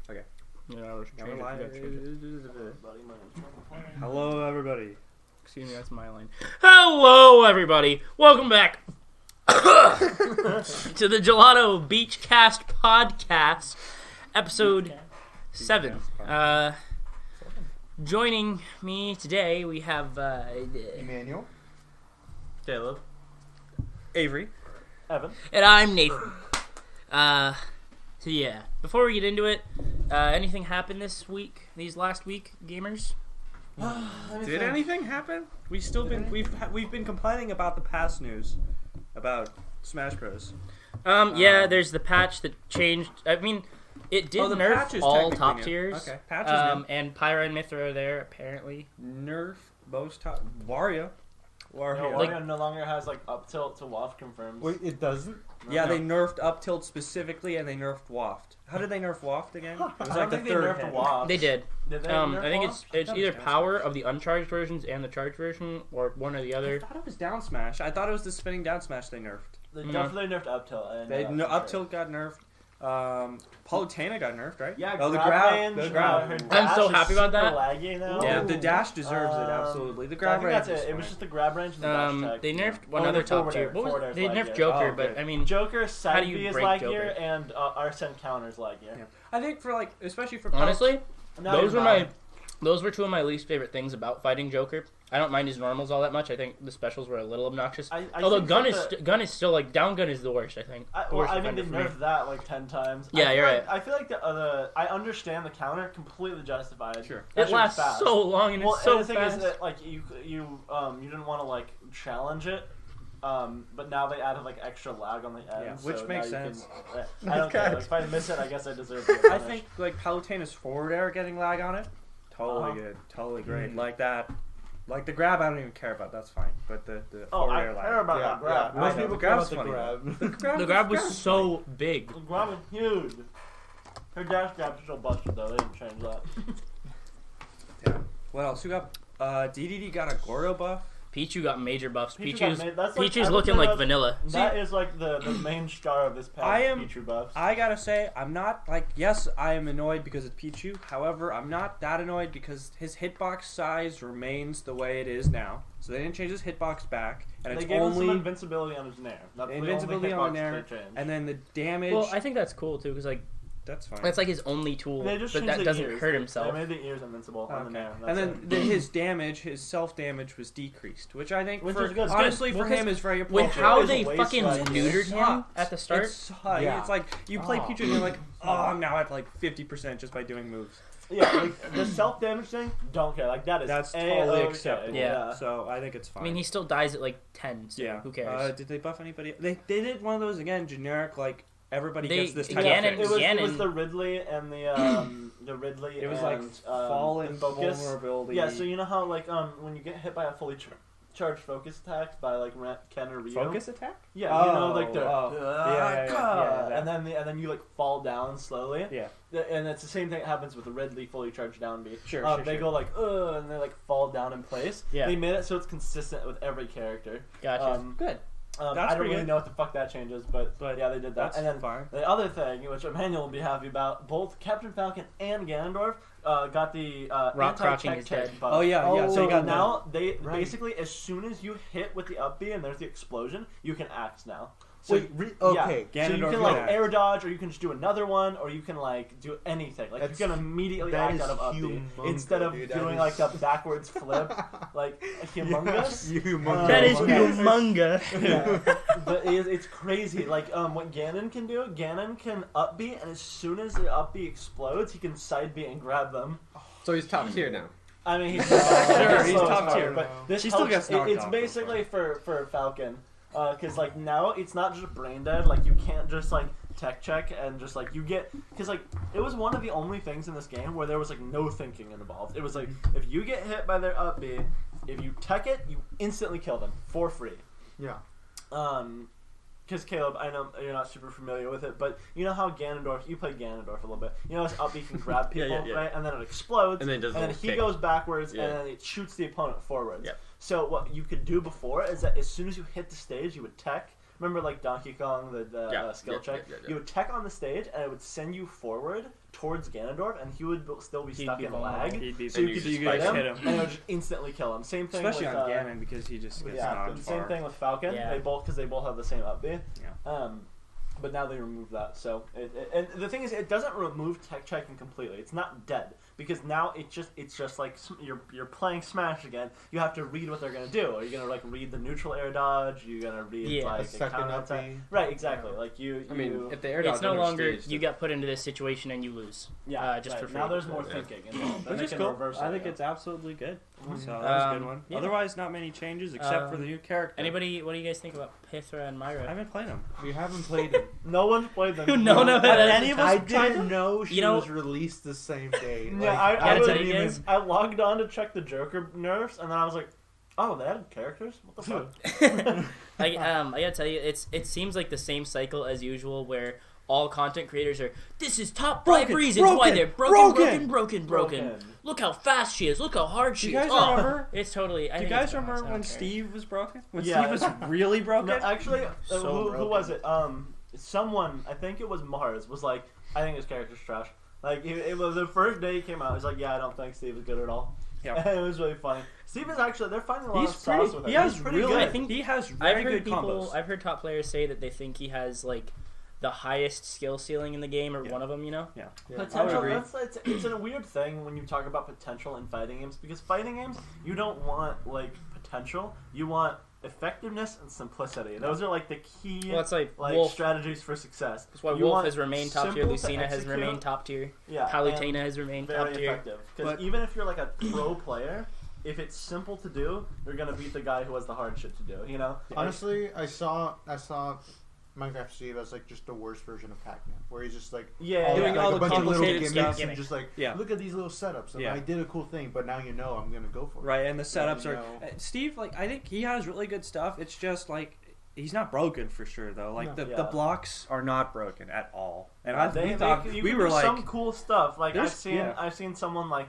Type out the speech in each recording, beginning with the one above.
Okay. Yeah, Hello, everybody. Excuse me, that's my line. Hello, everybody. Welcome back to the GelattoBeachCast podcast, episode 7. Joining me today, we have Emmanuel, Caleb, Avery, Evan, and I'm Nathan. So yeah, before we get into it, anything happened these last week, gamers? Did anything happen? We've been complaining about the past news about Smash Bros. Yeah, there's the patch that changed. I mean, it did nerf all top tiers. Okay, patch is new. And Pyra and Mythra are there apparently. Nerf most top Wario. No, Wario no longer has like up tilt to waft confirms. wait, it doesn't? Yeah, they nerfed up tilt specifically, and they nerfed waft. How did they nerf waft again? It was I like the think they third nerfed hit. waft. They did. Did they I nerf think waft? it's thought it either was down power of the uncharged versions and the charged version, or one or the I other. thought it was down smash. I thought it was the spinning down smash they nerfed. They No. definitely nerfed up tilt. Up tilt got nerfed. Palutena got nerfed, right? Yeah, oh, the grab. grab. Her I'm dash so is happy about super that. Laggy now. Yeah. The dash deserves it, absolutely. The I grab think range that's is it. It was fine. just the grab range and the dash tech. They nerfed one Oh, other the top forward tier. air. What was Forward it? air's They lag nerfed gear. Joker, Oh, but good. I mean, Joker How side do you B is break lag Joker? gear and Arsene counters lag gear. Yeah. I think for like, especially for honestly, Now those you're were mad. those were two of my least favorite things about fighting Joker. I don't mind his normals all that much. I think the specials were a little obnoxious. I Although think gun that is gun is still like down gun is the worst. I think. The worst I mean, they defender for me. nerfed that like 10 times. Yeah, you're right. I feel like I understand the counter completely justified. Sure. That It shit lasts was fast. so long and Well, it's so and the thing fast. is that like you didn't want to like challenge it, but now they added like extra lag on the end, Yeah, so which makes now you sense. I don't care. Like, if I miss it, I guess I deserve to get I punished. think like Palutena's forward air getting lag on it, totally Uh-huh. good, totally great. Like that, like the grab I don't even care about. That's fine, but the Oh, forward I air lag. care about that grab. I Most know, people the care grab's about the funny. grab. The grab was so big. The grab is huge. Her dash grab's still busted though. They didn't change that. Yeah. What else? We got DDD got a Goro buff. Pichu got major buffs. Pichu's Pichu's looking like vanilla. That is like the main star of this pack. Pichu buffs. I gotta say, I'm not like, yes, I am annoyed because it's Pichu. However, I'm not that annoyed because his hitbox size remains the way it is now. So they didn't change his hitbox back, and They it's gave him some only invincibility on his nair. That's invincibility the on only hitbox nair, they changed. and then the damage. Well, I think that's cool too, because like that's fine. that's like his only tool, They just but changed that the doesn't ears. hurt They himself. made the ears invincible on the nair. And then his damage, his self damage was decreased, which I think, Which for, is good. honestly, for Because him is very With appropriate. how Pichu they is a fucking waste, like, neutered him sucks. at the start, Yeah. It's like you play Pichu and you're like, oh, I'm now at like 50% just by doing moves. Yeah, like the self damage thing, don't care. Like that's Totally A-okay. acceptable. Yeah. So I think it's fine. I mean, he still dies at like 10. So yeah. who cares? Did they buff anybody? They did one of those again, generic like everybody They- gets this type Ganon- of It fix. was Ganon- the Ridley and the Ridley. It was and, like fallen focus. vulnerability. Yeah, so you know how like when you get hit by a fully charged focus attack by like Ken or Ryu. Focus attack? Yeah, Oh, you know like the yeah, and then you like fall down slowly. Yeah. And it's the same thing that happens with the Ridley fully charged down B. Sure, They go like and they like fall down in place. Yeah. They made it so it's consistent with every character. Gotcha. Good. I That's don't pretty really good. know what the fuck that changes, but yeah, they did that. That's And then fine. the other thing, which Emmanuel will be happy about, both Captain Falcon and Ganondorf got the Rock crouching anti-tech is dead. buff. Oh yeah, yeah. So So you got now they Right. basically, as soon as you hit with the up B and there's the explosion, you can axe now. So Wait, okay. yeah, so you Ganondorf can like can axe. air dodge, or you can just do another one, or you can like do anything. Like That's- you can immediately that act is out of up B humongo, instead of dude. That doing is- like a backwards flip, like humongous. Humongous. that is okay. humongous. Yeah. But it's crazy. Like what Ganon can do, Ganon can up B, and as soon as the up B explodes, he can side B and grab them. So he's top tier now. I mean, he's Sure, he's slow as top fuck, tier. but this He still helps- gets knocked It's off, basically for Falcon, because like now it's not just brain dead. Like you can't just like tech check and just like you get, because like it was one of the only things in this game where there was like no thinking involved. It was like if you get hit by their up B, if you tech it, you instantly kill them for free. Yeah. Because Caleb, I know you're not super familiar with it, but you know how Ganondorf, you played Ganondorf a little bit. You know his up B can grab people, Yeah, yeah. right? And then it explodes, And then it does a little he kick. goes backwards, Yeah. and then it shoots the opponent forwards. Yeah. So what you could do before is that as soon as you hit the stage, you would tech, remember like Donkey Kong, the skill check? You would tech on the stage, and it would send you forward towards Ganondorf, and he would still be stuck in lag. So you could just fight him, and it would just instantly kill him. Same thing especially with, on Ganon, because he just gets knocked same far. thing with Falcon. Yeah. Because they both have the same up B. Yeah. But now they removed that. So, and the thing is, it doesn't remove tech checking completely. It's not dead because now it's just like you're playing Smash again. You have to read what they're gonna do. Are you gonna like read the neutral air dodge? You're gonna read like a counter attack. Right, exactly. Like you. I mean, if the air dodge, it's no longer you got put into this situation and you lose. Yeah, just for free. now there's more thinking involved. Which is cool. I think it's absolutely good. So that was a good one. Yeah. Otherwise, not many changes except for the new character. Anybody? What do you guys think about Pythra and Myra? I haven't played them. We haven't played it. No one's played them. No, any of us I tried didn't them? know she You know- was released the same day. Yeah, Like, I gotta tell you guys. I logged on to check the Joker nerfs, and then I was like, oh, they added characters? What the fuck? I gotta tell you, it seems like the same cycle as usual, where all content creators are. This is top 5 reasons why they're broken. Look how fast she is. Look how hard she Do you is. guys remember? It's totally. Do you guys remember when Steve was broken? When Yeah. Steve was really broken? No, actually, So who was it? Someone, I think it was Mars, was like, I think his character's trash. Like, it was the first day he came out, he was like, yeah, I don't think Steve is good at all. Yeah. And it was really funny. Steve is actually, they're finding a lot of He's pretty. sauce with him. He has He's pretty really. good. I think he has I've very heard good combos. I've heard top players say that they think he has like the highest skill ceiling in the game, or one of them. You know. Yeah. Potential. agree. It's a weird thing when you talk about potential in fighting games, because fighting games, you don't want like potential. You want effectiveness and simplicity. Those are like the key Well, it's like Wolf. strategies for success. That's why You Wolf want has remained top tier. simple to Lucina has execute. remained top tier. Yeah, Palutena and has remained very top tier. effective. Because But- even if you're like a pro player, if it's simple to do, you're gonna beat the guy who has the hard shit to do. You know. honestly, I saw Minecraft Steve as like just the worst version of Pac-Man, where he's just like Doing all a the bunch of little complicated gimmicks stuff. and just like Yeah. look at these little setups. And Yeah. I did a cool thing, but now you know I'm gonna go for it. Right, and the setups You are. know. Steve, like, I think he has really good stuff. It's just like. He's not broken for sure though. Like No. the blocks are not broken at all. And They we thought you we can were do like some cool stuff. Like there's- I've seen someone like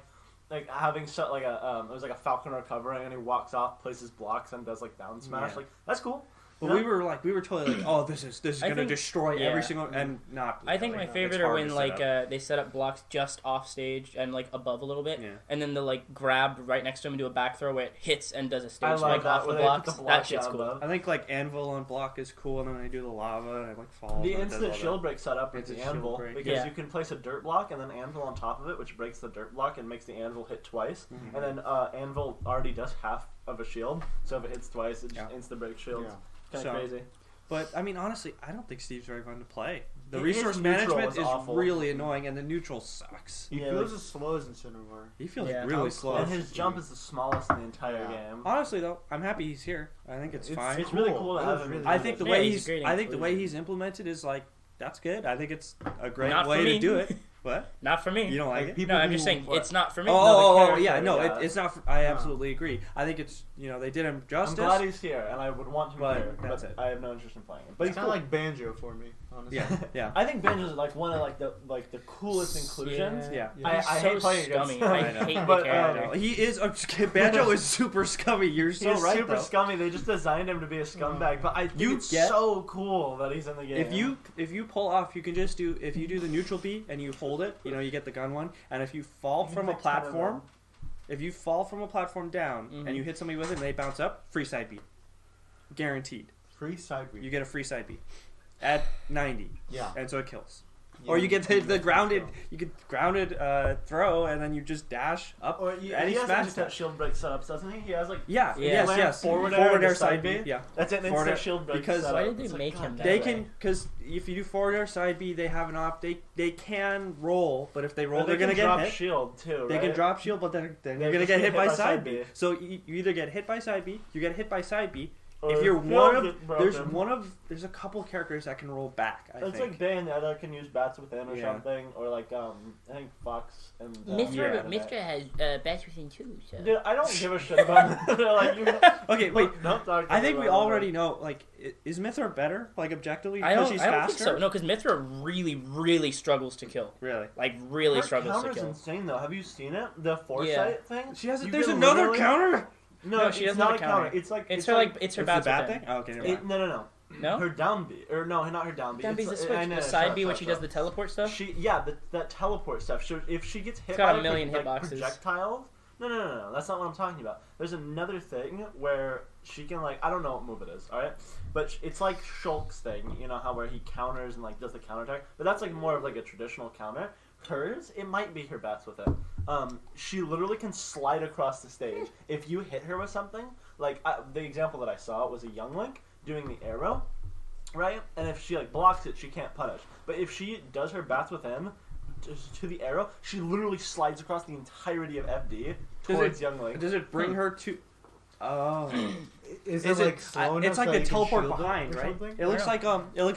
having like a it was like a Falcon recovering, and he walks off, places blocks, and does like down smash. Yeah. Like that's cool. But we were totally like, oh, this is I gonna think- destroy yeah. every single and not. I think my it's favorite are hard when to like set up. they set up blocks just off stage and like above a little bit, Yeah. and then they'll like grab right next to him and do a back throw where it hits and does a stage I love like that off when the they put blocks. the That block shit's down cool. above. I think like anvil on block is cool, and then they do the lava and it like falls. The and it does instant all shield break setup with It's the a shield anvil, break. because Yeah. you can place a dirt block and then anvil on top of it, which breaks the dirt block and makes the anvil hit twice. Mhm. And then anvil already does half of a shield, so if it hits twice, it just Yeah. insta breaks shields. Yeah. Kind So- of crazy. But I mean, honestly, I don't think Steve's very fun to play. The His resource neutral management is is awful. really annoying, and the neutral sucks. He Yeah, feels like- as slow as Incineroar. He feels Yeah. really slow. And his jump is the smallest in the entire Yeah. game. Honestly, though, I'm happy he's here. I think it's fine. It's really cool to It have was him. really I good. think the Yeah, way he's a great I think the way inclusion. he's implemented is like that's good. I think it's a great Not for way me. to do it. What? Not for me. You don't like it? people No, I'm who- just saying what? it's not for me. Oh, the yeah, character, no, yeah. it's not. I absolutely agree. I think it's they did him I'm justice. glad he's here, and I would want him But here, that's but it. I have no interest in playing him. But It's he's kind cool. of like Banjo for me, honestly. Yeah, yeah. I think Banjo's like one of the coolest inclusions. Yeah. I He's hate so playing against scummy. him. I know. hate the But, character. He is. Banjo is super scummy. You're so He's right super though. scummy. They just designed him to be a scumbag, but I think You it's get- so cool that he's in the game. If you pull off, you can just do. If you do the neutral B and you hold it, you get the gun one. And if you fall can from a pick 10 of platform, if you fall from a platform down Mhm. and you hit somebody with it and they bounce up, free side B, guaranteed. Free side read. You get a free side B at 90, Yeah. and so it kills. Yeah, Or you get the grounded, so. you get grounded throw, and then you just dash up. Or he and he has smashes instant it. shield break setups, doesn't he? He has like Yeah, Yeah. yes. Forward Forward air air to side side B. B. Yeah. that's an Forward instant air- shield break because- setup. Why did they It's like, make God him that They way? can, because if you do forward air side B, they have an op. They can roll, but if they roll, But they they're gonna can drop get hit. shield too. They right? can drop shield, but then They you're gonna just get hit by side B. B. So you either get hit by side B, you get hit by side B. Or If you're shield one of, gets broken. there's a couple characters that can roll back. I It's think. like Bayonetta can use bats within or Yeah. something, or like I think Fox and Mr. has bats within too. So. Dude, I don't give a shit about. They're like, Okay, wait. Don't talk to I me think we about already know. Like, is Mithra better? Like objectively, I because don't she's think faster. so. No, because Mithra really, really struggles to kill. Really. Like really Her struggles to counter's kill. insane though. Have you seen it? The foresight thing. She has. You There's can another literally- counter. No, No, it's she doesn't not have a a counter. counter. It's like It's like, her It's the bats bat within. thing. Oh, okay, never mind. No. No? Her down B. Or no, not her down B. Down B's the It's- switch. I know, The side B shut when up, she shut does up. the teleport stuff? That teleport stuff. So if she gets hit got by a million like, hitboxes. projectile, no. That's not what I'm talking about. There's another thing where she can like, I don't know what move it is, all right, but it's like Shulk's thing. You know how where he counters and like does the counter attack, but that's like more of like a traditional counter. Hers, it might be her best with it. She literally can slide across the stage. If you hit her with something, like the example that I saw was a young Link doing the arrow, right? And if she like blocks it, she can't punish. But if she does her bats within to the arrow, she literally slides across the entirety of FD towards young Link. Does it bring her to? Oh, Is it like slow enough it's like so the you can teleport shield it behind, or right? something? It looks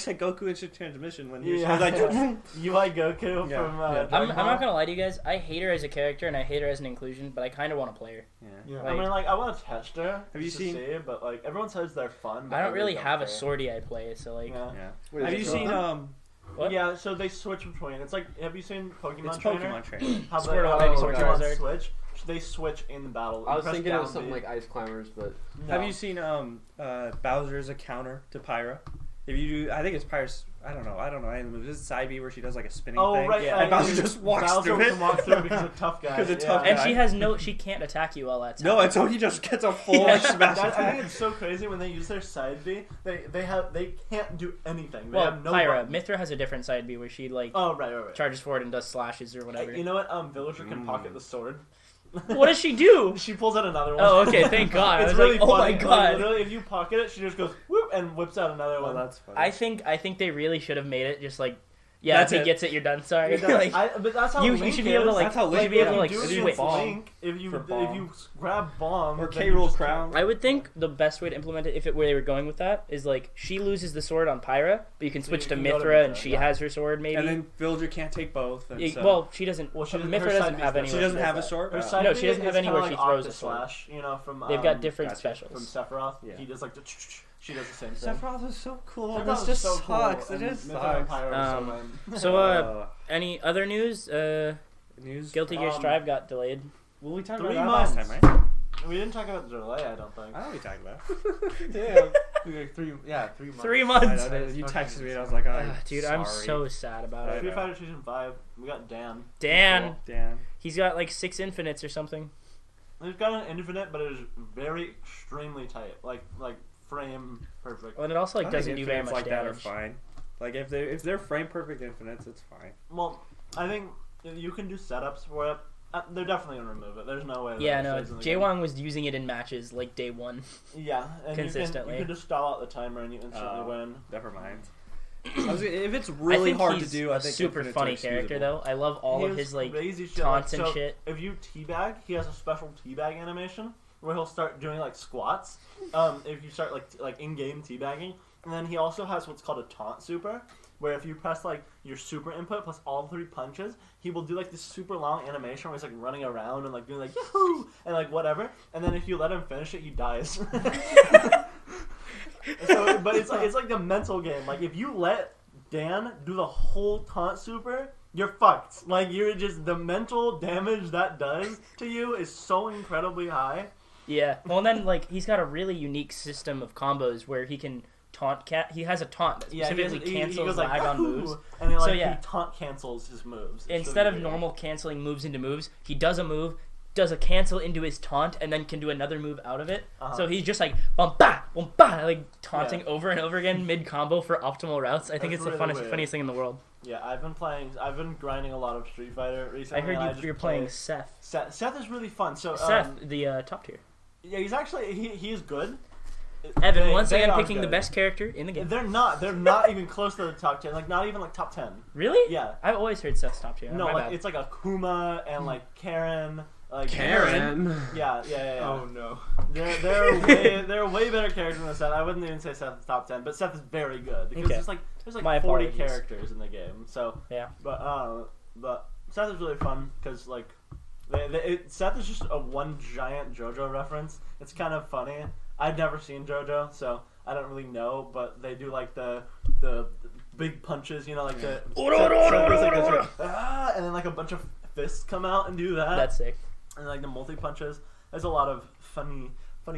like Goku in transmission when he's Yeah. like. UI Goku Yeah, from yeah. Dragon I'm Ball. not gonna lie to you guys. I hate her as a character and I hate her as an inclusion, but I kind of want to play her. Yeah. Yeah. I mean, like, I want to test her. Have you just to seen- see, but like, everyone says they're fun. But I don't really have a care. sortie I play, so like. Yeah. Yeah. Wait, Have is you it seen Pokemon? What? Yeah, so they switch between. It's like, have you seen Pokemon It's Trainer? Pokemon Trainer. How they, Squirtle, how Ivysaur, Pokemon Charizard. switch? They switch in the battle. I was Press thinking it was down something B. like Ice Climbers, but No. Have you seen Bowser as a counter to Pyra? If you do, I think it's Pyra's. I don't know any of the moves. Is it side B where she does like a spinning Oh thing? right, Yeah. And Bowser just walks Bowser through it. can walk through it because he's a tough guy. 'Cause it's tough And guy. she can't attack you while that's No, happening. until he just gets a full Yeah. like smash I attack. think it's so crazy when they use their side B. They can't do anything. They Well, have no Pyra. buttons. Mithra has a different side B where she like Oh right. charges forward and does slashes or whatever. You know what? Villager can pocket the sword. What does she do? She pulls out another one. Oh, okay, thank God. I It's was really like, oh funny. my God. Like, literally, if you pocket it, she just goes whoop and whips out another Well, one. that's funny. I think they really should have made it just like, yeah, That's if he it. gets it, you're done. Sorry. It does. Like, But that's how you Link should be able to is. like, That's how you Link should be able to is. like if you do do switch. it bomb. Link, if you For bomb. if you grab bomb or then K. you Rool just- Crown. I would think the best way to implement it, if it where they were going with that, is like she loses the sword on Pyra, but you can So switch you to can go to Mithra and Mithra, she yeah. has her sword maybe. And then Villager can't take both. And so. Well, she doesn't. Well, she doesn't- Mithra her doesn't side have B any. she does doesn't have a sword. Her Oh. side No, B she doesn't is have kinda anywhere like she throws a Octa sword. Slash, you know, from They've got different gotcha. specials. from Sephiroth. Yeah. He does like the she does the same thing. Sephiroth is so cool. Sephiroth This is just so cool, sucks. It and just Mithra and sucks. Pyra are so lame. So, any other news? News. Guilty Gear Strive got delayed. Well, we talked 3 about that last months. time, right? We didn't talk about the delay, I don't think. I know we talked about. Yeah, 3 months. 3 I months. know, you texted me and I was like, oh, Dude, I'm so sad about I it. know. Street Fighter Season 5, we got Dan. Dan, Damn. he's got like 6 infinites or something. We've got an infinite, but it is very extremely tight. Like frame perfect. Well, and it also like I think doesn't do very infinites much like that are damage. fine. Like if they're frame perfect infinites, it's fine. Well, I think you can do setups for it. They're definitely gonna remove it. There's no way. that Yeah, it no, stays in the game. Jaewon was using it in matches like day 1. Yeah, and consistently. You can just stall out the timer and you instantly win. Never mind. If it's really I think hard he's to do, I a think super infinites funny are character excusable. though. I love all He of has his like crazy shit, taunts like, and so shit. If you teabag, he has a special teabag animation where he'll start doing like squats. If you start like in-game teabagging, and then he also has what's called a taunt super, where if you press like your super input plus all 3 punches, he will do like this super long animation where he's like running around and like doing like yahoo and like whatever, and then if you let him finish it, he dies. So, but it's like a mental game. Like if you let Dan do the whole taunt super, you're fucked. Like you're just the mental damage that does to you is so incredibly high. Yeah. Well, and then like he's got a really unique system of combos where he can taunt He has a taunt that Yeah, specifically he cancels goes like, lag on "Yahoo!" moves. and he, like, So, yeah. he taunt cancels his moves. It's Instead of really weird. normal canceling moves into moves, he does a move, does a cancel into his taunt, and then can do another move out of it. Uh-huh. So he's just like bum ba, like taunting Yeah. over and over again mid combo for optimal routes. I think That's it's the really weird. funniest thing in the world. Yeah, I've been grinding a lot of Street Fighter recently. I heard and you're just playing play- Seth. Seth is really fun. So Seth, the top tier. yeah, he's actually he is good. Evan, They- once they again are picking the good. best character in the game. They're not even close to the top 10. Like not even like top 10. Really? Yeah. I've always heard Seth's top tier. No, My like bad. it's like Akuma and like Karen. Like Karen. Yeah. Oh no. They're way better characters than Seth. I wouldn't even say Seth is top 10, but Seth is very good because Okay. there's like My 40 apologies. characters in the game. So Yeah. but Seth is really fun because like Seth is just a one giant JoJo reference. It's kind of funny. I've never seen JoJo, so I don't really know. But they do like the big punches, you know, like the Seth goes like this, like, and then like a bunch of fists come out and do that. That's sick. And like the multi punches. There's a lot of funny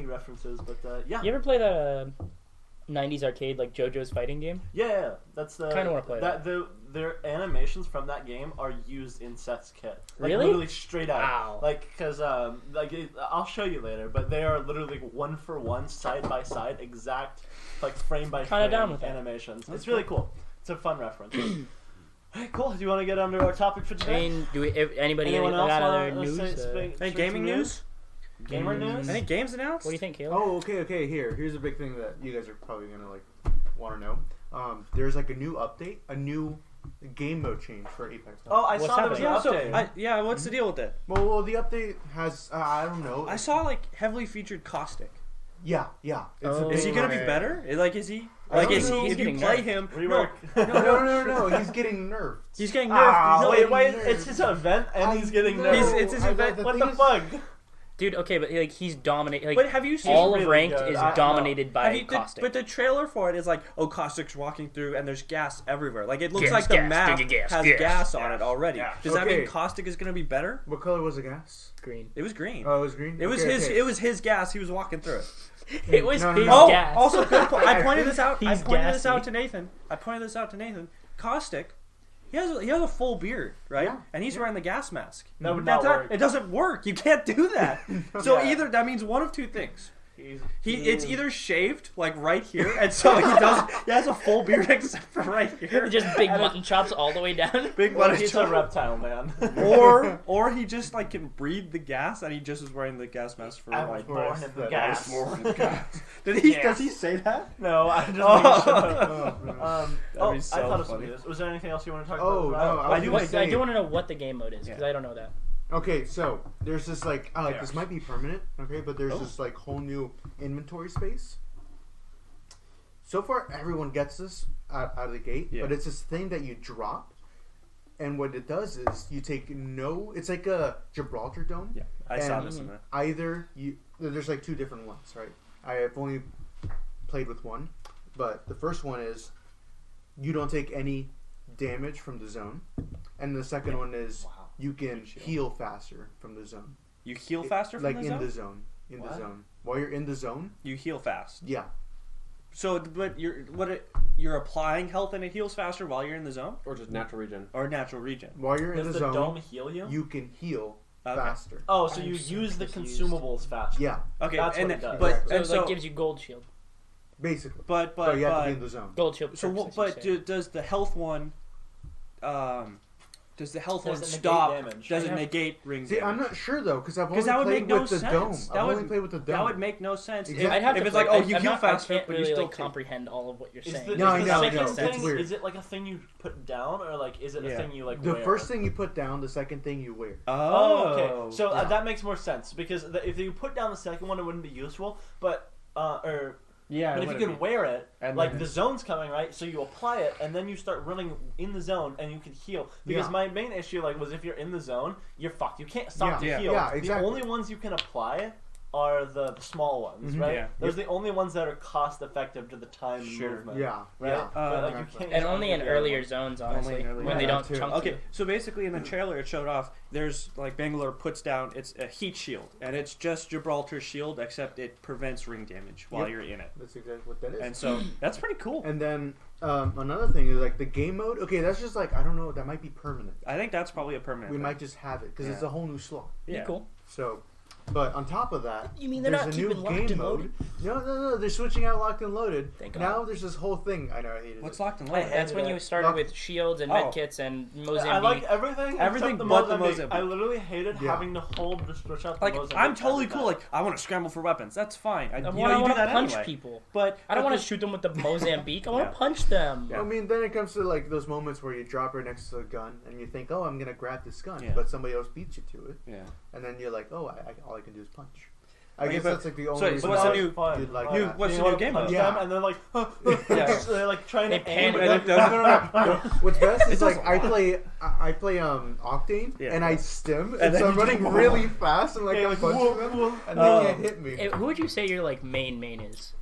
references, but yeah. You ever play that 90s arcade like JoJo's fighting game? Yeah, that's the Kinda wanna play that. Their animations from that game are used in Seth's kit. Like, Really? literally straight out. Wow. Like, because I'll show you later, but they are literally one for one, side by side, exact, like frame by Kinda frame down with that. animations. It's really cool. It's a fun reference. Alright, cool. Do you want to get under our topic for I today? mean, if anybody Anyone else got other wanna news? Any gaming news? Gamer news? Any games announced? What do you think, Caleb? Oh, okay. Here's a big thing that you guys are probably gonna like want to know. There's like a new update, a new game mode change for Apex. Oh, I What's saw there was an happening? update. What's the deal with it? Well, the update has I don't know. I saw like heavily featured Caustic. Yeah. It's Oh. Is he big gonna be one. better? Like, is he? I Like, don't is know. he? He's If you getting play nerfed. him, Rework. No, he's getting nerfed. he's getting nerfed. Ah, No, wait, wait, nerfed. it's his event and he's getting know. nerfed. It's his I- event. What thing the is- fuck? Dude, okay, but like he's dominating. Like But have you seen? all really of ranked good. is I- no. dominated by Have you, Caustic. but the trailer for it is like, oh, Caustic's walking through and there's gas everywhere. Like, it looks Gas, like the gas, map gas, has gas, gas on it already. gas. Does that mean Okay. Caustic is gonna be better? What color was the gas? Green. It was green. Oh, it was green. It was Okay, his. okay. It was his gas. He was walking through it. It was No, no, his no. Oh, gas. also good point. I pointed this out. He's gassy. I pointed this out to Nathan. Caustic, he has a full beard, right? Yeah. And he's wearing the gas mask. That would That's not work. It doesn't work. You can't do that. So Yeah. either that means one of two things. It's He's- either shaved like right here, and so he has a full beard except for right here, Just big mutton chops all the way down. big Or mutton he's a chop. reptile man. or he just like can breathe the gas, and he just is wearing the gas mask for I was like. born in the that gas. Did he? Gas. Does he say that? No, I just Oh. made sure. That'd be I so thought of some funny. news. Was there anything else you want to talk Oh, about? no, I I do was Wait, gonna I say. do want to know what the game mode is because Yeah. I don't know that. Okay, so there's this like Yeah. this might be permanent, okay, but there's Oh. this like whole new inventory space. So far, everyone gets this out of the gate, Yeah. but it's this thing that you drop, and what it does is you take it's like a Gibraltar dome. Yeah, I saw And this in there. Either there's like two different ones, right? I have only played with one, but the first one is you don't take any damage from the zone, and the second one is Wow. you can Good shield. heal faster from the zone. You heal faster from like the in zone? the zone. In What? the zone. While you're in the zone, You heal fast. yeah. So, but you're applying health and it heals faster while you're in the zone Or just natural regen. or natural regen. While you're in Does the the zone, dome heal you? you can heal Okay. faster. Oh, so I'm you so use the confused. consumables faster. Yeah, Okay, That's and what it does. but Correct. So and it so like gives you gold shield. basically. but But you have to be in the zone. Gold shield. so perks, what? as you But say. does the health one? Does the health one Does it negate stop? damage? Does it Yeah. negate ring See, damage? I'm not sure though, because I've only Because that would played make no with the sense. dome. That I've would- only played with the dome. That would make no sense. Exactly. I'd have if to it's like, play- oh, you I'm heal not- faster, I can't but really you still like take. comprehend all of what you're Is saying. the, No, I is the know, I second know. thing, That's weird. Is it like a thing you put down, or like is it a Yeah. thing you like The wear? first thing you put down, the second thing you wear. Oh, okay. So yeah. that makes more sense because if you put down the second one, it wouldn't be useful. But yeah, but if you can wear it, And like then- the zone's coming right, so you apply it and then you start running in the zone and you can heal. Because Yeah. my main issue was if you're in the zone, you're fucked. You can't stop Yeah. to heal. Yeah, exactly. The only ones you can apply are the small ones, Mhm. right? Yeah. Those are the only ones that are cost effective to the time and Sure. movement. Yeah, Right? yeah. But like, you Exactly. can't And use only in any of the other earlier ones. zones, Only honestly, in earlier when they zones. don't Yeah, chunk Okay, you. so basically in the trailer it showed off there's like Bangalore puts down it's a heat shield and it's just Gibraltar shield except it prevents ring damage while Yep. you're in it. That's exactly what that is. And so that's pretty cool. And then another thing is like the game mode. Okay, that's just like I don't know. That might be permanent. I think that's probably a permanent We thing. might just have it because it's Yeah. a whole new slot. Yeah. Cool. So, but on top of that, You mean they're there's not a new keeping locked game and mode. loaded? No, they're switching out locked and loaded. Thank God. Now there's this whole thing. I know I hated What's it. locked and I loaded? hated That's when it. you started Lock- with shields and Oh. medkits and Mozambique. I like everything Everything except but the Mozambique. Mozambique. I literally hated Yeah. having to hold the switch out the Like Mozambique I'm totally every cool. time. Like I want to scramble for weapons. That's fine. I you want do to that punch anyway. people. But I don't want to the- shoot them with the Mozambique. I want Yeah. to punch them. Yeah. I mean, then it comes to like those moments where you drop right next to a gun and you think, "Oh, I'm gonna grab this gun," Yeah. but somebody else beats you to it, Yeah. and then you're like, "Oh, all I can do is punch." I Okay, guess but- that's like the only. so reason what's why the new- you'd like new- that. what's You the wanna new game punch mode? them, Yeah. and they're like, Yeah. they're like trying They to aim. panic. No. What's best is It like does a I lot. play Octane Yeah. and I stim and, And then so I'm you just- running really fast and like Yeah, I'm like, punching whoa, them whoa. and they can't hit me. Who would you say your like main is?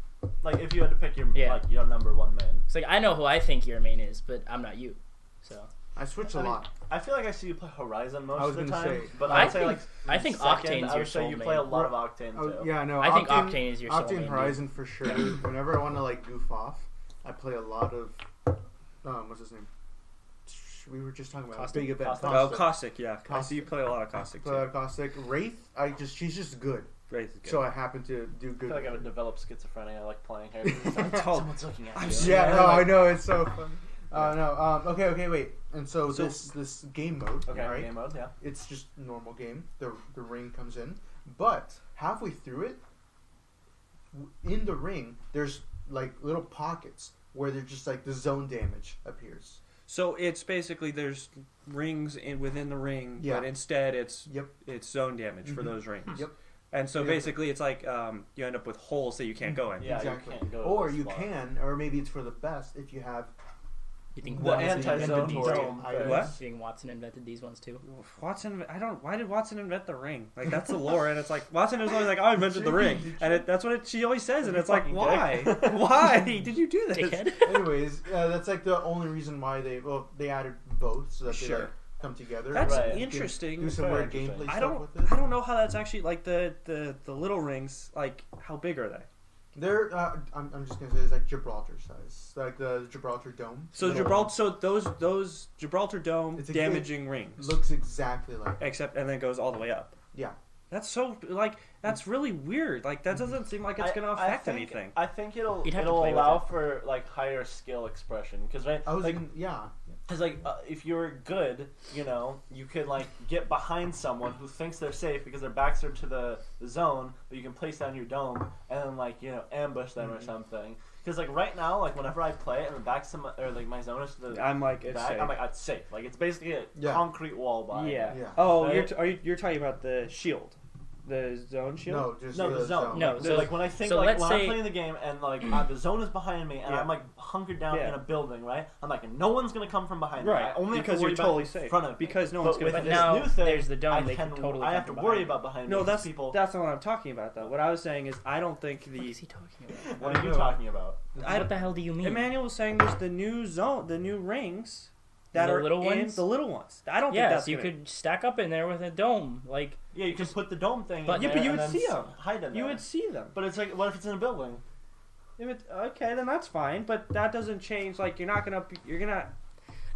Like if you had to pick your Yeah. like your number one man. It's like I know who I think your main is, but I'm not you. So I switch a lot. I feel like I see you play Horizon most I was of the gonna time, say- but I I'd say think- like I think second, Octane's I your would say soul you main. play a lot of Octane Oh, too. yeah, no. I think Octane is your soul main, Octane dude. Horizon for sure. Whenever I want to like goof off, I play a lot of what's his name? We were just talking about Caustic? big event. Caustic? Oh, Caustic, yeah. I see Caustic. you play a lot of Caustic, Play a lot too. of Caustic. Wraith, she's just good. Great. is good. So I happen to do I good. feel like I would develop schizophrenia. I like playing her. told- Someone's looking at I'm you. so- Yeah, Yeah, no, like- I know it's so fun. Okay, wait. And so this game mode, Okay, right? game mode, yeah. It's just normal game. The ring comes in, but halfway through it, in the ring, there's like little pockets where they're just like the zone damage appears. So it's basically there's rings within the ring, Yeah. but instead it's Yep. zone damage for Mhm. those rings. Yep. And so Yep. basically it's like you end up with holes that you can't go in. Yeah, Exactly. you can't go to Or this you spot. can, or maybe it's for the best if you have You think The Watson anti-zone invented these dome. too? items. What? You think Watson invented these ones too? Watson, why did Watson invent the ring? Like that's the lore, and it's like Watson is always like, I invented the ring, and that's what she always says, and it's like, Fucking why? Why did you do this? Dickhead. Anyways, that's like the only reason why they added both so that they Sure. like, come together. That's Right. interesting. Do some Very weird interesting. gameplay I stuff with it. don't know how that's actually like the little rings. Like how big are they? They're I'm just gonna say it's like Gibraltar size, like the Gibraltar dome. So Little Gibraltar, so those Gibraltar dome It's a damaging rings, looks exactly like. except and then goes all the way up. Yeah. That's so like that's really weird. Like that doesn't seem like it's gonna affect anything. I think it'll You'd have to it'll play with allow it. for like higher skill expression because right, I was like, yeah. Because if you're good, you know, you could like get behind someone who thinks they're safe because their backs are to the zone, but you can place down your dome and then like ambush them or something. Because like right now, like whenever I play and the back or like my zone is to the I'm like it's back, safe. I'm like it's safe. Like it's basically a Yeah. concrete wall behind. Yeah. it. Yeah. Oh, Right? you're talking about the shield, the zone shield. No, just No, the zone. No, Like, so- like when I think so like let's when say- I'm playing the game and like the zone is behind me and Yeah. I'm like hunkered down Yeah. in a building, right? I'm like no one's gonna come from behind me. Right, I only have because to worry you're about totally in safe. front of me. Because no one's But gonna with come But this now new thing, there's the dome. I They can totally I have to come worry behind about behind me. No, because that's not what I'm talking about though. What I was saying is I don't think What is he talking about? What are you talking about? What the hell do you mean? Emmanuel was saying there's the new zone, the new rings that The are little in ones? the little ones. I don't think Yeah, that's so you gonna- could stack up in there with a dome. Like, Yeah, you can put the dome thing. But- in Yeah, there but you and would then see 'em. Hide in you there. would see them. But it's like, what if it's in a building? Okay, then that's fine. But that doesn't change. Like you're not gonna. You're gonna.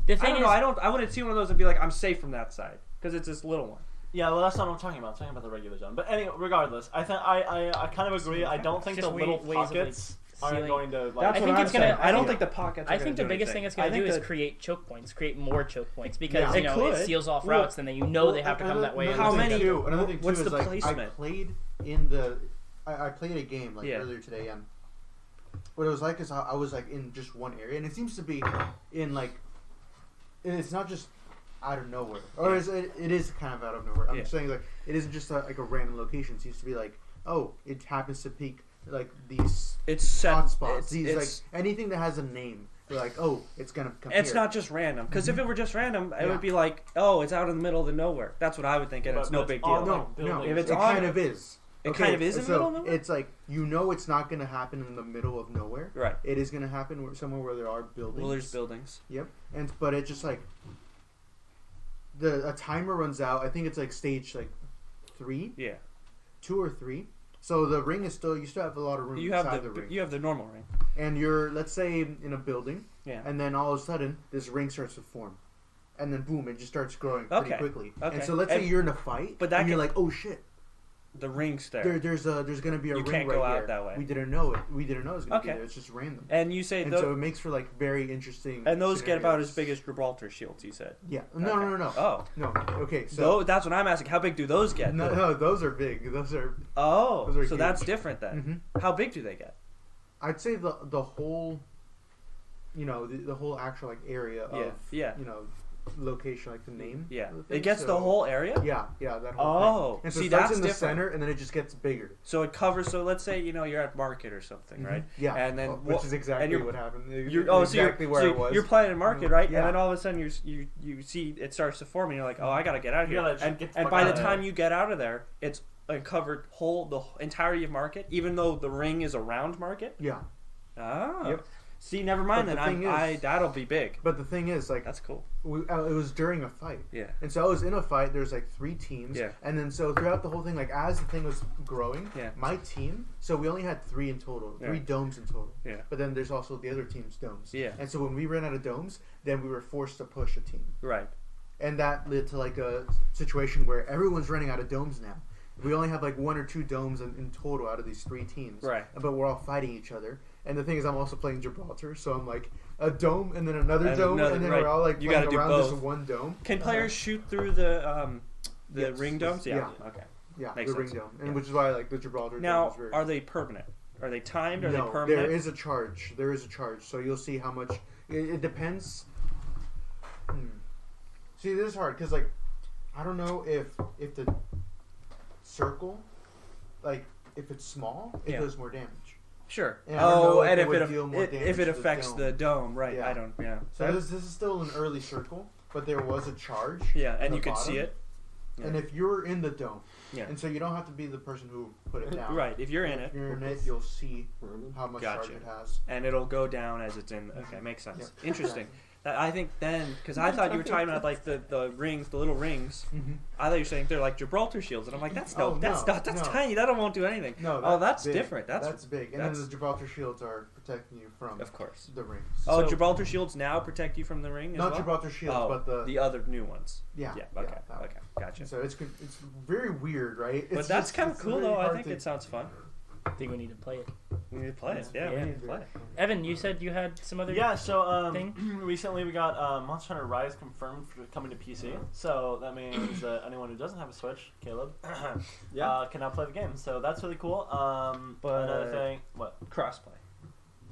the I thing don't is, know. I wouldn't see one of those and be like, I'm safe from that side because it's this little one. Yeah, well, that's not what I'm talking about. I'm talking about the regular zone. But anyway, regardless, I think I kind of agree. I don't think Just the little ways of, like, pockets aren't sealing- going to. That's Like, I what think I'm it's gonna- saying. I don't yeah. think the pockets. Are I think the gonna do biggest thing anything. it's going I to do think is that- create choke points, create more choke points because Yeah. you It know it could. seals off Well- routes, and then you know they have to come that way. How Another thing many- too- Another thing too what's is the like I placement? played in the. I played a game like Yeah. earlier today, and what it was like is I was like in just one area, and it seems to be in like. It's not just out of nowhere, or Yeah. it is kind of out of nowhere. I'm Yeah. saying like it isn't just like a random location. It seems to be like it happens to peak like these It's set. hotspots. These It's like anything that has a name. They're like it's gonna come. it's here. not just random. Because if it were just random, it Yeah. would be like, it's out in the middle of the nowhere. That's what I would think, and it's no big deal. on, No, like, no. buildings. If it's it on- kind of is. It kind of is in the so middle of nowhere? It's like it's not going to happen in the middle of nowhere. Right. It is going to happen somewhere where there are buildings. Well, there's buildings. Yep. But it's just like a timer runs out. I think it's like stage like 3, Yeah. 2 or 3. So the ring is still you still have a lot of room You inside have the ring. you have the normal ring. And you're let's say in a building, Yeah. and then all of a sudden this ring starts to form. And then boom, it just starts growing pretty Okay. quickly. Okay. And so let's say And- you're in a fight, but that and you're can- like, oh shit. The ring's there. There's gonna be a You ring can't right go out here. that way. We didn't know it. We didn't know it was gonna be Okay. there. It's just random. And you say And those, so it makes for like very interesting. and those get about as scenarios. big as Gibraltar shields. You said. Yeah. No, Okay. no, no, no. Oh. No. Okay. So So that's what I'm asking. How big do those get? no, no, those are big. Those are. Oh, Those are so huge. that's different then. Mhm. How big do they get? I'd say the whole, the whole actual like area of Yeah. location, like the name. Yeah. of the thing. It gets the So- whole area? Yeah, that whole Oh, thing. And so see, it starts that's in the different. center, and then it just gets bigger. So it covers. So let's say you're at market or something, right? Mhm. Yeah. And then which is exactly you're- what happened. You're exactly where I was. You're playing in market, right? Yeah. And then all of a sudden you see it starts to form, and you're like, I gotta get out of You here. gotta just And get the and fuck by the out of time there. you get out of there, it's uncovered the entirety of market, even though the ring is around market. Yeah. Ah. Yep. See, never mind. But Then the thing is- that'll be big. But the thing is, like, That's cool. it was during a fight. Yeah. And so I was in a fight. There's like 3 teams. Yeah. And then so throughout the whole thing, like as the thing was growing, Yeah. my team. So we only had 3 in total, 3 Yeah. domes in total. Yeah. But then there's also the other team's domes. Yeah. And so when we ran out of domes, then we were forced to push a team, Right. and that led to like a situation where everyone's running out of domes now. We only have like 1 or 2 domes in total out of these 3 teams. Right. But we're all fighting each other. And the thing is, I'm also playing Gibraltar, so I'm like a dome and then another And dome, another- and then right. we're all like You playing gotta do around both. this one dome. Can players shoot through the Yes. ring domes? Yeah. Yeah. Okay. Yeah, Makes the ring sense. dome, and Yeah. which is why I like the Gibraltar Now, dome is very. are they permanent? Are they timed? Are no, they permanent? there is a charge. There is a charge, so you'll see how much. It depends. See, this is hard because like, I don't know if the circle, like if it's small, it Yeah. does more damage. Sure. And I don't know and if it if would it deal more if damage it to the affects dome. the dome, right? Yeah. I don't. Yeah. So this is still an early circle, but there was a charge. Yeah, at and the you could bottom. see it. And if you're in the dome, Yeah. and so you don't have to be the person who put it down. Right. If you're in If it, you're in it, you'll see how much Gotcha. charge it has. and it'll go down as it's in. Okay, makes sense. Yeah. Interesting. I think then, because I thought you were talking about like the rings, the little rings. Mm-hmm. I thought you were saying they're like Gibraltar shields, and I'm like, that's Oh, that's no, not, that's no. tiny. That won't do anything. No, Oh, that's big. different. That's big. And that's- then the Gibraltar shields are protecting you from of course. the rings. Oh, So- Gibraltar shields now protect you from the ring as not well? Gibraltar shields, Oh, but the other new ones. yeah. Yeah. Okay. that one. Okay. Gotcha. So it's very weird, right? But It's that's just- kind of it's cool very though. I hard think to- it sounds fun. I think we need to play it. We need to play it. Yeah, Yeah. we need to play it. Evan, you said you had some other. Yeah, so thing? recently we got Monster Hunter Ryze confirmed for coming to PC. So that means that anyone who doesn't have a Switch, Caleb, can now play the game. So that's really cool. But- Another thing, what? Crossplay.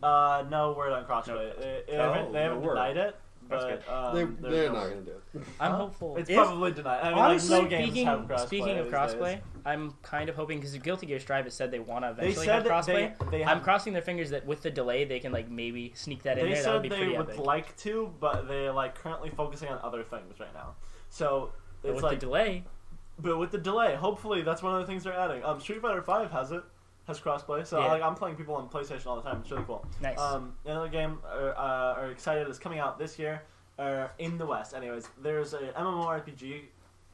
No word on crossplay. No. They Oh, haven't no word. denied it, That's but good. They're not going to do it. I'm Huh? hopeful. It's If- probably denied. I mean, honestly, like, no games have crossplay. Speaking of these crossplay, days. I'm kind of hoping because Guilty Gear Strive has said they want to They eventually said have that crossplay. they I'm have. crossing their fingers that with the delay they can like maybe sneak that in They there. That would said be they pretty would epic. like to, but they're like currently focusing on other things right now. So But it's with like, the delay, but with the delay, hopefully that's one of the things they're adding. Street Fighter V has crossplay, so Yeah. like I'm playing people on PlayStation all the time. It's really cool. nice. Another game are excited is coming out this year, in the West. Anyways, there's an MMORPG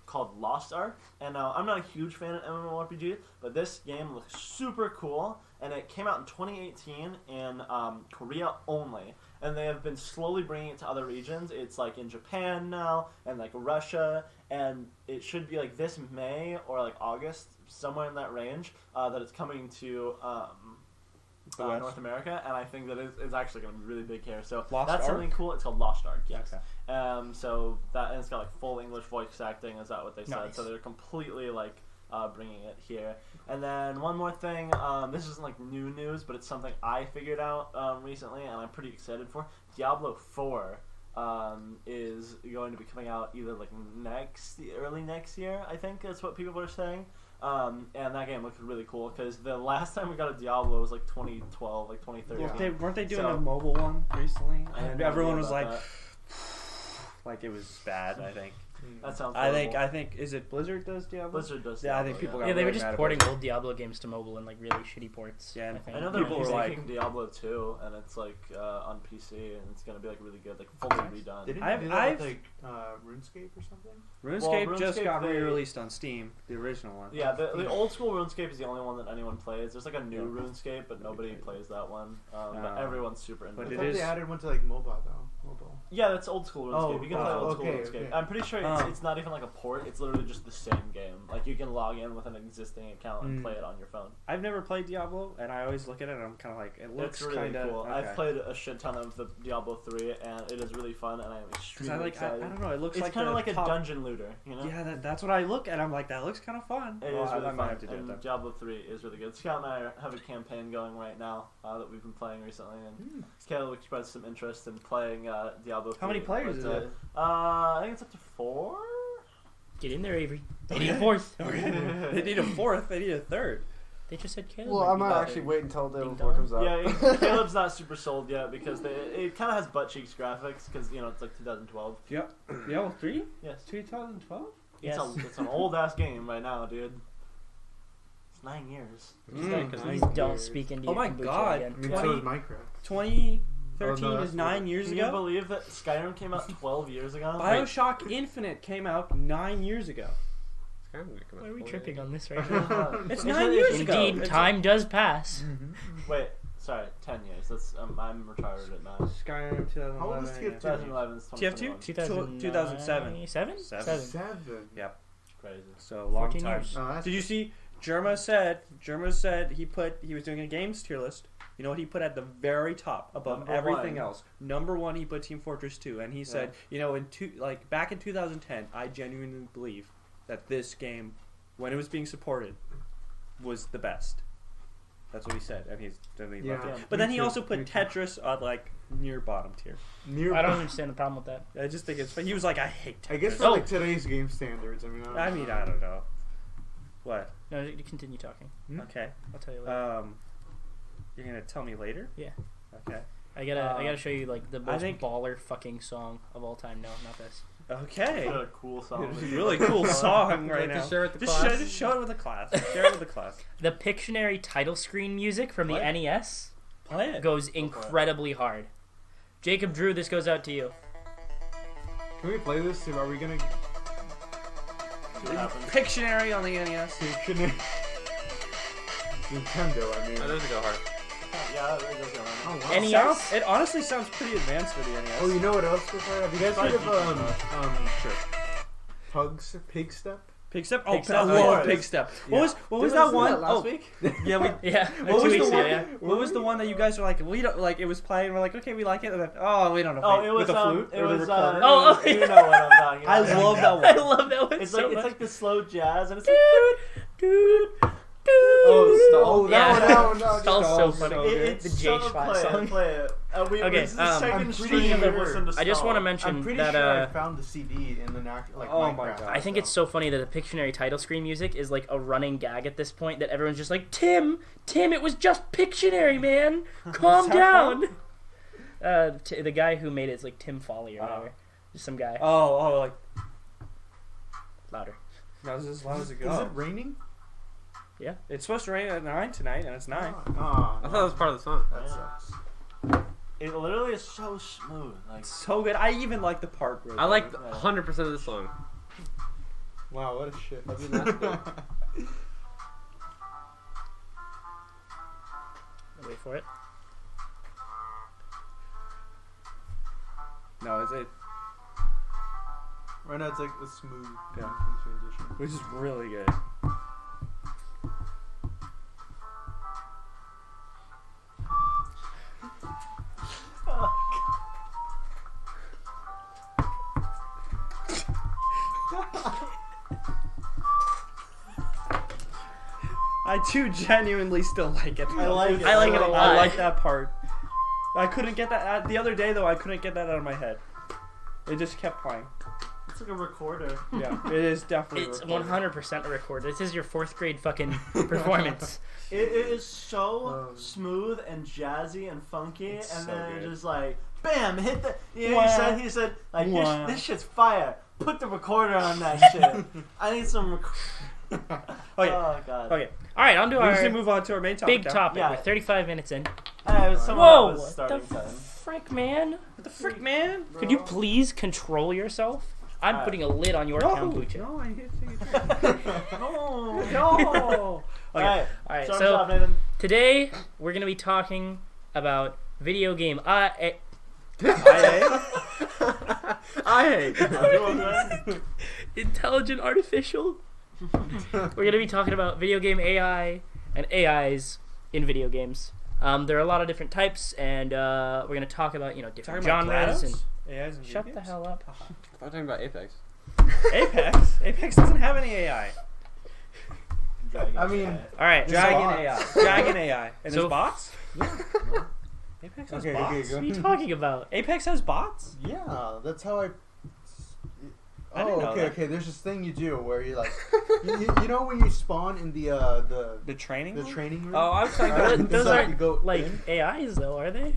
called Lost Ark, and I'm not a huge fan of MMORPG, but this game looks super cool, and it came out in 2018 in Korea only, and they have been slowly bringing it to other regions. It's like in Japan now, and like Russia, and it should be like this May or like August, somewhere in that range, that it's coming to The West. North America, and I think that it's actually going to be really big here. So Lost that's Ark? something cool. It's called Lost Ark, yes. Okay. So that, and it's got like full English voice acting. Is that what they said? Nice. So they're completely like bringing it here. And then one more thing. This isn't like new news, but it's something I figured out recently, and I'm pretty excited for. Diablo 4 is going to be coming out either like early next year. I think that's what people are saying. And that game looks really cool because the last time we got a Diablo was like 2012, like 2013. Weren't they doing So- a mobile one recently? I had And no everyone idea was about like, that. like it was bad. I think. That sounds. I horrible. think is it Blizzard does Diablo? Blizzard does. Yeah, I Diablo, think people yeah, got they were really just mad porting about old Diablo games to mobile and like really shitty ports. Yeah, I think. I know they're People were making like- Diablo 2, and it's like on PC, and it's gonna be like really good, like fully redone. They didn't I've- do that with, I've- like RuneScape or something. RuneScape just RuneScape, got they- re-released on Steam, the original one. Yeah, the old school RuneScape is the only one that anyone plays. There's like a new RuneScape, but nobody plays that one. But everyone's super into But I it. it thought is- they added one to like mobile though. Mobile. Yeah, that's old school RuneScape. Oh, You can play old school okay, RuneScape. okay. I'm pretty sure it's not even like a port. It's literally just the same game. Like you can log in with an existing account and play it on your phone. I've never played Diablo, and I always look at it and I'm kind of like, it looks It's really kind of cool. Okay. I've played a shit ton of the Diablo 3, and it is really fun, and I'm Because extremely I like, I excited. don't know, it looks It's like kind of the like a top- dungeon looter, you know? Yeah, that's what I look at. I'm like, that looks kind of fun. It Well, is really I fun, might have to do it and then. Diablo 3 is really good. Scout and I have a campaign going right now that we've been playing recently, and Caleb expressed some interest in playing Diablo 3. How many players is it? I think it's up to 4? Get in there, Avery. They need a fourth. They need a fourth. They need a third. They just said Caleb. Well, I might Got actually it. wait until Ding Diablo 4 dong. comes out. Yeah, Caleb's not super sold yet because it kind of has butt cheeks graphics because, it's like 2012. Yep. Diablo 3? Yes. 2012? Yes. It's an old-ass game right now, dude. It's 9 years. Please don't speak into Oh your my kombucha God. I again. mean, 20 so is Minecraft. 13 that's is 9 years Can you ago. believe that Skyrim came out 12 years ago? Bioshock Infinite came out 9 years ago. Why are we tripping on this right now? It's 9 years ago. Indeed, It's time does pass. Wait, sorry, 10 years. That's I'm retarded at math. Skyrim 2011. How old is TF2? 2011 is 2021. TF2? 2007. 7? 7. Yep. Crazy. So long 14 time. years. Oh, that's Did you see? Germa said he was doing a games tier list. You know what he put at the very top above Number everything one. else? Number 1, he put Team Fortress 2, and he said, you know, back in 2010, I genuinely believe that this game, when it was being supported, was the best. That's what he said, and he's definitely loved it. Yeah, But me then he too, also put me too. Tetris at like near bottom tier. Near. I don't understand the problem with that. I just think it's. He was like, I hate Tetris. I guess for like today's game standards. I don't know. What? No, you continue talking. Okay. I'll tell you later. You're gonna tell me later? Yeah. Okay. I gotta show you like the I most think- baller fucking song of all time. No, not this. Okay. What a cool song. It's a really cool song right now. share it with the Just class? show it with the class. Share it with the class. The Pictionary title screen music from the What? NES Play it. goes incredibly hard. Jacob Drew, this goes out to you. Can we play this? Are we gonna? See what happens. Pictionary on the NES. Nintendo. I mean. That doesn't go hard. Yeah, it does go Oh, on. wow. NES? It honestly sounds pretty advanced for the NES. Oh, you know what else was there? Have you guys heard of Sure. Pugs Pig Step? Pig Step? Oh, Pig Step. I love Yes. Pig Step. Yeah. What was that one? last week? Yeah, we. Yeah, What was 2 the weeks ago, one? yeah. What was the one that you guys were like? We don't like. It was playing. We're like, okay, we like it. And then, oh, we don't know. Oh, it was with the flute it or the was recorder. Oh, you know what I'm talking I about. love that I one. love that one It's so like much. it's like the slow jazz and it's like Dude. Oh, Yeah. that one. Stall's so funny. it's The so J Schwab play song. It, play it. Okay, This is the I'm second pretty stream sure- we listened to I just Stall. want to I'm mention pretty that sure I found the CD in the Oh my Minecraft. God. I think it's so funny that the Pictionary title screen music is like a running gag at this point that everyone's just like, Tim, it was just Pictionary, man. Calm down. The guy who made it is like Tim Foley or whatever. Just some guy. Oh, like Louder. that was as loud as it Is goes. it raining? It's supposed to rain at 9 tonight, and it's 9. Ah, I thought that was part of the song. that sucks. It literally is so smooth. Like So good. I even like the part. Where I like Yeah. 100% of the song. Wow, what a shit. I mean, that's cool. Wait for it. No, is it? Right now it's like a smooth Yeah. transition. Which is really good. I too genuinely still like it. I like it. I like it a I lot. like that part. I couldn't get that the other day though. I couldn't get that out of my head. It just kept playing. it's like a recorder. Yeah, it is definitely. It's recorded. 100% a record. This is your 4th grade fucking performance. It is so smooth and jazzy and funky, It's and so then good. it just like bam, hit the. You know, Wah. he said like Wah. this shit's fire. Put the recorder on that shit. I need some. Okay. Oh god. Okay. All right, on to We our should move on to our main topic. big now. topic. Yeah. We're 35 minutes in. Someone Whoa! was What starting the time. frick, man? What the frick, man? Could you please control yourself? I'm Alright. putting a lid on your kombucha. No, I hit it. No. No. Okay. Alright. Alright, Start so us off, Nathan. today we're gonna be talking about video game. I Everyone Intelligent artificial. We're gonna be talking about video game AI and AIs in video games. There are a lot of different types, and we're gonna talk about different genres and. AIs and Shut the hell up. I'm talking about Apex. Apex. Apex doesn't have any AI. I mean, All right. Dragon bots. AI. Dragon AI. And So- there's bots. Apex has Okay, bots. okay, go. What are you talking about? Apex has bots. Yeah, that's how I. I didn't know okay, that. okay. There's this thing you do where you like, you know when you spawn in The training. the room? training room. Oh, I was talking Right? about. Those It's like aren't you go like in. AIs though, are they?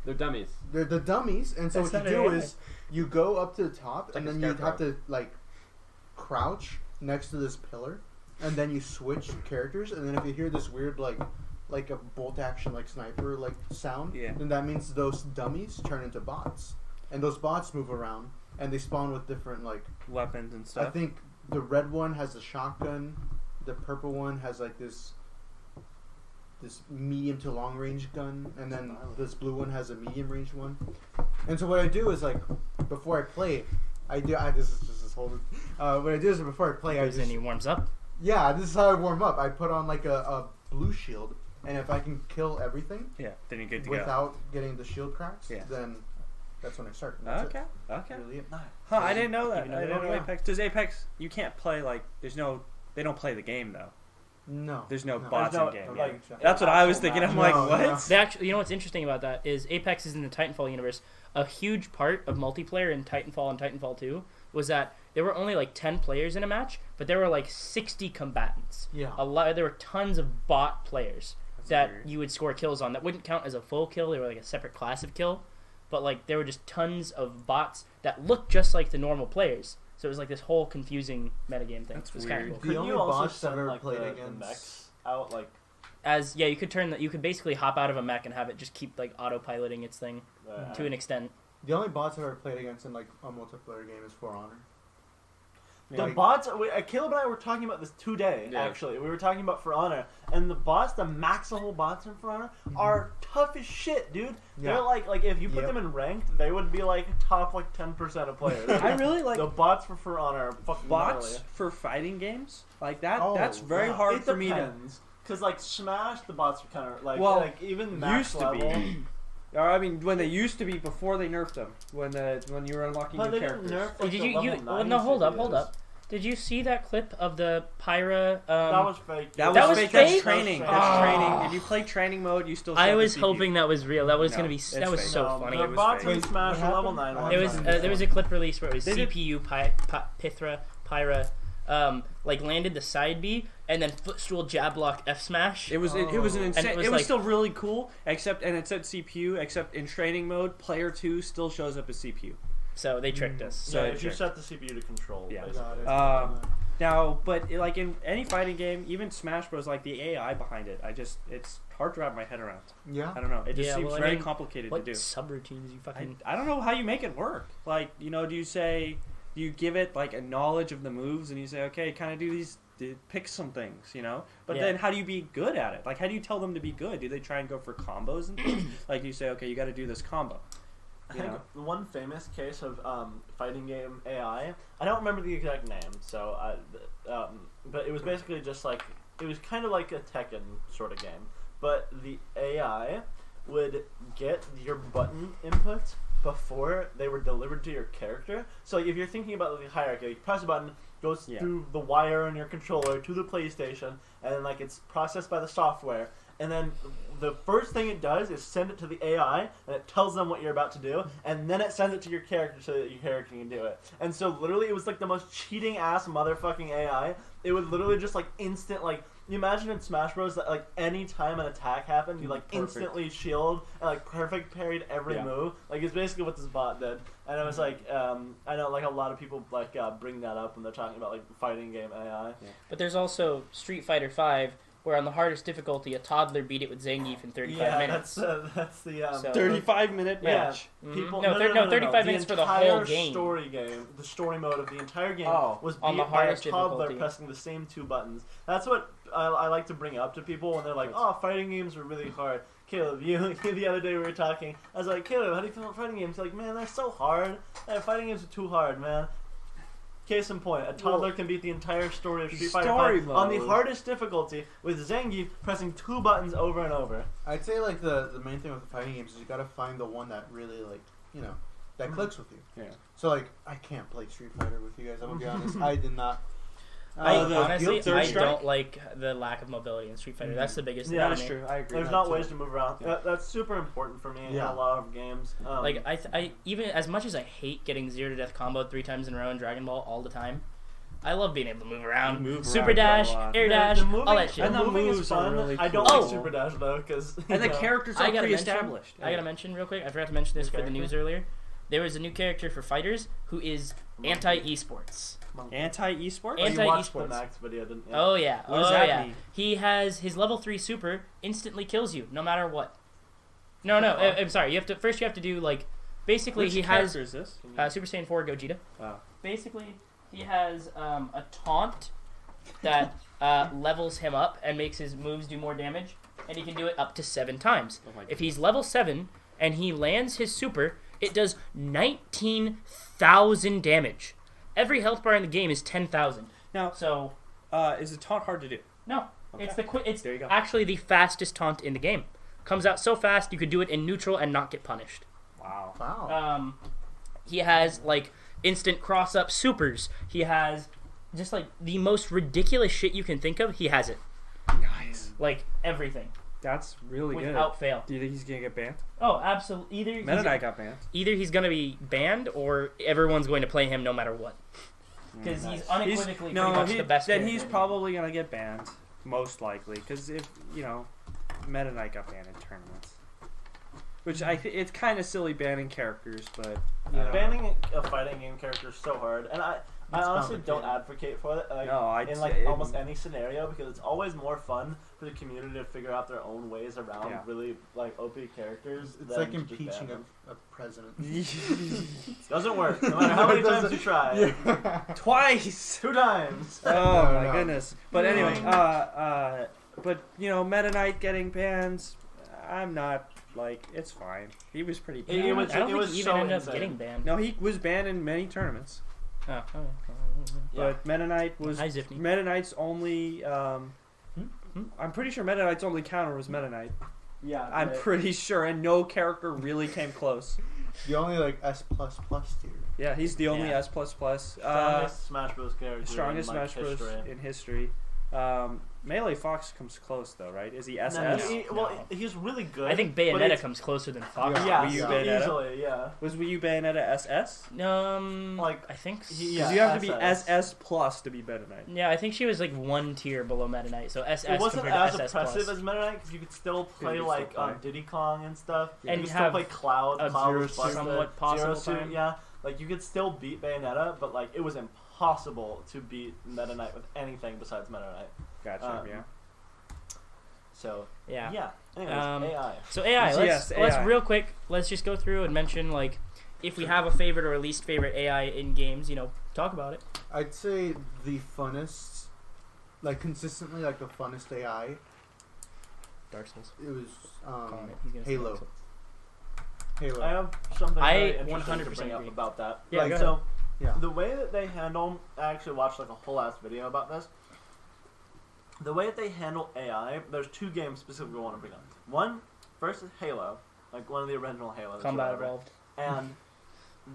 They're dummies. They're the dummies, and so That's what not you do AI. is you go up to the top, It's and like a then you scarecrow. have to like crouch next to this pillar, and then you switch characters, and then if you hear this weird like like a bolt action like sniper like sound, Yeah. then that means those dummies turn into bots, and those bots move around and they spawn with different like weapons and I stuff. think the red one has a shotgun, the purple one has like this medium to long range gun, and then this blue one has a medium range one. And so what I do is like before I play, this is just this whole. What I do is before I play, Goes in, he warms up. Yeah, this is how I warm up. I put on like a blue shield, and if I can kill everything Yeah, then you're good to go. without getting the shield cracks, Yeah. then that's when I start. And that's Okay. it. Okay. Really it. Huh, I didn't know that. Even though I they didn't know don't- Apex. Does Apex? You can't play like. They don't play the game though. No. There's no No. bots There's no, in game. like, Yeah. That's what I was thinking. I'm like, No, what? no. They actually, you know what's interesting about that is Apex is in the Titanfall universe. A huge part of multiplayer in Titanfall and Titanfall 2 was that there were only like 10 players in a match, but there were like 60 combatants. Yeah. There were tons of bot players That's that weird. you would score kills on that wouldn't count as a full kill. They were like a separate class of kill, but like there were just tons of bots that looked just like the normal players. So it was like this whole confusing metagame thing. That's It was kind weird. of cool. The Could only you also bots I've send ever like played the against- mechs out like? You could turn that. You could basically hop out of a mech and have it just keep like autopiloting its thing to an extent. The only bots I've ever played against in like a multiplayer game is For Honor. The Like- bots, Caleb and I were talking about this today, Yeah. actually. We were talking about For Honor, and the bots, the max level bots in For Honor, are tough as shit, dude. Yeah. They're like if you put Yep. them in ranked, they would be like top like 10% of players. I really like the bots for Honor are fucking bots gnarly. for fighting games like that. Oh, That's very wow. hard It for me to. depends. Because like Smash, the bots are kind of like, Well, like even max used to level. be. Or I mean, when they used to be before they nerfed them, when you were unlocking But new they didn't characters. nerf like Did the you? level 9 No, hold up. studios. Did you see that clip of the Pyra? That was fake. That was was fake. fake? That's training. That That's was Oh. training. If you play training mode, you still. I show the was CPU. hoping that was real. That was No, gonna be. it's That was fake. so No, funny. The It was bots fake. in Smash What are level happened? 9. It It was Fine. there was a clip release where it was They did- CPU Pyra like landed the side B and then footstool jab block F smash. It was an And insane. it It was was like- still really cool, except and it said CPU. Except in training mode, player 2 still shows up as CPU. So they tricked us. So yeah, it if you tricked. set the CPU to control, Yeah. basically. Now, but like in any fighting game, even Smash Bros, like the AI behind it, it's hard to wrap my head around. Yeah. I don't know. It just Yeah, seems well, I very mean, complicated What to do. subroutines you fucking? I don't know how you make it work. Like, do you give it like a knowledge of the moves and you say, okay, kind of pick some things, But Yeah. then how do you be good at it? Like, how do you tell them to be good? Do they try and go for combos and things? Like, you say, okay, you got to do this combo. I think the one famous case of fighting game AI, I don't remember the exact name, but it was basically just like, it was kind of like a Tekken sort of game, but the AI would get your button inputs before they were delivered to your character. So if you're thinking about the hierarchy, you press a button, goes through the wire on your controller to the PlayStation, and then like it's processed by the software, and then the first thing it does is send it to the AI, and it tells them what you're about to do, and then it sends it to your character so that your character can do it. And so literally it was like the most cheating ass motherfucking AI. It would literally just like instant, like, you imagine in Smash Bros that like any time an attack happened, you like Perfect. instantly shield and like perfect parried every move. Like it's basically what this bot did. And it was like, I know like a lot of people like bring that up when they're talking about like fighting game AI. But there's also Street Fighter V, where on the hardest difficulty, a toddler beat it with Zangief in 35 minutes. That's the So- 35-minute Yeah. match. People, No, 35 minutes for the whole game. The story mode of the entire game was on beat the by a hardest toddler difficulty. pressing the same two buttons. That's what I like to bring up to people when they're like, "Oh, fighting games are really hard." Caleb, you the other day we were talking. I was like, "Caleb, how do you feel about fighting games?" He's like, "Man, they're so hard. Fighting games are too hard, man." Case in point, a toddler can beat the entire story of Street Fighter Story 5 on the mode. hardest difficulty with Zangief pressing two buttons over and over. I'd say like the main thing with the fighting games is you gotta find the one that really like that clicks with you. Yeah. So like I can't play Street Fighter with you guys. I'm gonna be honest. I did not. Honestly, Third I Strike? don't like the lack of mobility in Street Fighter. That's the biggest thing. Yeah, for That's me. true. I agree. There's with not that ways too. to move around. Yeah. That's super important for me in Yeah. a lot of games. Like I even as much as I hate getting 0 to death comboed 3 times in a row in Dragon Ball all the time, I love being able to move around, Move super around dash, quite a lot. air The dash, moving, all that shit. And the moving is moves are fun. really I don't cool. like Super Dash though, because And the characters I are gotta pre-established. I gotta mention real quick. I forgot to mention this for the news earlier. There was a new character for fighters who is anti-esports. Anti-esports? Anti- You watched the esports. Max video, didn't you? Oh yeah. What does that yeah. mean? He has his level 3 super instantly kills you no matter what. No, I'm sorry. You have to do like basically Which he has character is this? Super Saiyan 4 Gogeta. Oh. Basically, he has a taunt that levels him up and makes his moves do more damage, and he can do it up to 7 times. Oh my If he's level 7 and he lands his super, it does 19,000 damage. Every health bar in the game is 10,000. Now, So is the taunt hard to do? no, Okay. it's There you go. actually the fastest taunt in the game. Comes out so fast you could do it in neutral and not get punished. Wow. Wow. He has like instant cross up supers. He has just like the most ridiculous shit you can think of. He has it. Nice. Like everything That's really good. without fail. Do you think he's gonna get banned? Oh, absolutely. Meta Knight got banned. Either he's gonna be banned or everyone's going to play him no matter what. Because he's unequivocally pretty much the best. Then character he's in the probably gonna get banned, most likely. Because if Meta Knight got banned in tournaments, which it's kind of silly banning characters, but Banning a fighting game character is so hard, and I honestly don't complicated. advocate for it. Like, No, I'd in say like it- almost any scenario, because it's always more fun for the community to figure out their own ways around Yeah. really like OP characters. It's than like to just ban impeaching them. a president. Doesn't work. No matter how many Doesn't- times you try. Yeah. twice. 2 times. Oh No, my no. goodness. But anyway, but Meta Knight getting bans, I'm not like it's fine. He was pretty banned. It was- I don't think was he even so ended up insane. getting banned. No, he was banned in many tournaments. Oh, okay. Yeah. But Meta Knight was Hi, Ziffney. Meta Knight's only. I'm pretty sure Meta Knight's only counter was Meta Knight. Yeah. I'm right. pretty sure, and no character really came close. The only like S++ tier. Yeah, he's the only Yeah. S++. Strongest Smash Bros. Character. Strongest in, like, Smash Bros. history. in history. Melee Fox comes close though, right? Is he SS? No. He's really good. I think but Bayonetta it's- comes closer than Fox. Yeah, Wii U Yeah. Bayonetta? easily, yeah. Was Wii U Bayonetta SS? Like, I think. he- Because Yeah, you have to be SS. SS plus to be Meta Knight. Yeah, I think she was like 1 tier below Meta Knight, so SS it wasn't compared as to SS impressive plus. as Meta Knight because you could still play could like still play. Diddy Kong and stuff. Yeah. And you could have still play Cloud. a Cloud was Zero busted. somewhat possible Zero Suit, time. yeah. Like you could still beat Bayonetta, but like it was impossible to beat Meta Knight with anything besides Meta Knight. Gotcha. Yeah. So Yeah. Anyways, Um, AI. So AI, Yes, let's AI. real quick, let's just go through and mention like if we have a favorite or a least favorite AI in games, talk about it. I'd say the funnest, like consistently like the funnest AI. Dark Souls. It was Calling it. He's gonna say Halo. Dark Souls. Halo. I have something I very interesting 100% to bring up agree. about that. Yeah, Like, go So yeah. the way that they handle, I actually watched like a whole ass video about this. The way that they handle AI, there's 2 games specifically I want to bring up. One, first is Halo, like one of the original Halos. or Combat whatever. Evolved. And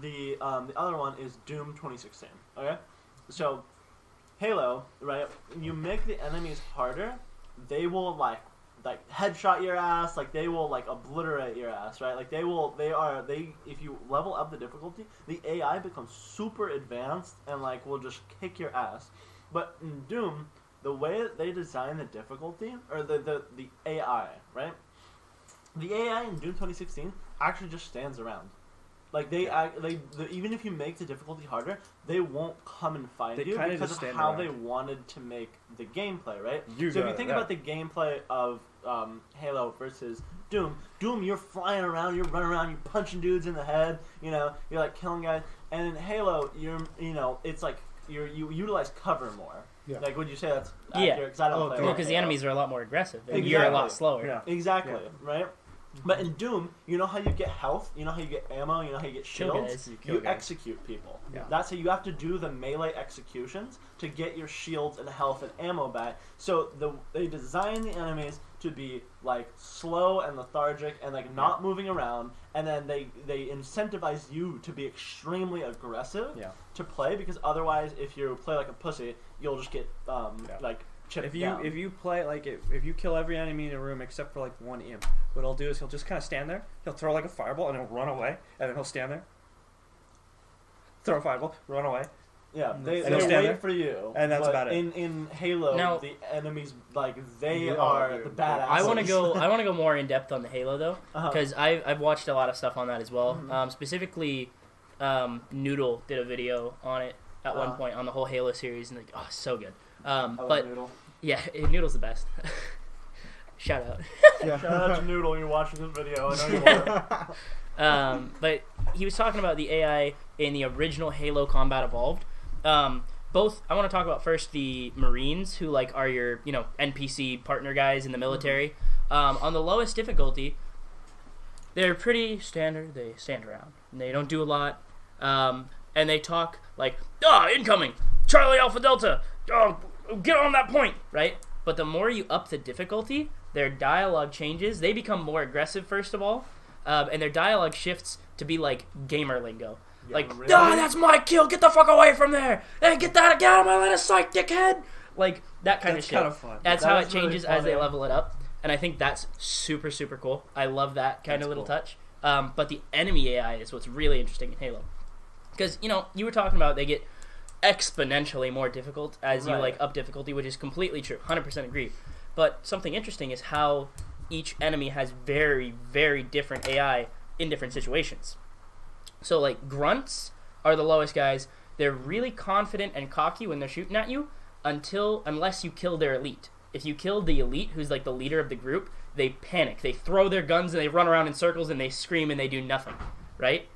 the other one is Doom 2016. Okay, so Halo, right? You make the enemies harder, they will like headshot your ass, like they will like obliterate your ass, right? Like they if you level up the difficulty, the AI becomes super advanced and like will just kick your ass. But in Doom, the way that they design the difficulty or the AI, right? The AI in Doom 2016 actually just stands around. Like even if you make the difficulty harder, they won't come and find They you kinda because just of stand how around. they wanted to make the gameplay, right? You So if got you it, think yeah. about the gameplay of Halo versus Doom, you're flying around, you're running around, you're punching dudes in the head, you're like killing guys. And in Halo, it's like you utilize cover more. Yeah. Like, would you say that's Yeah. accurate? 'Cause I don't Oh, play okay. Well, with because the Halo. enemies are a lot more aggressive, and you're a lot Exactly. slower. Yeah. Exactly, Yeah. right? But in Doom, you know how you get health, you know how you get ammo, you know how you get Kill shields? guys. You kill You guys. execute people. Yeah. That's how you have to do the melee executions to get your shields and health and ammo back. So they design the enemies to be like slow and lethargic and like not moving around, and then they incentivize you to be extremely aggressive Yeah. to play, because otherwise if you play like a pussy, you'll just get like chipped down. If you play like if you kill every enemy in a room except for like one imp, what he'll do is he'll just kind of stand there. He'll throw like a fireball and he'll run away, and then he'll stand there, throw a fireball, run away. Yeah, they And they'll stand there, wait for you, and that's but about it. In Halo, Now- the enemies they Yeah, are dude. the badass. I want to go more in depth on the Halo though, Uh-huh. because I've watched a lot of stuff on that as well. Specifically, Noodle did a video on it. at one point on the whole Halo series, and like, oh, so good. I love But Noodle. yeah, Noodle's the best. Shout out. Yeah. Shout out to Noodle. You're watching this video. I know you are. But he was talking about the AI in the original Halo Combat Evolved. Both, I want to talk about first the Marines, who like are your NPC partner guys in the military. On the lowest difficulty, they're pretty standard. They stand around and they don't do a lot, and they talk like, incoming, Charlie Alpha Delta, get on that point, right? But the more you up the difficulty, their dialogue changes. They become more aggressive, first of all, and their dialogue shifts to be like gamer lingo. Like, really? that's my kill. Get the fuck away from there. Hey, get out of my line of sight, dickhead. Like, that kind of shit. That's kind of fun. That's That how is it really changes as they funny. level it up. And I think that's super, super cool. I love that kind of little touch. But the enemy AI is what's really interesting in Halo. Because, you were talking about they get exponentially more difficult as you, Right. like, up difficulty, which is completely true. 100% agree. But something interesting is how each enemy has very, very different AI in different situations. So, like, grunts are the lowest guys. They're really confident and cocky when they're shooting at you unless you kill their elite. If you kill the elite, who's like the leader of the group, they panic. They throw their guns and they run around in circles and they scream and they do nothing, right?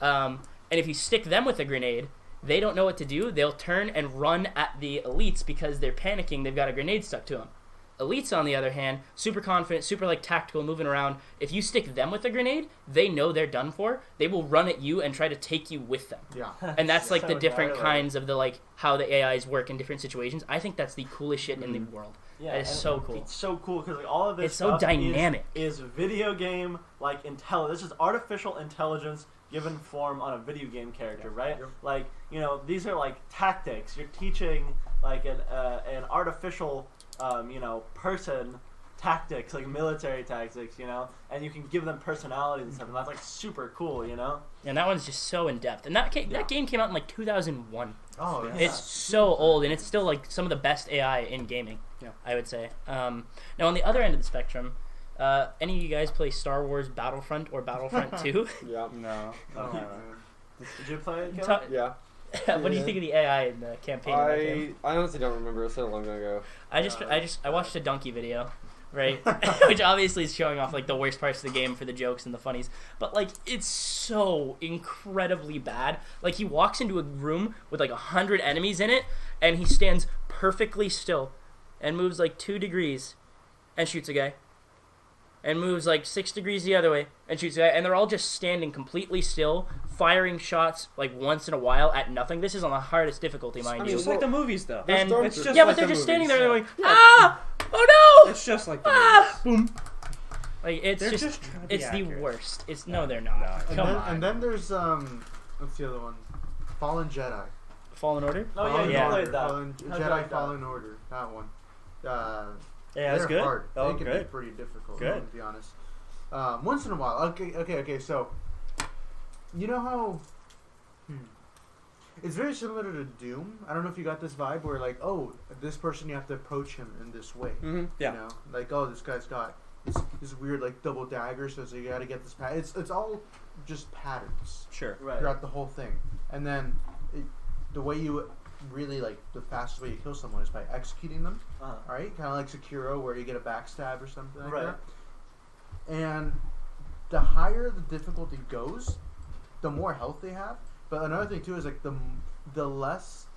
And if you stick them with a grenade, they don't know what to do. They'll turn and run at the elites because they're panicking. They've got a grenade stuck to them. Elites, on the other hand, super confident, super like tactical, moving around. If you stick them with a grenade, they know they're done for. They will run at you and try to take you with them. Yeah. And that's like So the different dialect. kinds of the like how the AIs work in different situations. I think that's the coolest shit in the world. Yeah, That is and so cool. It's so cool because like, all of this It's so stuff dynamic. is video game like intelligence. This is artificial intelligence given form on a video game character, right? Yep. Like these are like tactics. You're teaching like an artificial person tactics, like military tactics, and you can give them personalities and stuff, and that's like super cool, And that one's just so in depth. And that game came out in like 2001. Oh, yeah. It's so old, and it's still like some of the best AI in gaming. Yeah. I would say. Now on the other end of the spectrum, any of you guys play Star Wars Battlefront or Battlefront 2? Yeah. No. Did you play it? Ta- Kevin? Yeah. What do you think of the AI in the campaign? of that game? I honestly don't remember. It was so long ago. I watched a donkey video, right? Which obviously is showing off like the worst parts of the game for the jokes and the funnies. But like it's so incredibly bad. Like he walks into a room with like 100 enemies in it, and he stands perfectly still, and moves like 2 degrees, and shoots a guy. And moves like 6 degrees the other way and shoots a guy, and they're all just standing completely still, firing shots like once in a while at nothing. This is on the hardest difficulty, mind It's you. just like the movies, though. And it's just yeah, like but they're the just standing movies. there going, ah, oh no, It's just like the ah, movies. boom. Like it's They're just just trying to be it's the accurate. worst. It's no, they're not. And Come then, on. and then there's what's the other one? Fallen Jedi. Fallen Order. Oh yeah, Fallen you Yeah. played Order. that. Fallen, How'd you Jedi like that? Fallen Order. That one. Yeah, They're it's good. hard. Oh, they can be good. pretty difficult. Good. To be honest. Once in a while. Okay. So, you know how? It's very similar to Doom. I don't know if you got this vibe where like, oh, this person you have to approach him in this way. Mm-hmm. Yeah. You know, like, oh, this guy's got this weird like double dagger, so you got to get this pattern. It's all just patterns Sure. Right. throughout the whole thing, and then the way you really like the fastest way you kill someone is by executing them. Uh-huh. All right, kind of like Sekiro, where you get a backstab or something like Right. that. And the higher the difficulty goes, the more health they have. But another thing too is like the less.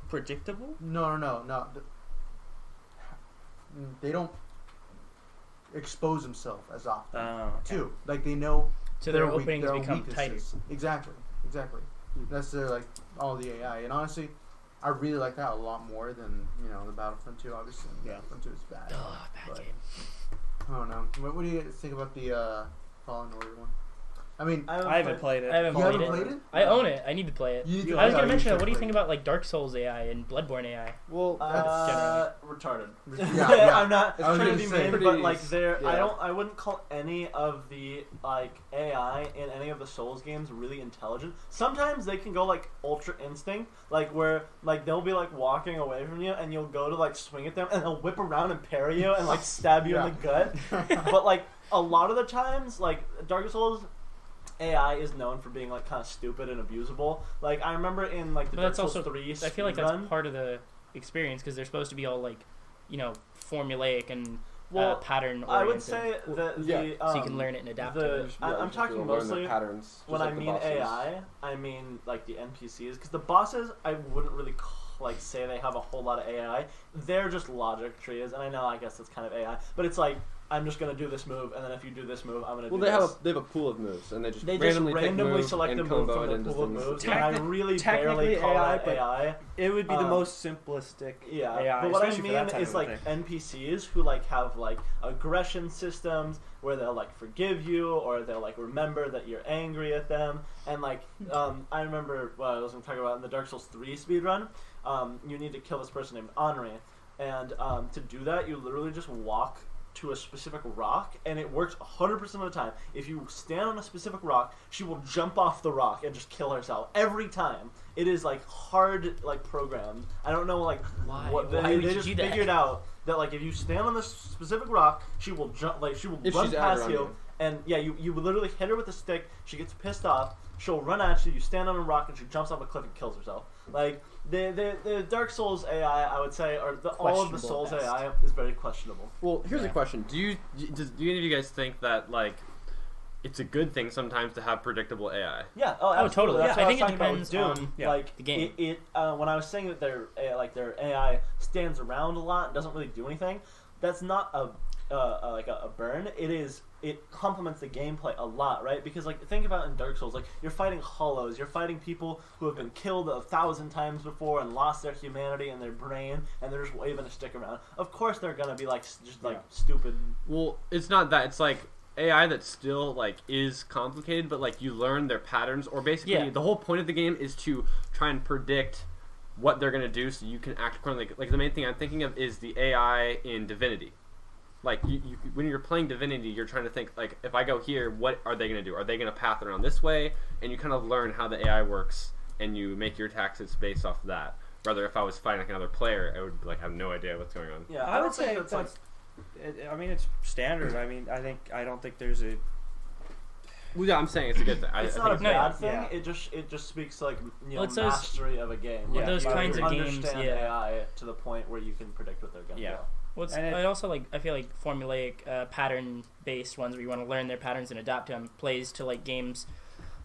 Predictable? No. They don't expose themselves as often. Oh. Okay. Too, like they know. So their their weak- openings their become tighter. weaknesses. Exactly. That's their like all the AI, and honestly, I really like that a lot more than the Battlefront 2. Obviously, Yeah. Battlefront 2 is bad. Oh, bad But- game. I don't know. What do you think about the Fallen Order one? I mean, I haven't played it. I haven't you played haven't it. played it? I own it. I need to play it. You need to- I was yeah, gonna you mention should that. What do you play think it. about like Dark Souls AI and Bloodborne AI? Well, Retarded. Yeah. I'm not I was trying to gonna be say, mean, but like yeah. I wouldn't call any of the like AI in any of the Souls games really intelligent. Sometimes they can go like ultra instinct, like where like they'll be like walking away from you and you'll go to like swing at them and they'll whip around and parry you and like stab you in the gut. But like a lot of the times, like Dark Souls AI is known for being like kind of stupid and abusable. Like I remember in like the But Dark that's Souls also 3 I feel like that's speedrun- part of the experience because they're supposed to be all like, formulaic and Well, pattern oriented. I would say that so you can learn it and adapt to it. I'm talking mostly patterns. when I mean AI, I mean like the NPCs because the bosses I wouldn't really say they have a whole lot of AI. They're just logic trees, and I guess that's kind of AI, but it's like I'm just gonna do this move, and then if you do this move, I'm gonna do this. Well, they have a pool of moves, and they just randomly select the move from the pool of moves, and I really barely call that AI. It would be the most simplistic AI. But what I especially for mean that type is of like thing. NPCs who like have like aggression systems where they'll like forgive you or they'll like remember that you're angry at them, and like I remember what I was talking about in the Dark Souls 3 speedrun. You need to kill this person named Henri, and to do that you literally just walk to a specific rock, and it works 100% of the time. If you stand on a specific rock, she will jump off the rock and just kill herself every time. It is like hard like programmed. I don't know like Why? what Why would they you just do that? figured out that like if you stand on this specific rock, she will jump she will If run she's past aggro on you. you. And yeah, you literally hit her with a stick. She gets pissed off. She'll run at you. You stand on a rock, and she jumps off a cliff and kills herself. Like the Dark Souls AI, I would say, or all of the Questionable Souls at best. AI is very questionable. Well, here's a Yeah. question: Do any of you guys think that like it's a good thing sometimes to have predictable AI? Yeah. Oh, totally. That's Yeah. what I think it was talking about with depends Doom. on like the game. It when I was saying that their AI stands around a lot and doesn't really do anything, that's not a burn. It complements the gameplay a lot, right? Because like think about in Dark Souls, like you're fighting hollows, you're fighting people who have been killed 1,000 times before and lost their humanity and their brain, and they're just waving a stick around. Of course they're gonna be like just like stupid. Well, it's not that. It's like AI that still like is complicated, but like you learn their patterns, or basically the whole point of the game is to try and predict what they're gonna do, so you can act accordingly. Like the main thing I'm thinking of is the AI in Divinity. Like you, when you're playing Divinity, you're trying to think like, if I go here, what are they gonna do? Are they gonna path around this way? And you kind of learn how the AI works, and you make your tactics based off of that. Rather, if I was fighting like another player, I would like have no idea what's going on. Yeah, I would don't think say that's that's. I mean, it's standard. I mean, I don't think there's a. Well, yeah, I'm saying it's a good thing. It's I not a think bad it's- thing. yeah. It just speaks to like Well, it's those- mastery of a game. Yeah. those You kinds of games, understand yeah. AI to the point where you can predict what they're gonna Yeah. do. Well, And it- I also like. I feel like formulaic, pattern-based ones where you want to learn their patterns and adapt to them plays to like games,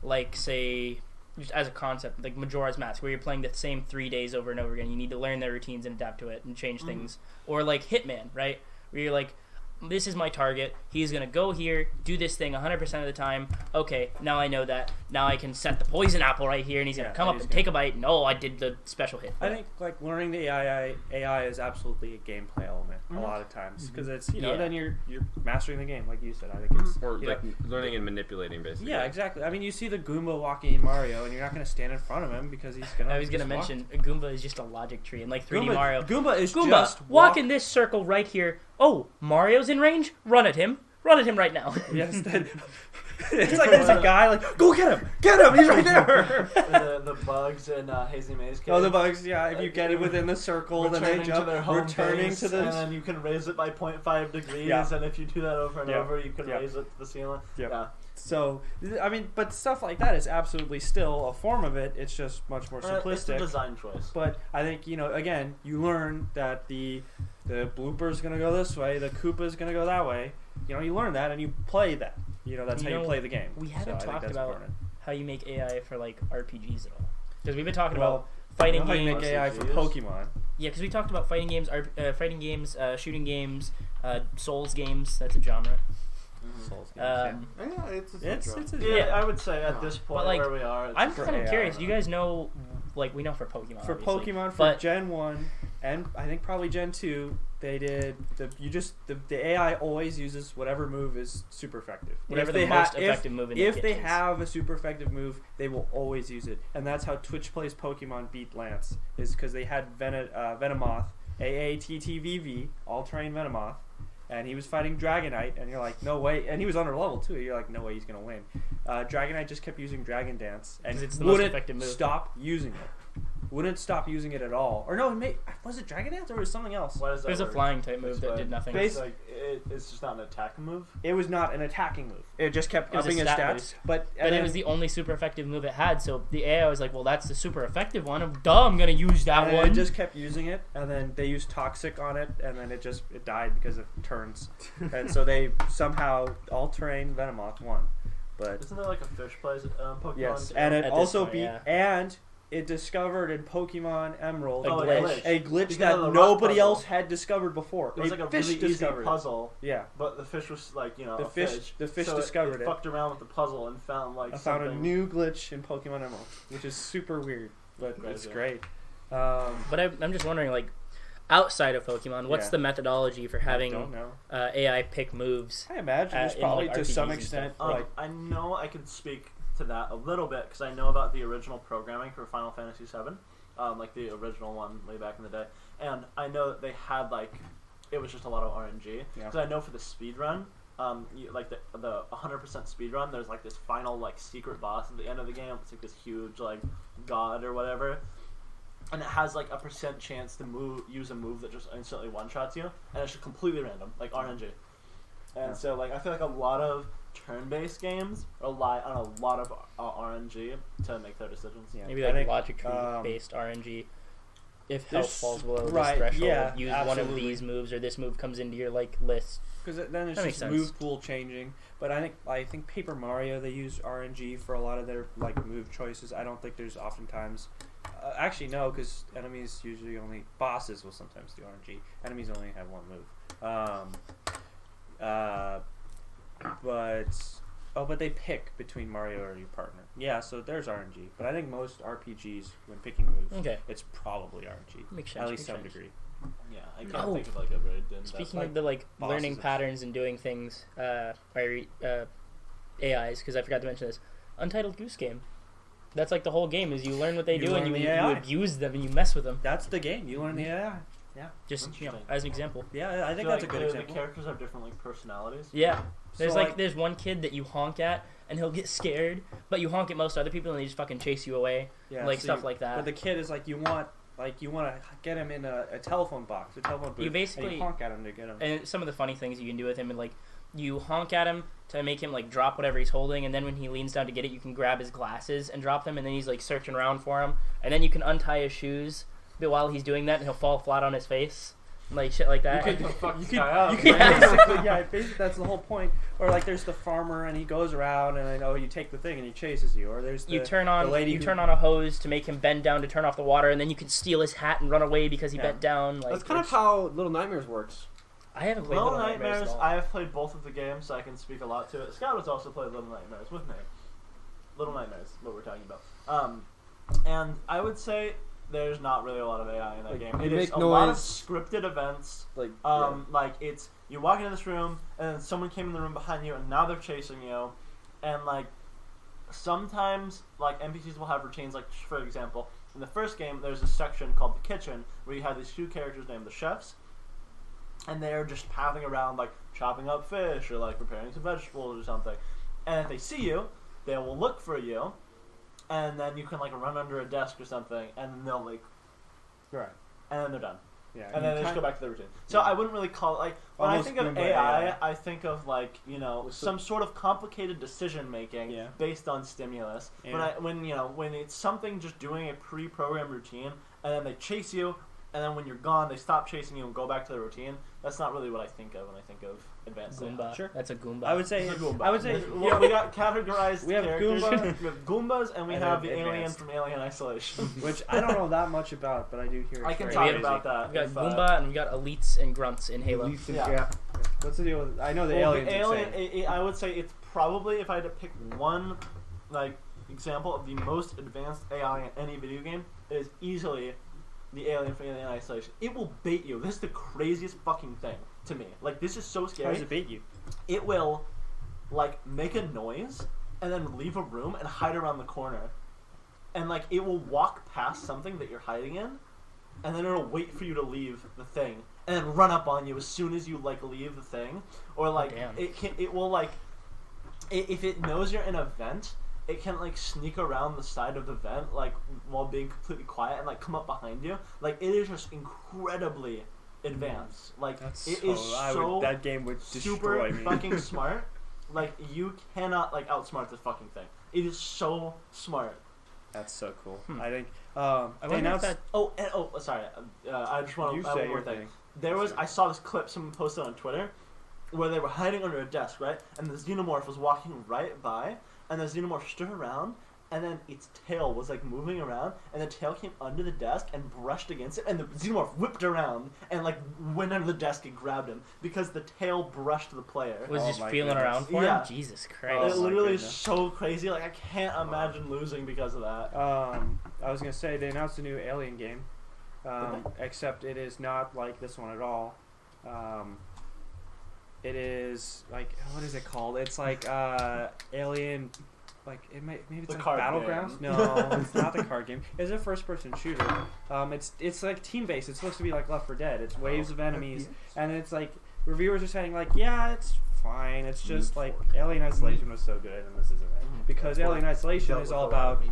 like say, just as a concept, like Majora's Mask, where you're playing the same 3 days over and over again. You need to learn their routines and adapt to it and change things. Or like Hitman, right? Where you're like, this is my target. He's gonna go here, do this thing 100% of the time. Okay, now I know that. Now I can set the poison apple right here, and he's gonna come up he's and gonna- take a bite. And I did the special hit. I think like learning the AI is absolutely a gameplay element a lot of times because it's Yeah. then you're mastering the game like you said. I think it's Or you like know, learning and manipulating, basically. yeah, exactly. I mean, you see the Goomba walking in Mario, and you're not going to stand in front of him because he's gonna. I was gonna just walk. mention Goomba is just a logic tree, and like 3D Mario. Goomba is Goomba, just walk in this circle right here. Oh, Mario's in range? Run at him. Run at him right now. Yes, it's like there's a guy like go get him, he's right there. the bugs in Hazy Maze Cave. Oh, the bugs, yeah. If you get it within the circle, then they Returning jump. to their home Returning base, to the and then you can raise it by 0.5 degrees, Yeah. and if you do that over and Yeah. over, you can Yeah. raise it to the ceiling. Yep. Yeah. So, I mean, but stuff like that is absolutely still a form of it. It's just much more It's a simplistic. design choice. But I think, again, you learn that the blooper's going to go this way, the Koopa's going to go that way. You learn that and you play that. That's how you play the game. We So haven't I think talked that's about important. how you make AI for like RPGs at all. Because we've been talking Well, about fighting how you games. make AI for RPGs. Pokemon. Yeah, because we talked about fighting games, shooting games, Souls games. That's a genre. Souls games, Yeah, it's It's a Yeah, Yeah. I would say at this point like, where we are, I'm for kind of AI, curious. Do you guys know, like, we know for Pokemon, for obviously, Pokemon for but Gen 1 and I think probably Gen 2 they did the AI always uses whatever move is super effective. whatever If the they most ha- effective move in if the they kit is. have a super effective move, they will always use it, and that's how Twitch Plays Pokemon beat Lance is because they had Venomoth, AATTVV, all-terrain Venomoth, and he was fighting Dragonite, and you're like, no way, and he was under level too. You're like, no way, he's gonna win. Dragonite just kept using Dragon Dance, and 'Cause it's the most wouldn't effective move. stop using it. wouldn't stop using it at all. Or no, was it Dragon Dance or was it something else? Why does that There's a work? flying type move that Explain. did nothing. Base- It's just not an attacking move. It was not an attacking move. It just kept It was a upping his stat stats. boost. But it was the only super effective move it had, so the AI was like, well, that's the super effective one. Duh, I'm going to use that and one. it just kept using it, and then they used Toxic on it, and then it died because of turns. And so they somehow, all-terrain Venomoth won. But Isn't there like a fish plays Pokemon? yes, too? and it At this also point, beat, yeah. and it discovered in Pokemon Emerald A glitch. a glitch Because that of the rock nobody puzzle. else had discovered before. It was like a fish really discovered easy it. puzzle, Yeah, but the fish was like, you know, The a fish- the fish so discovered it. it. Fucked around with the puzzle and found like I found a something. new glitch in Pokemon Emerald, which is super weird, but it's Crazy. great. But I'm just wondering, like, outside of Pokemon, what's Yeah. the methodology for I don't having know. AI pick moves? I imagine there's in, probably like, to some RPGs and extent stuff. like I know I can speak to that a little bit because I know about the original programming for Final Fantasy VII, like the original one way back in the day, and I know that they had like it was just a lot of RNG. Yeah. Because I know for the speed run, like the 100% speed run, there's like this final like secret boss at the end of the game. It's like this huge like god or whatever. And it has like a % chance to use a move that just instantly one-shots you, and it's just completely random, like RNG. And Yeah. so like I feel like a lot of turn-based games rely on a lot of RNG to make their decisions. yeah, Maybe I like think, logic tree-based RNG. If health There's- falls below right, this threshold, yeah, use one of absolutely. these moves, or this move comes into your like list. because then it's That makes just sense. move pool changing. But I think Paper Mario they use RNG for a lot of their like move choices. I don't think there's oftentimes. Actually, no, because enemies usually bosses will sometimes do RNG. Enemies only have one move. But they pick between Mario or your partner. Yeah, so there's RNG. But I think most RPGs, when picking moves, Okay, it's probably RNG. makes sense. At least makes some sense. degree. Yeah, I can't Oh. think of like a very in-depth. Speaking like of the like bosses learning and patterns and doing things by AIs, because I forgot to mention this, Untitled Goose Game. That's like the whole game is you learn what they You do and learn you the AI. abuse them and you mess with them. That's the game. You learn the AI. Just Interesting. as an example. Yeah, I think feel that's like a good the example. characters have different like personalities. Yeah. There's So, there's one kid that you honk at and he'll get scared, but you honk at most other people and they just fucking chase you away. Yeah, like so stuff you- like that. But the kid is like you want to get him in a telephone box, a telephone booth. You basically- and you honk at him to get him. And some of the funny things you can do with him, and like you honk at him to make him like drop whatever he's holding, and then when he leans down to get it, you can grab his glasses and drop them, and then he's like searching around for him, and then you can untie his shoes, but while he's doing that, and he'll fall flat on his face, like shit like that. You Get the fuck You this could, guy up. you could basically that's the whole point. Or like there's the farmer and he goes around and I know you take the thing and he chases you. Or there's the, You turn on the lady you who- turn on a hose to make him bend down to turn off the water, and then you can steal his hat and run away because he Yeah. bent down. Like That's kind of it's- how Little Nightmares works. I haven't played Little Little Nightmares. Nightmares, at all. I have played both of the games, so I can speak a lot to it. Scott has also played Little Nightmares with me. Little Nightmares, what we're talking about. And I would say there's not really a lot of AI in that Like, game. you It is make a lot of noise. scripted events. Like, Like it's you walk into this room and then someone came in the room behind you and now they're chasing you, and like sometimes like NPCs will have routines. Like for example, in the first game, there's a section called the kitchen where you have these two characters named the chefs, and they're just pathing around like chopping up fish or like preparing some vegetables or something. And if they see you, they will look for you, and then you can like run under a desk or something, and then they'll like, Right. and then they're done. Yeah. And then they just go back to their routine. So I wouldn't really call it like when I Almost think of Goomba AI, AI. I think of like some sort of complicated decision making Yeah. based on stimulus. Yeah. When it's something just doing a pre-programmed routine and then they chase you, and then when you're gone they stop chasing you and go back to the routine. That's not really what I think of when I think of advanced AI. Goomba. Sure. That's a Goomba. I would say It's a Goomba. I would say Well, we got categorized We have characters. Goomba. We have Goombas, and we And have then the alien advanced. from Alien Isolation. which I don't know that much about, but I do hear. I it's can very talk crazy. about that. We've got if, Goomba and we've got elites and grunts in Halo. Leaf and- Yeah. yeah. What's the deal with? I know the Well, aliens. the alien, insane. I would say it's probably, if I had to pick one like example of the most advanced AI in any video game, it is easily the alien from Alien Isolation. It will bait you. This is the craziest fucking thing to me. Like, this is so How scary. does it bait you? It will like make a noise and then leave a room and hide around the corner, and like it will walk past something that you're hiding in, and then it'll wait for you to leave the thing and then run up on you as soon as you like leave the thing. Or like damn. it will like if it knows you're in a vent, it can like sneak around the side of the vent like while being completely quiet and like come up behind you. Like it is just incredibly advanced. Like that game would super destroy me. fucking smart. Like you cannot like outsmart this fucking thing. It is so smart. That's so cool. I think I they wonder if announced. that. Sorry. I just want You to say one more your thing. thing. There was I saw this clip someone posted on Twitter where they were hiding under a desk, right? And the xenomorph was walking right by, and the xenomorph stood around, and then its tail was like moving around, and the tail came under the desk and brushed against it, and the xenomorph whipped around and like went under the desk and grabbed him because the tail brushed the player. Was Oh just my feeling goodness. around for Yeah. him? Jesus It Christ. Oh my literally is goodness. so crazy. Like I can't imagine losing because of that. I was gonna say they announced a new Alien game, except it is not like this one at all. It is like what is it called? It's like Alien, like maybe it's The like card Battlegrounds. game. No, it's not the card game. It's a first-person shooter. It's like team-based. It's supposed to be like Left 4 Dead. It's waves of enemies, and it's like reviewers are saying like, yeah, it's fine. It's just like Alien Isolation was so good, and this isn't it because Alien Isolation is all about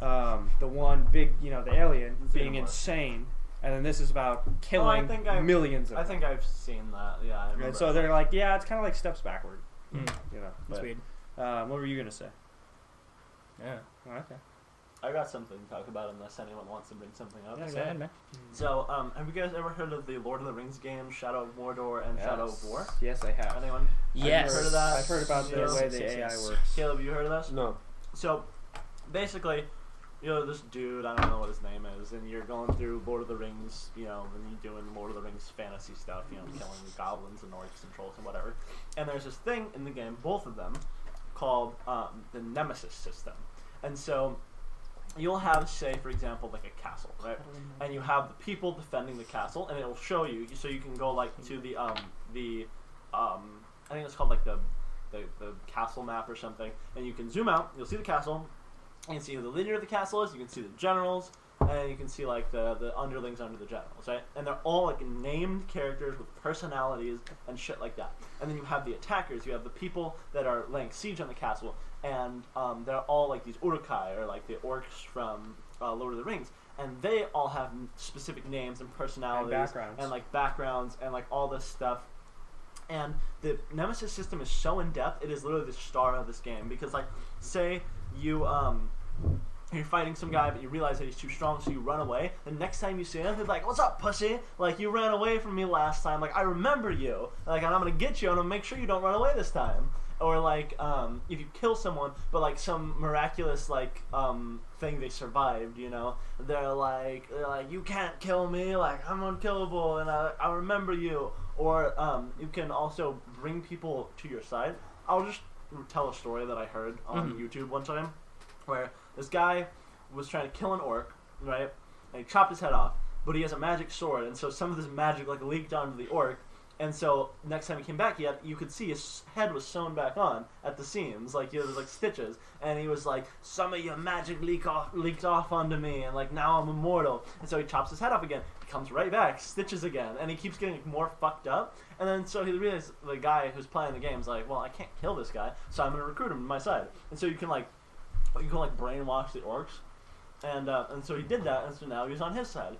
the one big, the alien being insane, and then this is about killing millions of I them. think I've seen that. Yeah. I remember. And so they're like, yeah, it's kind of like steps backward. Mm. But, That's weird. what were you gonna say? Yeah. Oh, okay. I got something to talk about unless anyone wants to bring something up. Yeah, go ahead, man. So, have you guys ever heard of the Lord of the Rings game, Shadow of Mordor and Shadow of War? Yes, I have. Anyone? Yes. Have you heard of that? I've heard about the Yes, way the yes, AI yes. works. Caleb, you heard of this? No. So, basically, this dude, I don't know what his name is, and you're going through Lord of the Rings, and you're doing Lord of the Rings fantasy stuff, killing goblins and orcs and trolls and whatever. And there's this thing in the game, both of them, called the Nemesis system. And so, you'll have, say, for example, like a castle, right? And you have the people defending the castle, and it will show you, so you can go like to the I think it's called like the castle map or something, and you can zoom out, you'll see the castle, you can see who the leader of the castle is, you can see the generals, and you can see like the underlings under the generals, right? And they're all like named characters with personalities and shit like that. And then you have the attackers, you have the people that are laying siege on the castle, and they're all like these Uruk-hai, or like the orcs from Lord of the Rings, and they all have specific names and personalities And backgrounds and like all this stuff. And the Nemesis system is so in depth; it is literally the star of this game. Because like, say you you're fighting some guy, but you realize that he's too strong, so you run away. The next time you see him, he's like, "What's up, pussy? Like, you ran away from me last time. Like, I remember you. Like, and I'm gonna get you, and I'm gonna make sure you don't run away this time." Or like, if you kill someone, but like some miraculous like thing they survived, they're like, "You can't kill me. Like, I'm unkillable, and I remember you." Or you can also bring people to your side. I'll just tell a story that I heard on YouTube one time, where this guy was trying to kill an orc, right? And he chopped his head off, but he has a magic sword, and so some of this magic like leaked onto the orc. And so next time he came back, you could see his head was sewn back on at the seams, like there was like stitches. And he was like, "Some of your magic leaked off onto me, and like now I'm immortal." And so he chops his head off again. He comes right back, stitches again, and he keeps getting more fucked up. And then so he realized the guy who's playing the game is like, "Well, I can't kill this guy, so I'm gonna recruit him to my side." And so you can brainwash the orcs, and so he did that, and so now he's on his side.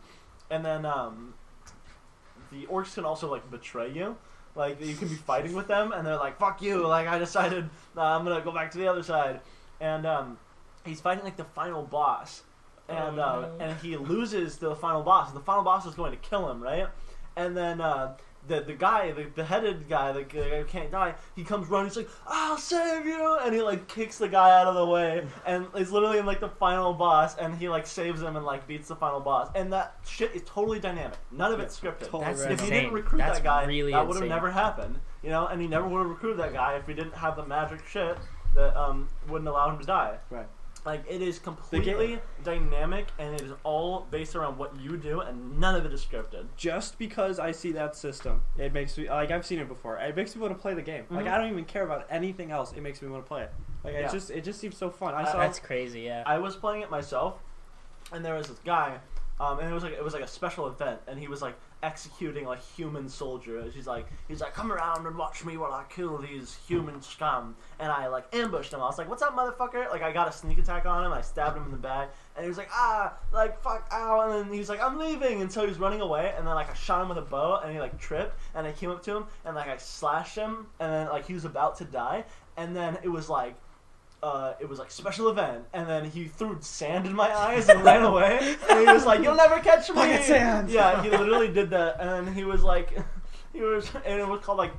And then the orcs can also like betray you. Like you can be fighting with them, and they're like, "Fuck you!" Like I decided I'm gonna go back to the other side, and he's fighting like the final boss, and and he loses to the final boss. And the final boss is going to kill him, right? And then the guy, the beheaded guy, the guy who can't die, he comes running. He's like, "I'll save you!" And he like kicks the guy out of the way, and it's literally in like the final boss, and he like saves him and like beats the final boss. And that shit is totally dynamic. None of it's scripted. That's If he insane. didn't recruit That's that guy, really that would have insane. never happened. And he never would have recruited that guy if he didn't have the magic shit that wouldn't allow him to die. Right. Like, it is completely dynamic, and it is all based around what you do, and none of it is scripted. Just because I see that system, it makes me like I've seen it before. It makes me want to play the game. Like I don't even care about anything else. It makes me want to play it. Like Yeah. it just seems so fun. That's crazy, yeah. I was playing it myself, and there was this guy, and it was like a special event, and he was like executing like human soldiers. He's like, come around and watch me while I kill these human scum. And I like ambushed him. I was like, what's up, motherfucker? Like I got a sneak attack on him. I stabbed him in the back, and he was like, like fuck, ow. And then he's like, I'm leaving. And so he's running away. And then like I shot him with a bow, and he like tripped. And I came up to him, and like I slashed him, and then like he was about to die. And then it was like special event, and then he threw sand in my eyes and ran away, and he was like, "You'll never catch me!" Bucket sand. Yeah, he literally did that, and then he was like, and it was called like,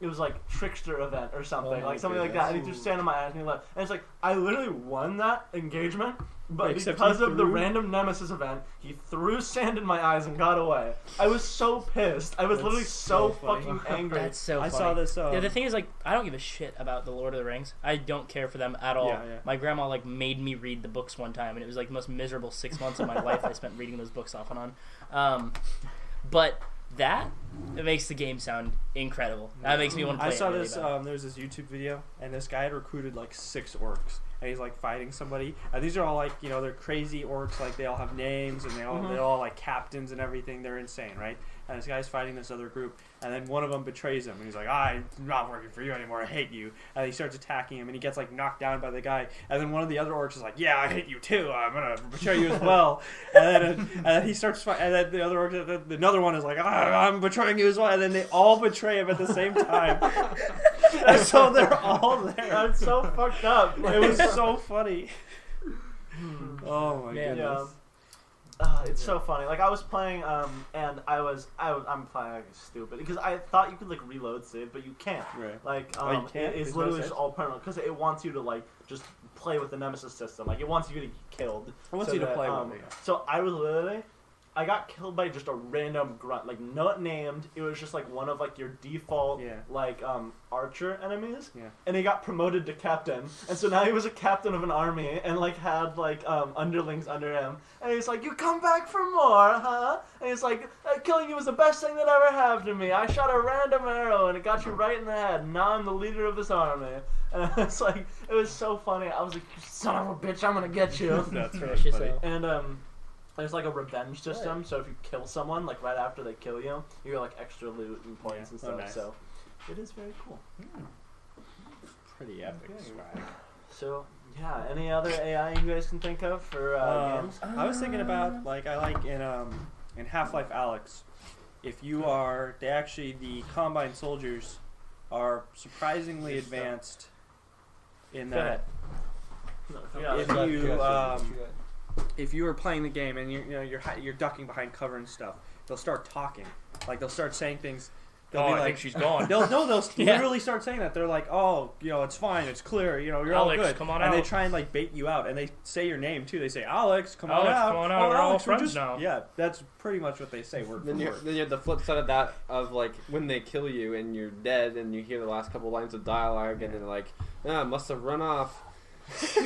it was like trickster event or something, like something like that, and he threw sand in my eyes and he left, and it's like I literally won that engagement. But because of the random Nemesis event, he threw sand in my eyes and got away. I was so pissed. I was literally so fucking angry. That's so funny. I saw this. Yeah, the thing is, like, I don't give a shit about the Lord of the Rings. I don't care for them at all. Yeah. My grandma, like, made me read the books one time, and it was, like, the most miserable 6 months of my life I spent reading those books off and on. But it makes the game sound incredible. That makes me want to play I saw it really this. bad. There was this YouTube video, and this guy had recruited like 6 orcs, and he's like fighting somebody. And these are all like, they're crazy orcs. Like they all have names, and they're all like captains and everything. They're insane, right? And this guy's fighting this other group, and then one of them betrays him, and he's like, I'm not working for you anymore. I hate you. And he starts attacking him, and he gets like knocked down by the guy. And then one of the other orcs is like, yeah, I hate you too. I'm gonna betray you as well. and then he starts fighting, and then the other orc, another one is like, I'm betraying you as well. And then they all betray him at the same time. And so they're all there. That's so fucked up. It was so funny. Oh my goodness. Yeah. It's so funny. Like I was playing, and I'm playing like stupid because I thought you could like reload save, but you can't. Right. Like you can't? it's There's literally no just saves? all permanent because it wants you to like just play with the Nemesis system. Like it wants you to get killed. It wants you to play with it. So I got killed by just a random grunt, like not named. It was just like one of like your default like archer enemies. Yeah. And he got promoted to captain, and so now he was a captain of an army and like had like underlings under him. And he's like, "You come back for more, huh?" And he's like, "Killing you was the best thing that ever happened to me. I shot a random arrow and it got you right in the head. Now I'm the leader of this army." And it's like, it was so funny. I was like, "You son of a bitch, I'm gonna get you." That's really funny. And there's like a revenge system, so if you kill someone like right after they kill you, you get like extra loot and points and stuff. Nice. So it is very cool. Pretty epic swag. So yeah, any other AI you guys can think of for games? I was thinking about like I like in Half-Life Alyx, if you are the Combine soldiers are surprisingly advanced in that if you are playing the game and you're ducking behind cover and stuff, they'll start talking. Like they'll start saying things. They'll be I like, think she's gone. They'll literally start saying that. They're like, "Oh, it's fine, it's clear, you're all Alex, good." come on and out. they try and like bait you out, and they say your name too. They say, "Alex, come on Alex, out. come on out. We're all Alex, friends now." Yeah, that's pretty much what they say. Then you have the flip side of that of like when they kill you and you're dead and you hear the last couple lines of dialogue and they're like, must have run off.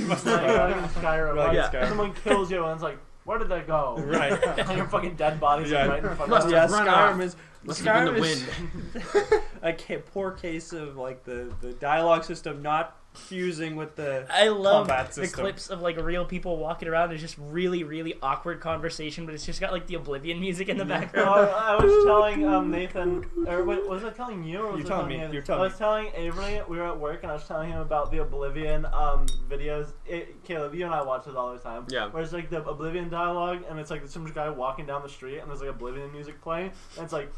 Must have like in Skyrim. Right, Like, Skyrim. someone kills you and it's like, where did they go? Right. And your fucking dead body's right in front of you. Yeah, run Skyrim off. is Must have been the Skyrim is a poor case of like the dialogue system not fusing with the I love combat the system. clips of like real people walking around. There's just really, really awkward conversation, but it's just got like the Oblivion music in the background. I was telling Nathan, or wait, was I telling you? Or was You're I telling me. Nathan? You're telling I was telling Avery. We were at work, and I was telling him about the Oblivion videos. Caleb, you and I watch this all the time. Yeah. Where it's like the Oblivion dialogue, and it's like some guy walking down the street, and there's like Oblivion music playing, and it's like,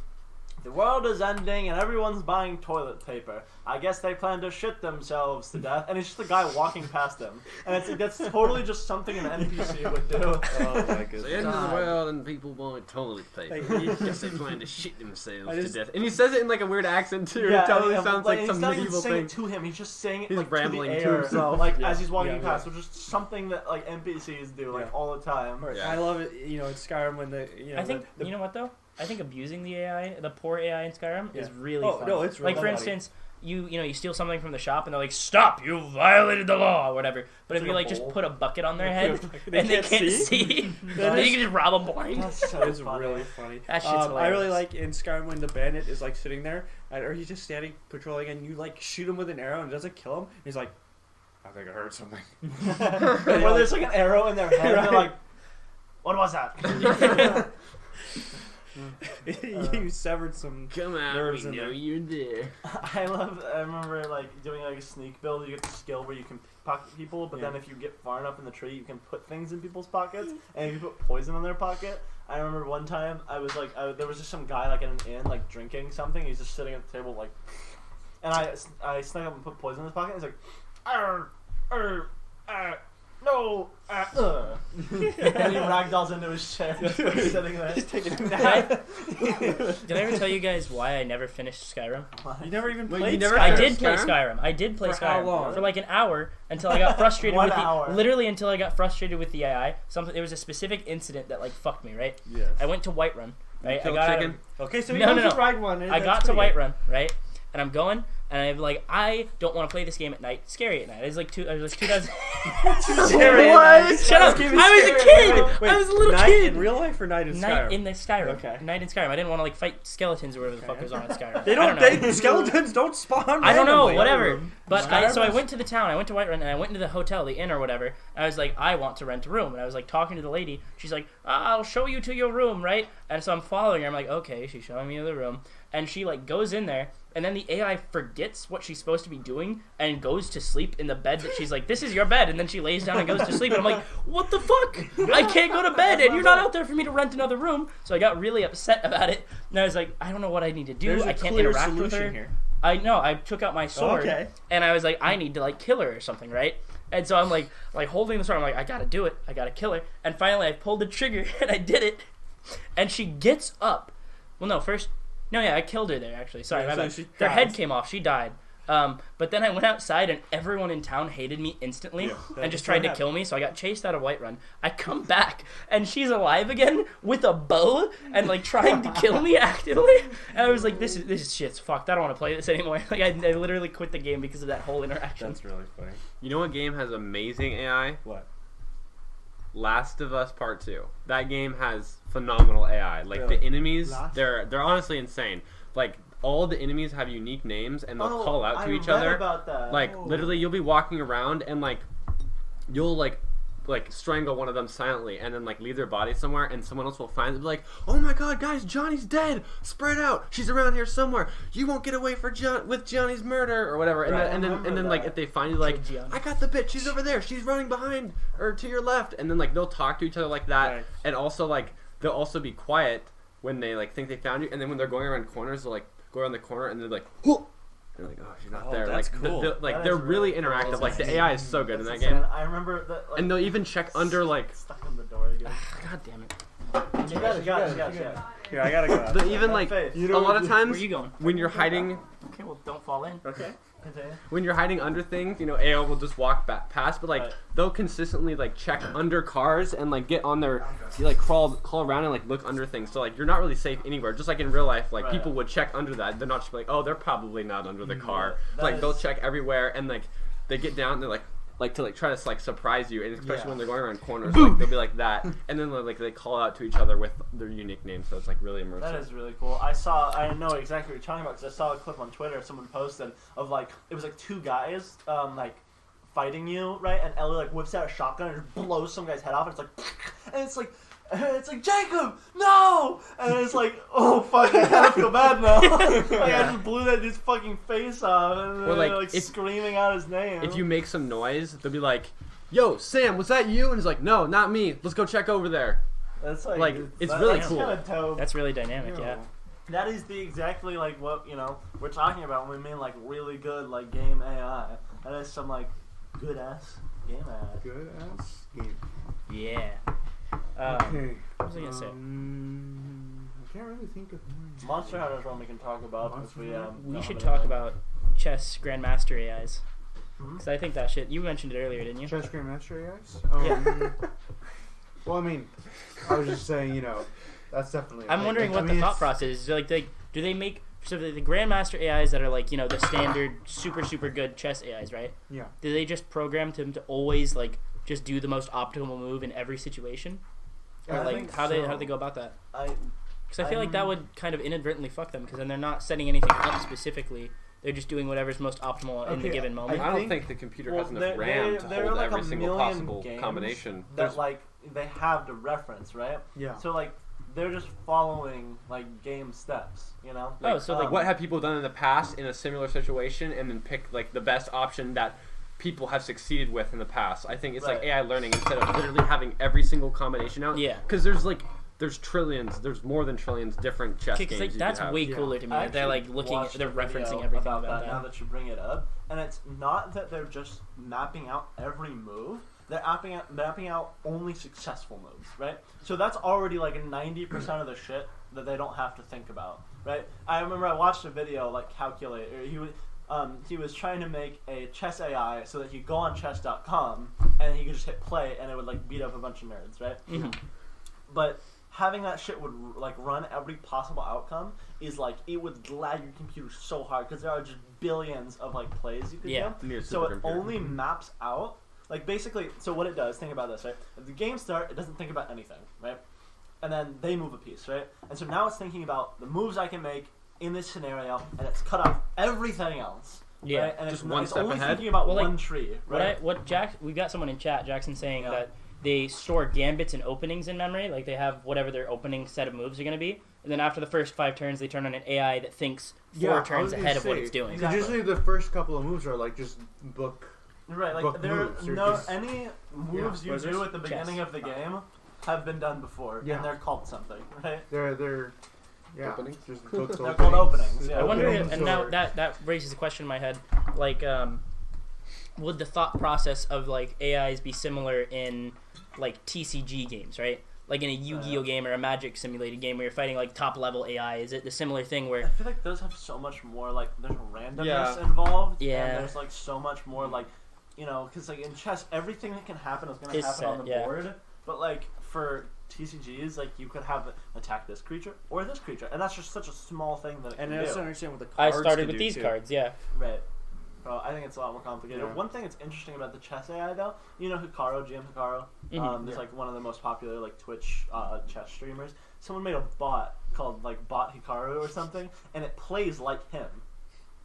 the world is ending and everyone's buying toilet paper. I guess they plan to shit themselves to death. And it's just a guy walking past them. And it's like, that's totally just something an NPC would do. Oh my It's goodness. the end of the world and people want toilet paper. Like, Guess they plan to shit themselves I just- to death. And he says it in like a weird accent too. Yeah, it totally and, sounds like and some he's not even medieval saying thing. it to him. He's just saying it He's like rambling to to the air, himself. like Yeah. as he's walking Yeah, past, which is something that like NPCs do like all the time. Yeah. I love it. In Skyrim when I think you know what though? I think abusing the AI, the poor AI in Skyrim, is really fun. No, it's really like for funny. instance, you steal something from the shop and they're like, "Stop! You violated the law," or whatever. But if like you a like just bowl. put a bucket on their head They and they can't can't see? see, That then is- you can just rob them blind. That's so It's funny. really funny. That shit's I hilarious. really like in Skyrim when the bandit is like sitting there, or he's just standing patrolling, and you like shoot him with an arrow and it doesn't kill him. He's like, I think I heard something. Where there's like an arrow in their head, and they're Right. like, "What was that?" You severed some Come on, nerves we in know there. you're there. I remember like doing like a sneak build. You get the skill where you can pocket people, but then if you get far enough in the tree, you can put things in people's pockets, and if you put poison in their pocket. I remember one time I was like, there was just some guy like in an inn like drinking something. He's just sitting at the table like, and I snuck up and put poison in his pocket. He's like, no, and he ragdolls into his chair, just like, sitting there. He's taking a nap. Did I ever tell you guys why I never finished Skyrim? You never even Wait, played you never Skyrim? I Skyrim? did play Skyrim. I did play For how Skyrim long? for like an hour until I got frustrated 1 with the hour. literally until I got frustrated with the AI. There was a specific incident that like fucked me. Right. Yes. I went to Whiterun. Right. Kill I got chicken? Okay, so No, you no, no, no. ride one. And I that's got to pretty good. Whiterun. Right. And I'm going, and I'm like, I don't want to play this game at night. It's scary at night. It was like 2000. Scary. What? Shut up! This I game is was a scary. kid. Wait, I was a little night kid. in real life or night in Night Skyrim? in the Skyrim. Okay. Night in Skyrim. I didn't want to like fight skeletons or whatever the fuck Okay. goes on in Skyrim. They I don't. know. Skeletons don't spawn. I don't know, randomly. whatever. But so I Skyrim? went to the town, I went to Whiterun, and I went into the hotel, the inn or whatever. And I was like, I want to rent a room. And I was like talking to the lady. She's like, I'll show you to your room, right? And so I'm following her. I'm like, okay, she's showing me the room. And she like goes in there, and then the AI forgets what she's supposed to be doing and goes to sleep in the bed that she's like, this is your bed. And then she lays down and goes to sleep. And I'm like, what the fuck? I can't go to bed, and you're not out there for me to rent another room. So I got really upset about it. And I was like, I don't know what I need to do. There's I a can't clear interact with her. solution here. I know. I took out my sword, Okay. and I was like, I need to like kill her or something, right? And so I'm like holding the sword. I'm like, I gotta do it. I gotta kill her. And finally, I pulled the trigger, and I did it. And she gets up. Well, no, first, no, yeah, I killed her there actually. Sorry, Yeah, my so bad. she Their head dies. came off. She died. But then I went outside, and everyone in town hated me instantly Yeah, and just that's tried what to kill me. So I got chased out of Whiterun. I come back, and she's alive again with a bow and like trying to kill me actively. And I was like, this is shit's fucked. I don't want to play this anymore. Like I literally quit the game because of that whole interaction. That's really funny. You know what game has amazing AI? What? Last of Us Part 2. That game has phenomenal AI. Like Really? the enemies, Last- they're honestly insane. Like all the enemies have unique names and they'll call out to each read other. about that. Like literally, you'll be walking around and like you'll like strangle one of them silently and then like leave their body somewhere and someone else will find it and be like, oh my god guys, Johnny's dead, spread out, she's around here somewhere, you won't get away with Johnny's murder or whatever. Right, and then like if they find you, like, Johnny. I got the bitch, she's over there, she's running behind or to your left, and then like they'll talk to each other like that. Right. And also like they'll also be quiet when they like think they found you, and then when they're going around corners they'll like go around the corner and they're like, whoa! And they're like, oh, she's not Oh, there. that's Like cool. That they're is really really cool. interactive. Like the That's AI is so good in that That's game. insane. I remember that. Like, And they'll even check under like stuck in the door again. God damn it. You got it. Here, I gotta go. the, even like Faith. You a know lot what- of Where times are you going? when you're hiding Okay, well, don't fall in. Okay. Continue. when you're hiding under things, you know, AI will just walk back past, but like Right. they'll consistently like check under cars and like get on their, you like crawl around and like look under things. So like you're not really safe anywhere. Just like in real life, like Right. people would check under that. They're not just like, oh, they're probably not under the car. That Like they'll is- check everywhere and like they get down and they're like to like try to like surprise you, and especially Yeah. when they're going around corners, like they'll be like that, and then like they call out to each other with their unique names, so it's like really immersive. That is really cool. I know exactly what you're talking about because I saw a clip on Twitter someone posted of like it was like two guys like fighting you, right? And Ellie like whips out a shotgun and just blows some guy's head off, and it's like Jacob, no! And it's like, oh fuck, I kind of feel bad now. Like I just blew that dude's fucking face off, and Or, they're like, like screaming out his name. If you make some noise, they'll be like, "Yo, Sam, was that you?" And he's like, "No, not me. Let's go check over there." that's like, it's really that's cool. Kind of dope. That's really dynamic, yeah. That is exactly like what we're talking about when we mean like really good like game AI. That is some like good ass game AI. Good ass game. Yeah. Okay. What was I gonna say? I can't really think of one. Monster Hunter is one we can talk about. Monster If we Hunter? We don't should have talk anything. about chess grandmaster AIs. Mhm. Because I think that shit. You mentioned it earlier, didn't you? Chess Grandmaster AIs? Yeah. Well, I mean, I was just saying, that's definitely. a I'm thing. wondering I what mean, the thought it's- process is. Like, do they make so the grandmaster AIs that are like the standard super good chess AIs, right? Yeah. Do they just program them to always like just do the most optimal move in every situation? Or I like think how do so. they go about that? Because I feel like that I'm- would kind of inadvertently fuck them because then they're not setting anything up specifically. They're just doing whatever's most optimal in the Okay, given moment. I don't think- think the computer Well, has enough there- RAM there- to there are, hold like, every a single million possible games combination. that There's- like they have the reference, right? Yeah. So like they're just following like game steps, you know. Oh, so like what have people done in the past in a similar situation, and then pick like the best option that people have succeeded with in the past. I think it's like AI learning instead of literally having every single combination out. Yeah. Because there's trillions, there's more than trillions different chess games. Like, you that's could have. way cooler to me. I They're like actually looking, watched they're a video referencing everything about that. that. Now that you bring it up, and it's not that they're just mapping out every move. They're mapping out only successful moves, right? So that's already like 90% of the shit that they don't have to think about, right? I remember I watched a video like calculator. He was trying to make a chess AI so that you go on chess.com and he could just hit play and it would like beat up a bunch of nerds, right? Mm-hmm. But having that shit would like run every possible outcome is like it would lag your computer so hard because there are just billions of like plays you could do. So it only maps out like basically. So what it does, think about this, right? At the game start, it doesn't think about anything, right? And then they move a piece, right? And so now it's thinking about the moves I can make in this scenario, and it's cut off everything else. Yeah, right? And just it's, one it's step only ahead. thinking about Well, like, one tree, right? We've got someone in chat, Jackson, saying Yeah. that they store gambits and openings in memory. Like they have whatever their opening set of moves are going to be, and then after the first 5 turns, they turn on an AI that thinks 4 turns ahead of what it's doing. Exactly. Usually the first couple of moves are like just book. Right, like book there moves. They're no just- any moves you What is do this? at the beginning of the game have been done before, Yeah. and they're called something, right? They're yeah. Openings? Just book They're called openings. Yeah. I wonder, Openings and now or- that raises a question in my head, like, would the thought process of like AIs be similar in like TCG games, right? Like in a Yu-Gi-Oh game or a Magic simulated game where you're fighting like top level AI, is it the similar thing I where feel like those have so much more like there's randomness Yeah. involved. Yeah. And there's like so much more like because like in chess everything that can happen is going to Is happen on set, the yeah. board. But like for TCGs, like you could have attack this creature or this creature, and that's just such a small thing that it And can I also do. understand what the I cards started can with do, these too. cards, yeah. Right. Bro, I think it's a lot more complicated. Yeah. One thing that's interesting about the chess AI though, you know Hikaru, James Hikaru? Mhm. There's like one of the most popular like Twitch chess streamers. Someone made a bot called like Bot Hikaru or something, and it plays like him.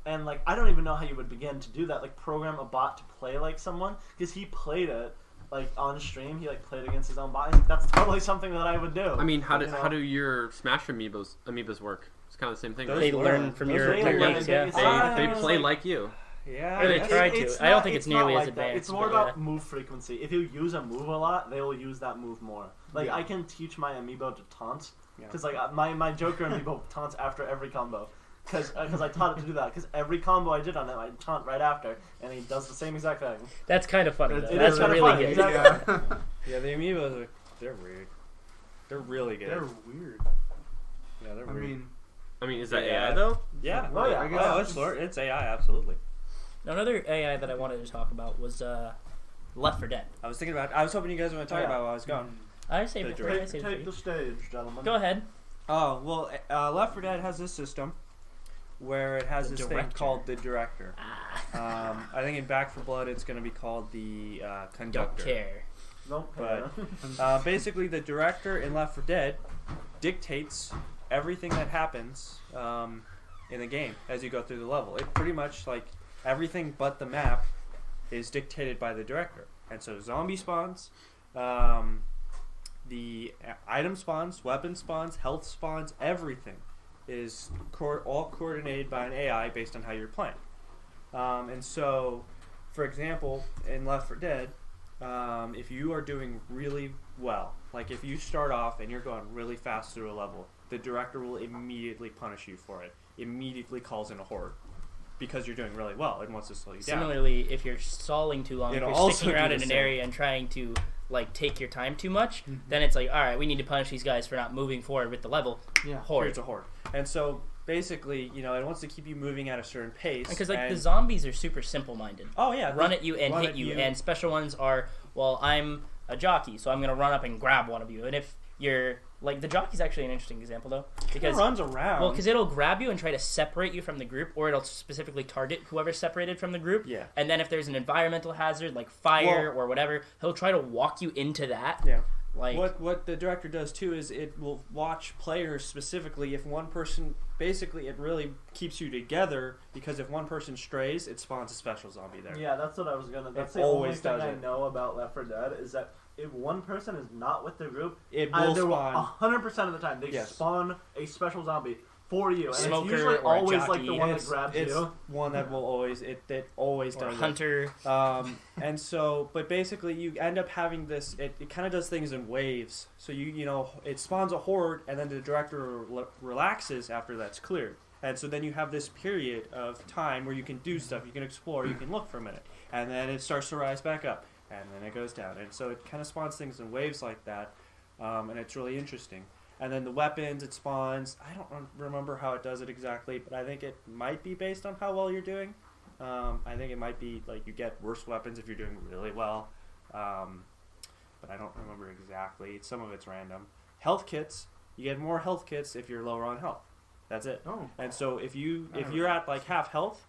And like I don't even know how you would begin to do that, like program a bot to play like someone, because he played it like on stream. He like played against his own bot. He's like, that's totally something that I would do. I mean, how You know? do your Smash amiibos work? It's kind of the same thing. Those Right? They learn from Those your are They techniques, learn- yeah. They it's play like- like you. Yeah, Or they I guess- try to. It's I don't not- think it's not nearly as like that. advanced. It's more but, about move frequency. If you use a move a lot, they will use that move more. Like Yeah. I can teach my amiibo to taunt Yeah. because like my Joker amiibo taunts after every combo because I taught it to do that because every combo I did on it I taunt right after and he does the same exact thing. That's kind of funny. It Though. is That's kinda really funny, good. exactly. Yeah. Yeah, the amiibos they're weird. They're really good. They're weird. Yeah, they're I weird. mean, I mean, is that Yeah. AI though? Yeah. Oh, yeah. I guess Oh, it's AI, absolutely. Another AI that I wanted to talk about was Left 4 Dead. I was hoping you guys were going to talk Yeah. about where I was going. I say The before I Take, say take the stage, gentlemen. Go ahead. Oh, well, Left 4 Dead has this system where it has The this director. thing called the director. I think in Back 4 Blood it's going to be called the Don't conductor. care. Nope. But basically, the director in Left 4 Dead dictates everything that happens in the game as you go through the level. It pretty much like everything but the map is dictated by the director, and so zombie spawns, the item spawns, weapon spawns, health spawns, everything is all coordinated by an AI based on how you're playing. And so, for example, in Left 4 Dead, if you are doing really well, like if you start off and you're going really fast through a level, the director will immediately punish you for it. Immediately calls in a horde because you're doing really well and wants to slow you down. Similarly, if you're stalling too long, if It'll you're also sticking do around the in an same. area and trying to like take your time too much, then it's like, all right, we need to punish these guys for not moving forward with the level. yeah. Horde. It's a horde. And so basically, it wants to keep you moving at a certain pace. Because like and- the zombies are super simple-minded. oh yeah, Run at you and run hit at you, and special ones are, well, I'm a jockey, so I'm gonna run up and grab one of you. And if you're like the jockey's actually an interesting example though, It because runs around. well, because it'll grab you and try to separate you from the group, or it'll specifically target whoever's separated from the group. Yeah. And then if there's an environmental hazard like fire or whatever, he'll try to walk you into that. Yeah. Like What the director does too is it will watch players specifically. If one person, basically, it really keeps you together because if one person strays, it spawns a special zombie there. Yeah, that's what I was gonna. That's It the only always thing does I it. know about Left 4 Dead is that if one person is not with the group, It will spawn. 100% of the time they spawn a special zombie for you, and Smoker it's usually or a always like jockey. the one that grabs It's you. one that will always it always Or does it. hunter. And so, but basically, you end up having this. It kind of does things in waves. So you know, it spawns a horde, and then the director relaxes after that's cleared. And so then you have this period of time where you can do stuff, you can explore, you can look for a minute, and then it starts to rise back up, and then it goes down. And so it kind of spawns things in waves like that, and it's really interesting. And then the weapons it spawns, I don't remember how it does it exactly, but I think it might be based on how well you're doing. I think it might be like you get worse weapons if you're doing really well, but I don't remember exactly. Some of it's random. Health kits, you get more health kits if you're lower on health. That's it. Oh. And so if you're at like half health,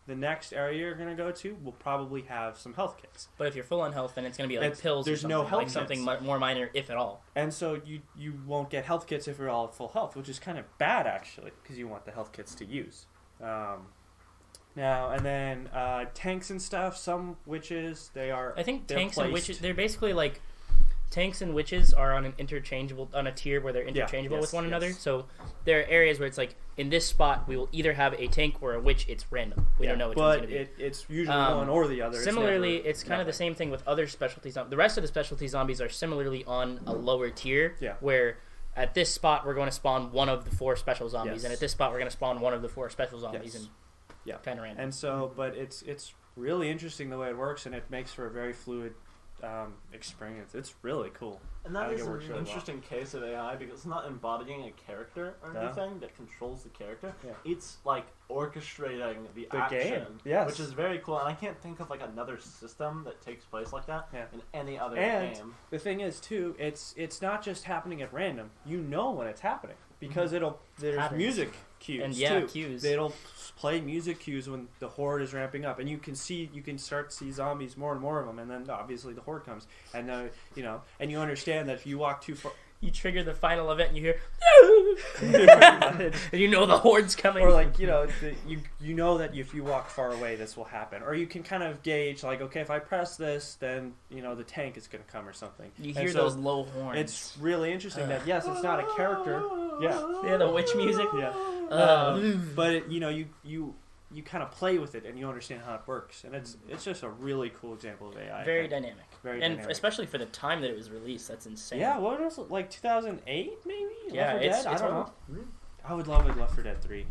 the next area you're gonna go to will probably have some health kits. But if you're full on health, then it's going to be like pills. There's or no something, health like something kits. more minor, if at all. And so you won't get health kits if you're all at full health, which is kind of bad actually, because you want the health kits to use. Now and then tanks and stuff. Some witches I think they're tanks and placed. witches, they're basically like tanks and witches are on a tier where they're interchangeable with one another. So there are areas where it's like in this spot we will either have a tank or a witch. It's random. We don't know which one's but going to be. it's usually one or the other. Similarly, never it's kind of the same thing with other specialty zombies. The rest of the specialty zombies are similarly on a lower tier, where at this spot we're going to spawn one of the 4 special zombies, and at this spot we're going to spawn one of the 4 special zombies, and kind of random. And so, but it's really interesting the way it works, and it makes for a very fluid experience. It's really cool. And that I think is it an works really interesting case of AI because it's not embodying a character or anything that controls the character. Yeah. It's like orchestrating the game, action, yes. which is very cool. And I can't think of like another system that takes place like that in any other And game. the thing is too, it's not just happening at random. You know when it's happening because there's Patterns. music cues And too. cues. It'll play music cues when the horde is ramping up, and you can start to see zombies, more and more of them, and then obviously the horde comes, and and you understand that if you walk too far. You trigger the final event and you hear and you know the horde's coming. Or like, you know that if you walk far away this will happen. Or you can kind of gauge like, okay, if I press this, then the tank is going to come or something. You hear those low horns. It's really interesting that yes, it's not a character. Yeah, the witch music. Yeah. But you kind of play with it and you understand how it works, and it's just a really cool example of AI. Very dynamic. Very and dynamic. especially for the time that it was released, that's insane. Yeah, what was it, like 2008 maybe? Yeah, Left 4 it's Dead? I don't know. Really? I would love Left 4 Dead 3.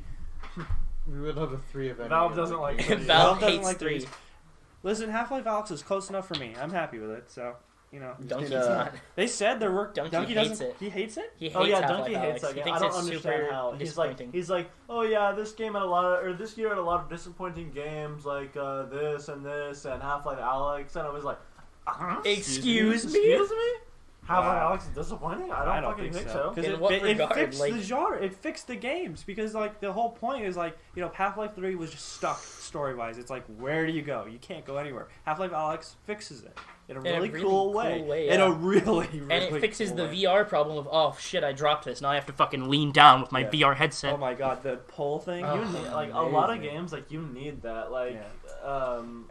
We would love a 3 of any. Valve doesn't like Valve Valve doesn't hates like 3. threes. Listen, Half-Life Alyx is close enough for me. I'm happy with it, so Donkey's Did, not. They said there were Donkey hates it. He hates it. He hates Oh yeah, Half-Life Donkey Alyx. hates that He game. thinks I don't it's understand super how disappointing. he's like, oh yeah, this game had a lot of, or this year had a lot of disappointing games like this and Half-Life Alyx, and I was like, Excuse me? Excuse me? Half-Life Wow. Alyx is disappointing? I don't fucking think so. Because In what it regard? fixed Like- the genre. It fixed the games. Because like the whole point is like Half-Life 3 was just stuck story-wise. It's like, where do you go? You can't go anywhere. Half-Life Alyx fixes it in a really cool way. In a really And it fixes cool the way. VR problem of, oh shit, I dropped this. Now I have to fucking lean down with my VR headset. Oh my god, the pull thing. Oh, You need, like a lot of games, like you need that. Like,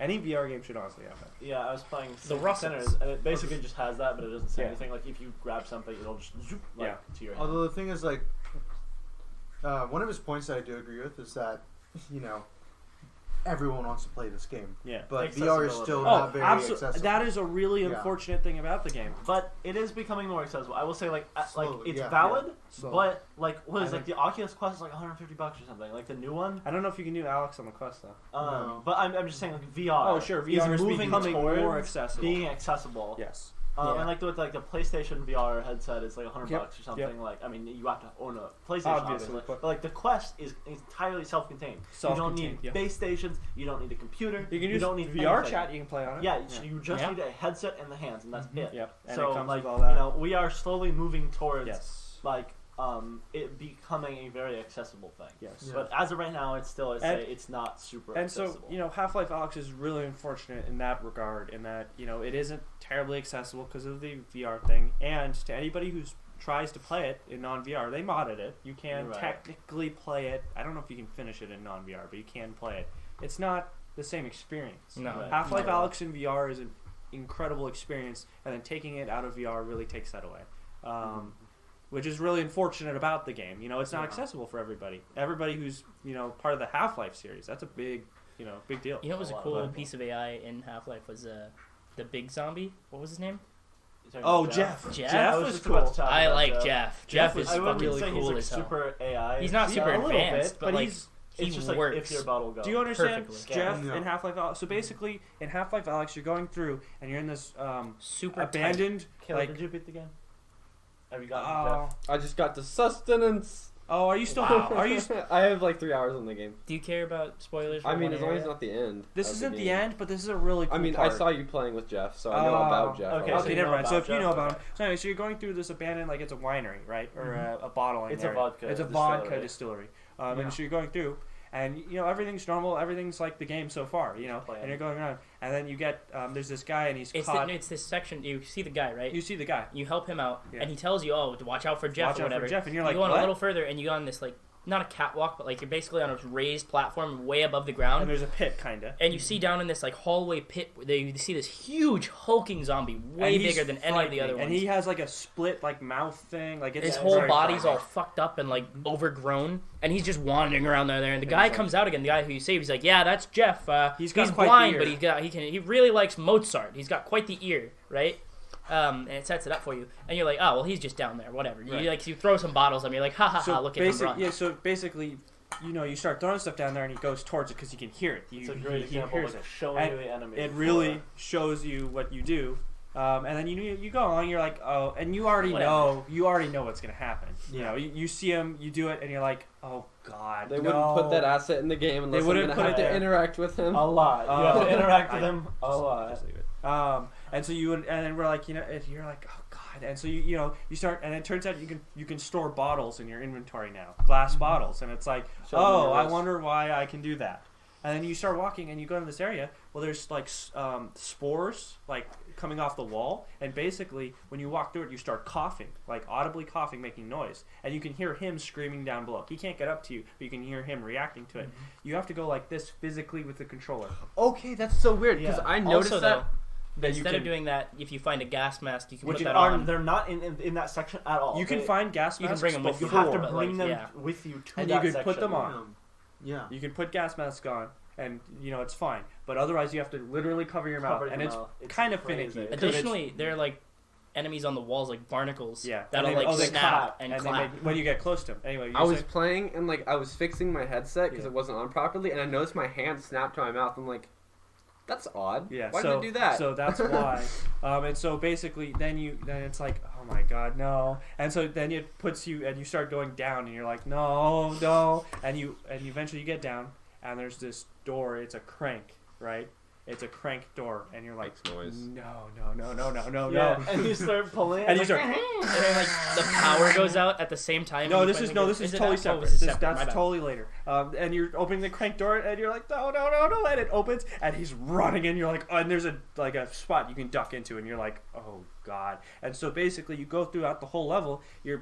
Any VR game should honestly have that. yeah, I was playing The Six Russells. Sinners, and it basically just has that, but it doesn't say Yeah. anything. Like if you grab something, it'll just zoop, to your hand. Although the thing is, like, one of his points that I do agree with is that, everyone wants to play this game. Yeah. But VR is Accessibility. still Oh, not very absolutely. accessible. That is a really Yeah. unfortunate thing about the game. But it is becoming more accessible. I will say, like Slowly, it's yeah. valid, Slowly. but like what is I like the Oculus Quest is like $150 or something. Like the new one. I don't know if you can do Alex on the Quest though. No. But I'm just saying like VR. Oh sure, VR is moving becoming towards more accessible. being accessible. Yes. Yeah. And like with like the PlayStation VR headset is like $100 Yep, or something. yep. Like I mean you have to own a PlayStation Obviously, obviously, but- but like the Quest is entirely self-contained. You don't Self-contained, need yeah. base stations. You don't need a computer. You can use don't need VR anything. chat. You can play on it. Yeah, so you just Yeah. need a headset in the hands, and that's it. Yep. And So it comes like with all that. we are slowly moving towards Yes. like it becoming a very accessible thing. Yes. Yeah. But as of right now, it's still it's not super And so, accessible. Half-Life Alyx is really unfortunate in that regard, in that, it isn't terribly accessible because of the VR thing. And to anybody who tries to play it in non-VR, they modded it. You can Right. technically play it. I don't know if you can finish it in non-VR, but you can play it. It's not the same experience. No. Right. Half-Life Not at all. Alyx in VR is incredible experience, and then taking it out of VR really takes that away. Which is really unfortunate about the game. It's not accessible for everybody. Everybody who's, part of the Half-Life series. That's a big deal. What was a cool piece of AI in Half-Life was the big zombie. What was his name? Oh, Jeff. Jeff was cool. cool. I like Jeff. Jeff is fucking really cool he's as hell. super AI. He's not super a little advanced, bit, but like it's he just works. like if your bottle goes. Do you understand Perfectly. Jeff Yeah. in Half-Life Alyx? So basically, in Half-Life Alyx, you're going through, and you're in this super abandoned, Caleb, like... did you beat the game? Have you gotten Jeff? I just got to sustenance. Oh, are you still... Wow. Are you... I have like 3 hours on the game. Do you care about spoilers? For I mean, one as long as area? it's not the end. This of isn't the game. end, but this is a really cool I mean, part. I saw you playing with Jeff, so I know about Jeff. okay, already. Okay, never mind. So if Jeff, you know about him... okay. So anyway, so you're going through this abandoned, like it's a winery, right? Or a bottling It's area. a vodka It's a distillery. vodka distillery. And so you're going through... And, everything's normal. Everything's like the game so far, and you're going around. And then you get, there's this guy, and he's caught. It's this section. You see the guy, right? You see the guy. You help him out, Yeah. and he tells you, "Oh, to watch out for Jeff Watch or out for whatever." Jeff, and you're you like, go on what? a little further, and you go on this like not a catwalk, but like you're basically on a raised platform way above the ground. And there's a pit, kind of. And you see down in this like hallway pit, you see this huge hulking zombie, way bigger than any of the other ones. And he has like a split like mouth thing, like it's his whole very body's all frightening. fucked up and like overgrown, and he's just wandering around there. And the guy comes out again. The guy who you save, he's like, "Yeah, that's Jeff. He's got quite the blind, ear." but he really likes Mozart. He's got quite the ear, right?" And it sets it up for you, and you're like, "Oh, well, he's just down there, whatever." Right. You throw some bottles at him, you're like, "Ha ha ha! Look at him run." Yeah, so basically, you start throwing stuff down there, and he goes towards it because you can hear it. It's a great he example hears of it. showing And you the enemy. It really shows you what you do, and then you go along. You're like, oh, and you already know what's gonna happen. Yeah. You see him, you do it, and you're like, oh god, They no. wouldn't put that asset in the game unless I'm wouldn't gonna put have it to there. interact with him. a lot. You have to interact with him a just- lot. Just leave it. And so and then we're like, if you're like, oh god, and so you start, and it turns out you can store bottles in your inventory now, glass bottles, and it's like, Show them oh, your I wrist. wonder why I can do that. And then you start walking, and you go into this area. Well, there's like spores like coming off the wall, and basically when you walk through it, you start coughing, like audibly coughing, making noise, and you can hear him screaming down below. He can't get up to you, but you can hear him reacting to it. You have to go like this physically with the controller. Okay, that's so weird because Yeah. I noticed Also, that. though, you instead can- of doing that, if you find a gas mask, you can Which put that are on. they're not in that section at all. You can They- find gas You can masks bring 'em with You before, have to but, bring like, them yeah. with you to And that you can put them section. on. Yeah. You can put gas masks on, and it's fine. But otherwise, you have to literally cover your mouth, Cover and your it's mouth. It's kind of crazy. finicky. Additionally, there are like enemies on the walls, like barnacles, Yeah. that'll And they- like they snap clap, and they clap. when you get close to them. Anyway, I was playing and like I was fixing my headset because Yeah. it wasn't on properly, and I noticed my hand snapped to my mouth. I'm like, that's odd. yeah. Why so, did it do that? So that's why. And so basically, then it's like, oh my god, no. And so then it puts you, and you start going down, and you're like, no, and you eventually you get down, and there's this door. It's a crank, right? It's a crank door, and you're like, Makes noise. no. Yeah, and you start pulling. And you like, start. And then like the power goes out at the same time. No, and you this is finally this is it totally not? Oh, separate. this is This- separate. My that's bad. totally later. And you're opening the crank door, and you're like, no, and it opens, and he's running, and you're like, oh, and there's a spot you can duck into, and you're like, oh god. And so basically, you go throughout the whole level. You're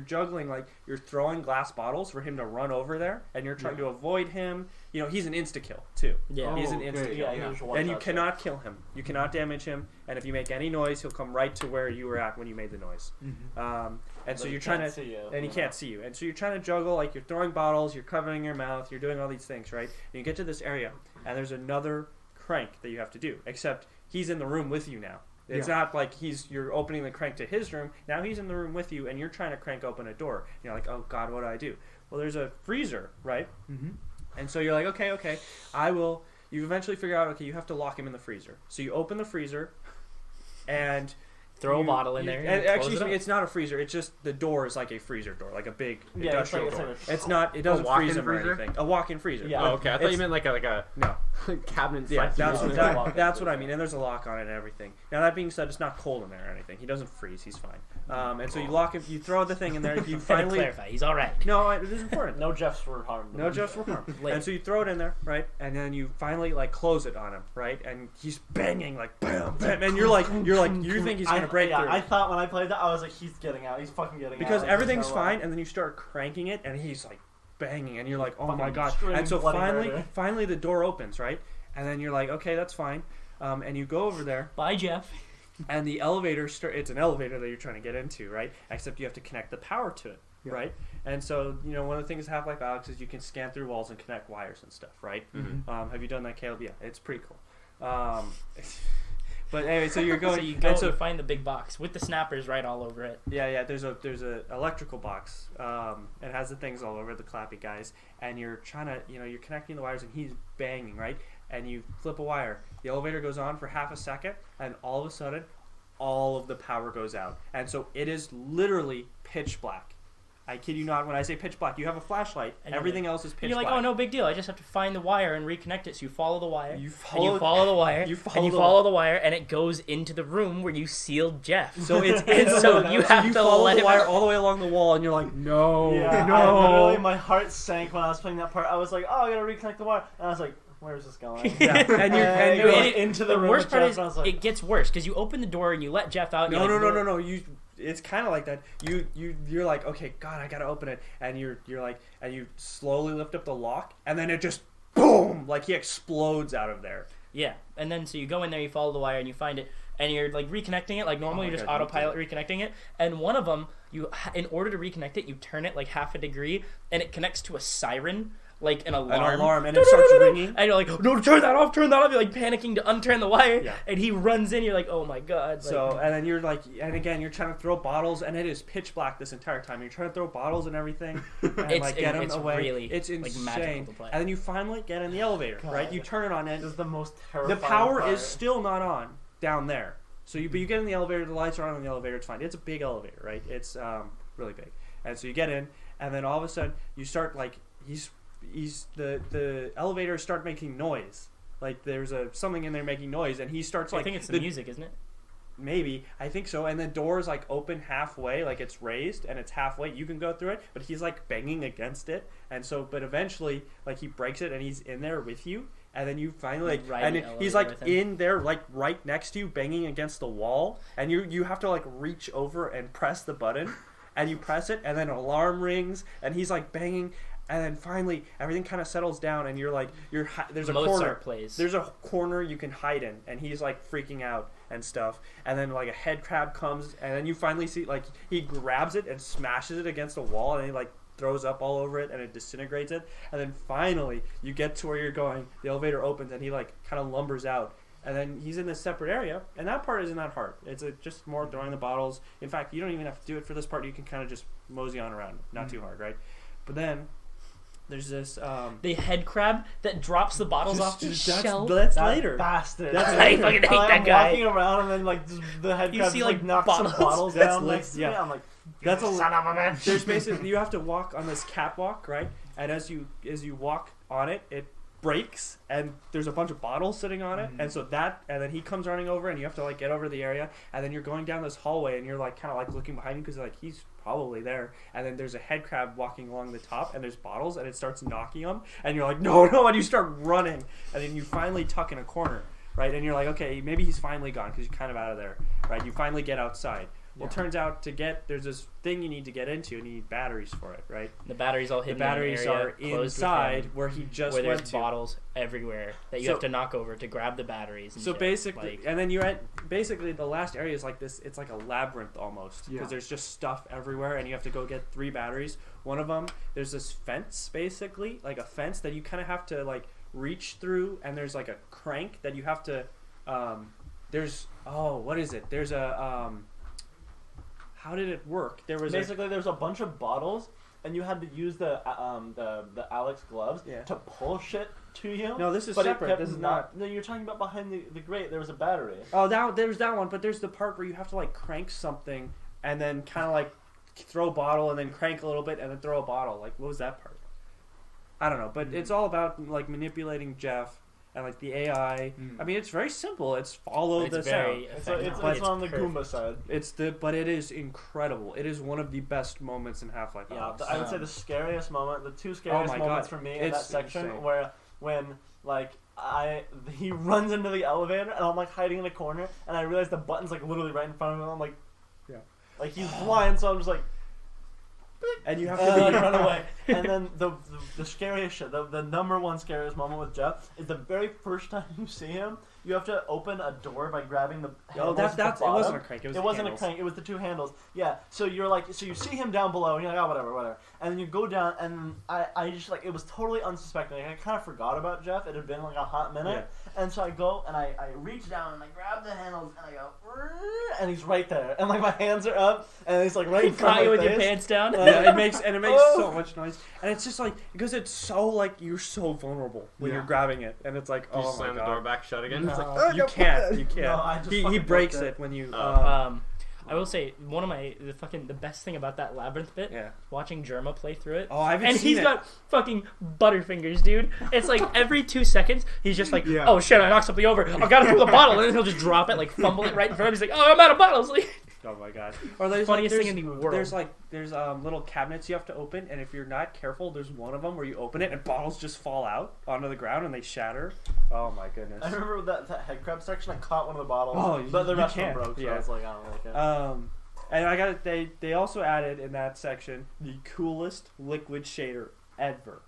juggling, like you're throwing glass bottles for him to run over there, and you're trying to avoid him. He's an insta kill too. Yeah. He's an Oh, insta okay, kill. yeah, he's And you one-shot. cannot kill him. You cannot damage him. And if you make any noise, he'll come right to where you were at when you made the noise. And But so he you're trying can't to, see you, and he can't see you. And so you're trying to juggle, like you're throwing bottles, you're covering your mouth, you're doing all these things, right? And you get to this area, and there's another crank that you have to do. Except he's in the room with you now. It's not like you're opening the crank to his room. Now he's in the room with you, and you're trying to crank open a door. And you're like, oh god, what do I do? Well, there's a freezer, right? Mm-hmm. And so you're like, okay, I will. You eventually figure out, okay, you have to lock him in the freezer. So you open the freezer, and Throw a bottle in there. And and actually, close it up. it's not a freezer. It's just the door is like a freezer door, like a big Yeah, it's industrial like- door. it's like It's not. It doesn't walk-in freeze them freezer? or anything. A walk-in freezer. Yeah. Oh, okay. I thought It's- you meant like a No. cabinet. Yeah, size that's unit. that's what I mean. And there's a lock on it and everything. Now that being said, it's not cold in there or anything. He doesn't freeze. He's fine. And so you lock him. You throw the thing in there. You Had to finally. clarify, he's all right. No, it is important. No Jeffs were harmed. No Jeffs were harmed. Late. And so you throw it in there, right? And then you finally like close it on him, right? And he's banging like bam, bam, and you think he's gonna break through. I thought when I played that, I was like, he's getting out. He's fucking getting out. Because Like, everything's there's no fine, way. and then you start cranking it, and he's like banging, and you're like, oh my Fucking god! screaming And so bloody murder. finally the door opens, right? And then you're like, okay, that's fine. and you go over there. Bye, Jeff. And the elevator it's an elevator that you're trying to get into, right? Except you have to connect the power to it, right? And so, one of the things Half-Life Alyx is you can scan through walls and connect wires and stuff, right? Mm-hmm. Have you done that, Caleb? Yeah, it's pretty cool. But anyway, so you're going. So you go and you find the big box with the snappers right all over it. Yeah. There's a electrical box. It has the things all over, the clappy guys, and you're trying to, you're connecting the wires, and he's banging, right? And you flip a wire. The elevator goes on for half a second, and all of a sudden, all of the power goes out, and so it is literally pitch black. I kid you not when I say pitch black. You have a flashlight. And everything else is pitch black. You're like, oh, no big deal. I just have to find the wire and reconnect it. So you follow the wire. You follow the wire. You follow the wire, and it goes into the room where you sealed Jeff. So it's so you have to follow let the wire all the way along the wall, and you're like, no. Literally, my heart sank when I was playing that part. I was like, oh, I gotta reconnect the wire, and I was like, where's this going? And you're like, into the room. The worst part is like, it gets worse because you open the door and you let Jeff out. No. It's kind of like that. You're like, okay, God, I gotta open it, and you're like, and you slowly lift up the lock, and then it just boom, like he explodes out of there. Yeah, and then so you go in there, you follow the wire, and you find it, and you're like reconnecting it. Like normally, you're just autopilot reconnecting it, and one of them, in order to reconnect it, you turn it like half a degree, and it connects to a siren. Like an alarm, and it starts ringing. And you're like, no, turn that off. You're like panicking to unturn the wire. And he runs in. You're like, oh my God. So, and then you're like, and again, you're trying to throw bottles, and it is pitch black this entire time. You're trying to throw bottles and everything, and get them away. Really, it's insane. magical to play. And then you finally get in the elevator, right? You turn it on, and this is the most terrifying the power part. is still not on down there. So but you get in the elevator, the lights are on in the elevator, it's fine. It's a big elevator, right? It's really big. And so you get in, and then all of a sudden, you start like, the elevator start making noise. Like there's something in there making noise, and he starts like. I think it's the music, isn't it? Maybe, I think so. And the door's like open halfway, like it's raised and it's halfway. You can go through it, but he's like banging against it, and so. But eventually, like he breaks it, and he's in there with you, and then you finally he's like in there, like right next to you, banging against the wall, and you have to like reach over and press the button, and you press it, and then an alarm rings, and he's like banging. And then finally, everything kind of settles down, and you're like, there's a corner. Plays. There's a corner you can hide in, and he's like freaking out and stuff. And then like a head crab comes, and then you finally see like he grabs it and smashes it against a wall, and he like throws up all over it, and it disintegrates it. And then finally, you get to where you're going. The elevator opens, and he like kind of lumbers out. And then he's in this separate area, and that part isn't that hard. It's just more throwing the bottles. In fact, you don't even have to do it for this part. You can kind of just mosey on around, not too hard, right? But then. There's this the head crab that drops the bottles off the shelf. That's later. Bastard. I fucking hate that guy. I'm walking around and then like the head crab see, like knocks some bottles down next to me. I'm like, that's a son of a bitch. There's basically you have to walk on this catwalk, right? And as you walk on it, it breaks, and there's a bunch of bottles sitting on it, and so and then he comes running over, and you have to like get over the area, and then you're going down this hallway, and you're like kind of like looking behind you because like he's probably there, and then there's a head crab walking along the top, and there's bottles, and it starts knocking them, and you're like no, and you start running, and then you finally tuck in a corner, right? And you're like, okay, maybe he's finally gone because you're kind of out of there, right? You finally get outside. Well, it turns out there's this thing you need to get into, and you need batteries for it, right? The batteries all hidden. The batteries in an area, are inside where he just where went there's to. Bottles everywhere that you have to knock over to grab the batteries. And so basically, and then you're at basically the last area is like this. It's like a labyrinth almost because there's just stuff everywhere, and you have to go get 3 batteries. One of them, there's this fence basically, like a fence that you kind of have to like reach through, and there's like a crank that you have to. What is it? There's a. How did it work? There's a bunch of bottles, and you had to use the Alyx gloves to pull shit to you. No, this is separate. This is not. No, you're talking about behind the grate. There was a battery. Oh, there's that one, but there's the part where you have to like crank something and then kind of like throw a bottle and then crank a little bit and then throw a bottle. Like, what was that part? I don't know, but it's all about like manipulating Jeff. And like the AI, I mean, it's very simple. It's follow the sound. It's on the Goomba side. But it is incredible. It is one of the best moments in Half-Life. Yeah, I would say the scariest moment, the 2 scariest moments for me in that section, where when like he runs into the elevator and I'm like hiding in a corner and I realize the button's like literally right in front of him. I'm like, like he's blind, so I'm just like. and you have And then to run away. And then the scariest shit, the number one scariest moment with Jeff is the very first time you see him. You have to open a door by grabbing the handles at the it bottom. wasn't a crank. It wasn't a crank. It was the two handles. Yeah. So you're like, so you see him down below, and you're like, oh, whatever. And then you go down, and I just like, it was totally unsuspecting. Like, I kind of forgot about Jeff. It had been like a hot minute, and so I go and I reach down and I grab the handles and I go, and he's right there, and like my hands are up, and he's like right in front Caught of you my with your face. pants down. Yeah, it makes so much noise, and it's just like because it's so like you're so vulnerable when you're grabbing it, and it's like You oh slam my the door god, back shut again. No. It's like, you can't. No, I just He fucking breaks broke it when you. I will say one of the best thing about that labyrinth bit, watching Germa play through it. Oh, I haven't and seen he's it. got fucking butterfingers, dude. It's like every 2 seconds he's just like, oh shit, I knocked something over. I've got to throw the bottle, and then he'll just drop it, like fumble it right in front of him. He's like, oh, I'm out of bottles. Like, Oh my god! Or there's Funniest like, thing in the world. There's little cabinets you have to open, and if you're not careful, there's one of them where you open it and bottles just fall out onto the ground and they shatter. Oh my goodness! I remember that head crab section. I caught one of the bottles, Oh, but the you rest of can't. them broke. So Yeah. it's like I don't really care. And I got they also added in that section the coolest liquid shader ever.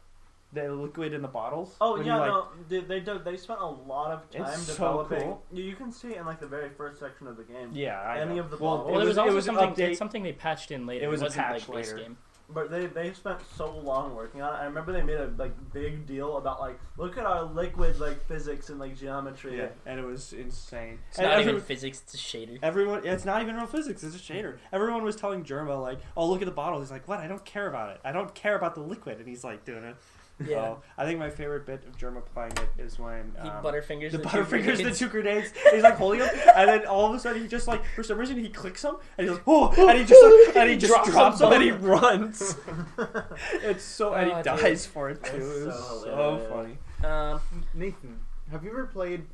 The liquid in the bottles. Oh when yeah, you, no, they spent a lot of time It's so developing. cool. You can see it in like the very first section of the game. Yeah, I Any know. of the Well, bottles. well, it was also an something. update. It's something they patched in later. It was a wasn't patch like base later. game. But they spent so long working on it. I remember they made a like big deal about like look at our liquid like physics and like geometry. Yeah, and it was insane. It's And not every- even physics. It's a shader. Everyone, it's not even real physics. It's a shader. Everyone was telling Germa like, "Oh, look at the bottle." He's like, "What? I don't care about it. I don't care about the liquid." And he's like doing it. Yeah. So, I think my favorite bit of Germa playing it is when He butterfingers the two butterfingers, the grenades. 2 grenades. He's like holding them, and then all of a sudden he just like for some reason he clicks them, and he goes, "Oh!" and he just drops them, and he runs. It's so and he Oh, dude. dies for it too. It's It was so so hilarious. funny. Nathan, have you ever played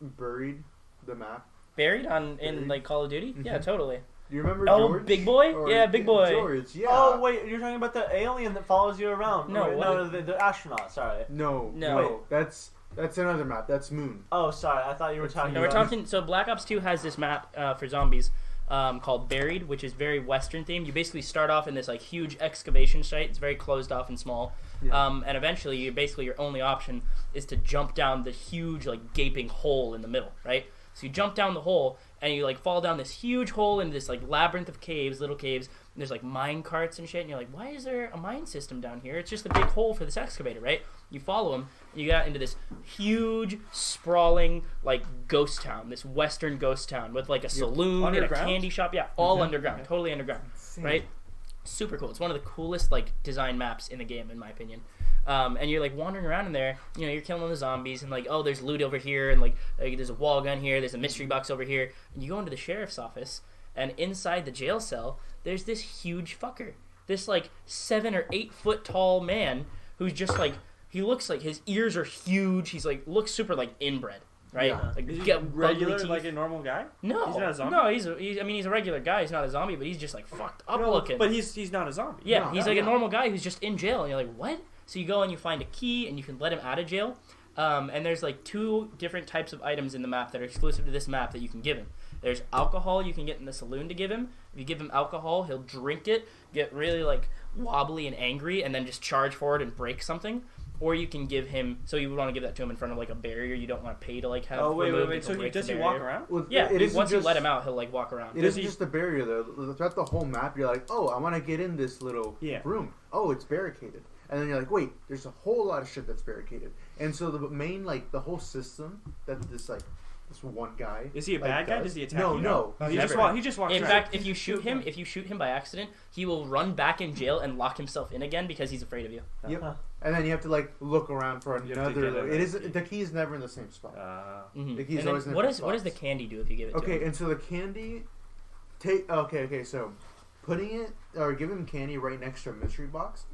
Buried, the map? Buried in Buried? like Call of Duty. Yeah, totally. Do you remember Oh, George? Big Boy? Or- Yeah, Big Boy. George, yeah. Oh wait, you're talking about the alien that follows you around? No, Wait, what? no, the astronaut. Sorry. No, No. no. That's another map. That's Moon. Oh, sorry. I thought you were talking. No, we're about... talking. So Black Ops 2 has this map for zombies called Buried, which is very Western themed. You basically start off in this like huge excavation site. It's very closed off and small. Yeah. And eventually, your only option is to jump down the huge like gaping hole in the middle, right? So you jump down the hole and you like fall down this huge hole into this like labyrinth of caves, little caves. And there's like mine carts and shit. And you're like, why is there a mine system down here? It's just a big hole for this excavator, right? You follow them. You get out into this huge, sprawling like ghost town, this Western ghost town with like a saloon and a Underground? candy shop. Yeah, all underground, totally underground, right? Super cool. It's one of the coolest like design maps in the game, in my opinion. And you're like wandering around in there, you know, you're killing the zombies and like, oh, there's loot over here and like there's a wall gun here, there's a mystery box over here. And you go into the sheriff's office and inside the jail cell, there's this huge fucker. This like 7 or 8 foot tall man who's just like, he looks like his ears are huge. He's like, looks super like inbred, right? Yeah. Like Is he got regular, bubbly teeth. like a normal guy? No, He's not a zombie? no, I mean, he's a regular guy. He's not a zombie, but he's just like fucked up looking. But he's not a zombie. Yeah, No, he's no, like a no. normal guy who's just in jail, and you're like, what? So you go and you find a key, and you can let him out of jail. And there's like 2 different types of items in the map that are exclusive to this map that you can give him. There's alcohol you can get in the saloon to give him. If you give him alcohol, he'll drink it, get really like wobbly and angry, and then just charge forward and break something. Or you can give him, so you would want to give that to him in front of like a barrier you don't want to pay to like have. Oh wait. removed. So He'll break does the he walk barrier. around? Well, Yeah, it isn't once you just- let him out, he'll like walk around. It isn't just the barrier though. Throughout the whole map, you're like, oh, I want to get in this little room. Oh, it's barricaded. And then you're like, wait, there's a whole lot of shit that's barricaded. And so the main, like, the whole system that this one guy. Is he a bad guy? Does he attack No, you? no. Oh, Never. he just walks In around. fact, if you shoot him by accident, he will run back in jail and lock himself in again because he's afraid of you. Yep. And then you have to like look around for You have to another. get It isn't the key's never in the same spot. Mm-hmm. The key's And then always in what different does the spots. candy do if you give it to him? Okay, and so the candy, okay. So putting it or giving him candy right next to a mystery box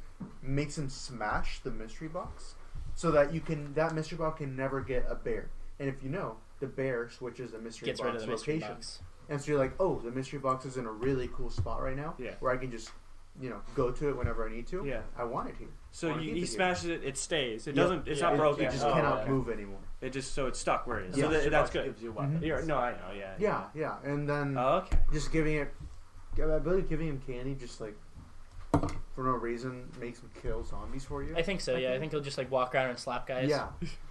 makes him smash the mystery box, so that that mystery box can never get a bear. And if you know, the bear switches the mystery Gets box rid of the mystery location. box. And so you're like, oh, the mystery box is in a really cool spot right now, where I can just, go to it whenever I need to. Yeah. I want it here. So I wanna keep he it here. smashes it. It stays. It Yep. doesn't. It's not broken. It just Oh, cannot okay. move anymore. It just so it's stuck where it is. Yeah. So that's Box good. Gives you weapons. No, I know. Yeah. Yeah. And then Oh, okay. just giving it, I believe giving him candy just like for no reason makes him kill zombies for you. I think so. Yeah, I think he'll just like walk around and slap guys. Yeah,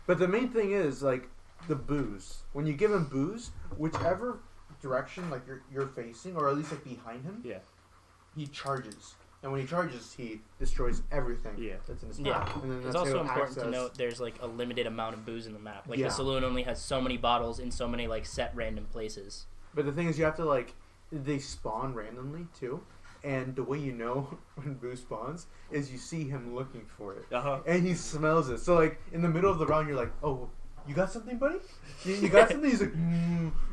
but the main thing is like the booze. When you give him booze, whichever direction like you're facing, or at least like behind him, he charges. And when he charges, he destroys everything that's in his path. And then it's also important to note there's like a limited amount of booze in the map. Like the saloon only has so many bottles in so many like set random places. But the thing is, you have to like they spawn randomly too. And the way you know when booze spawns is you see him looking for it, and he smells it. So like in the middle of the round, you're like, "Oh, you got something, buddy? You got something?" He's like,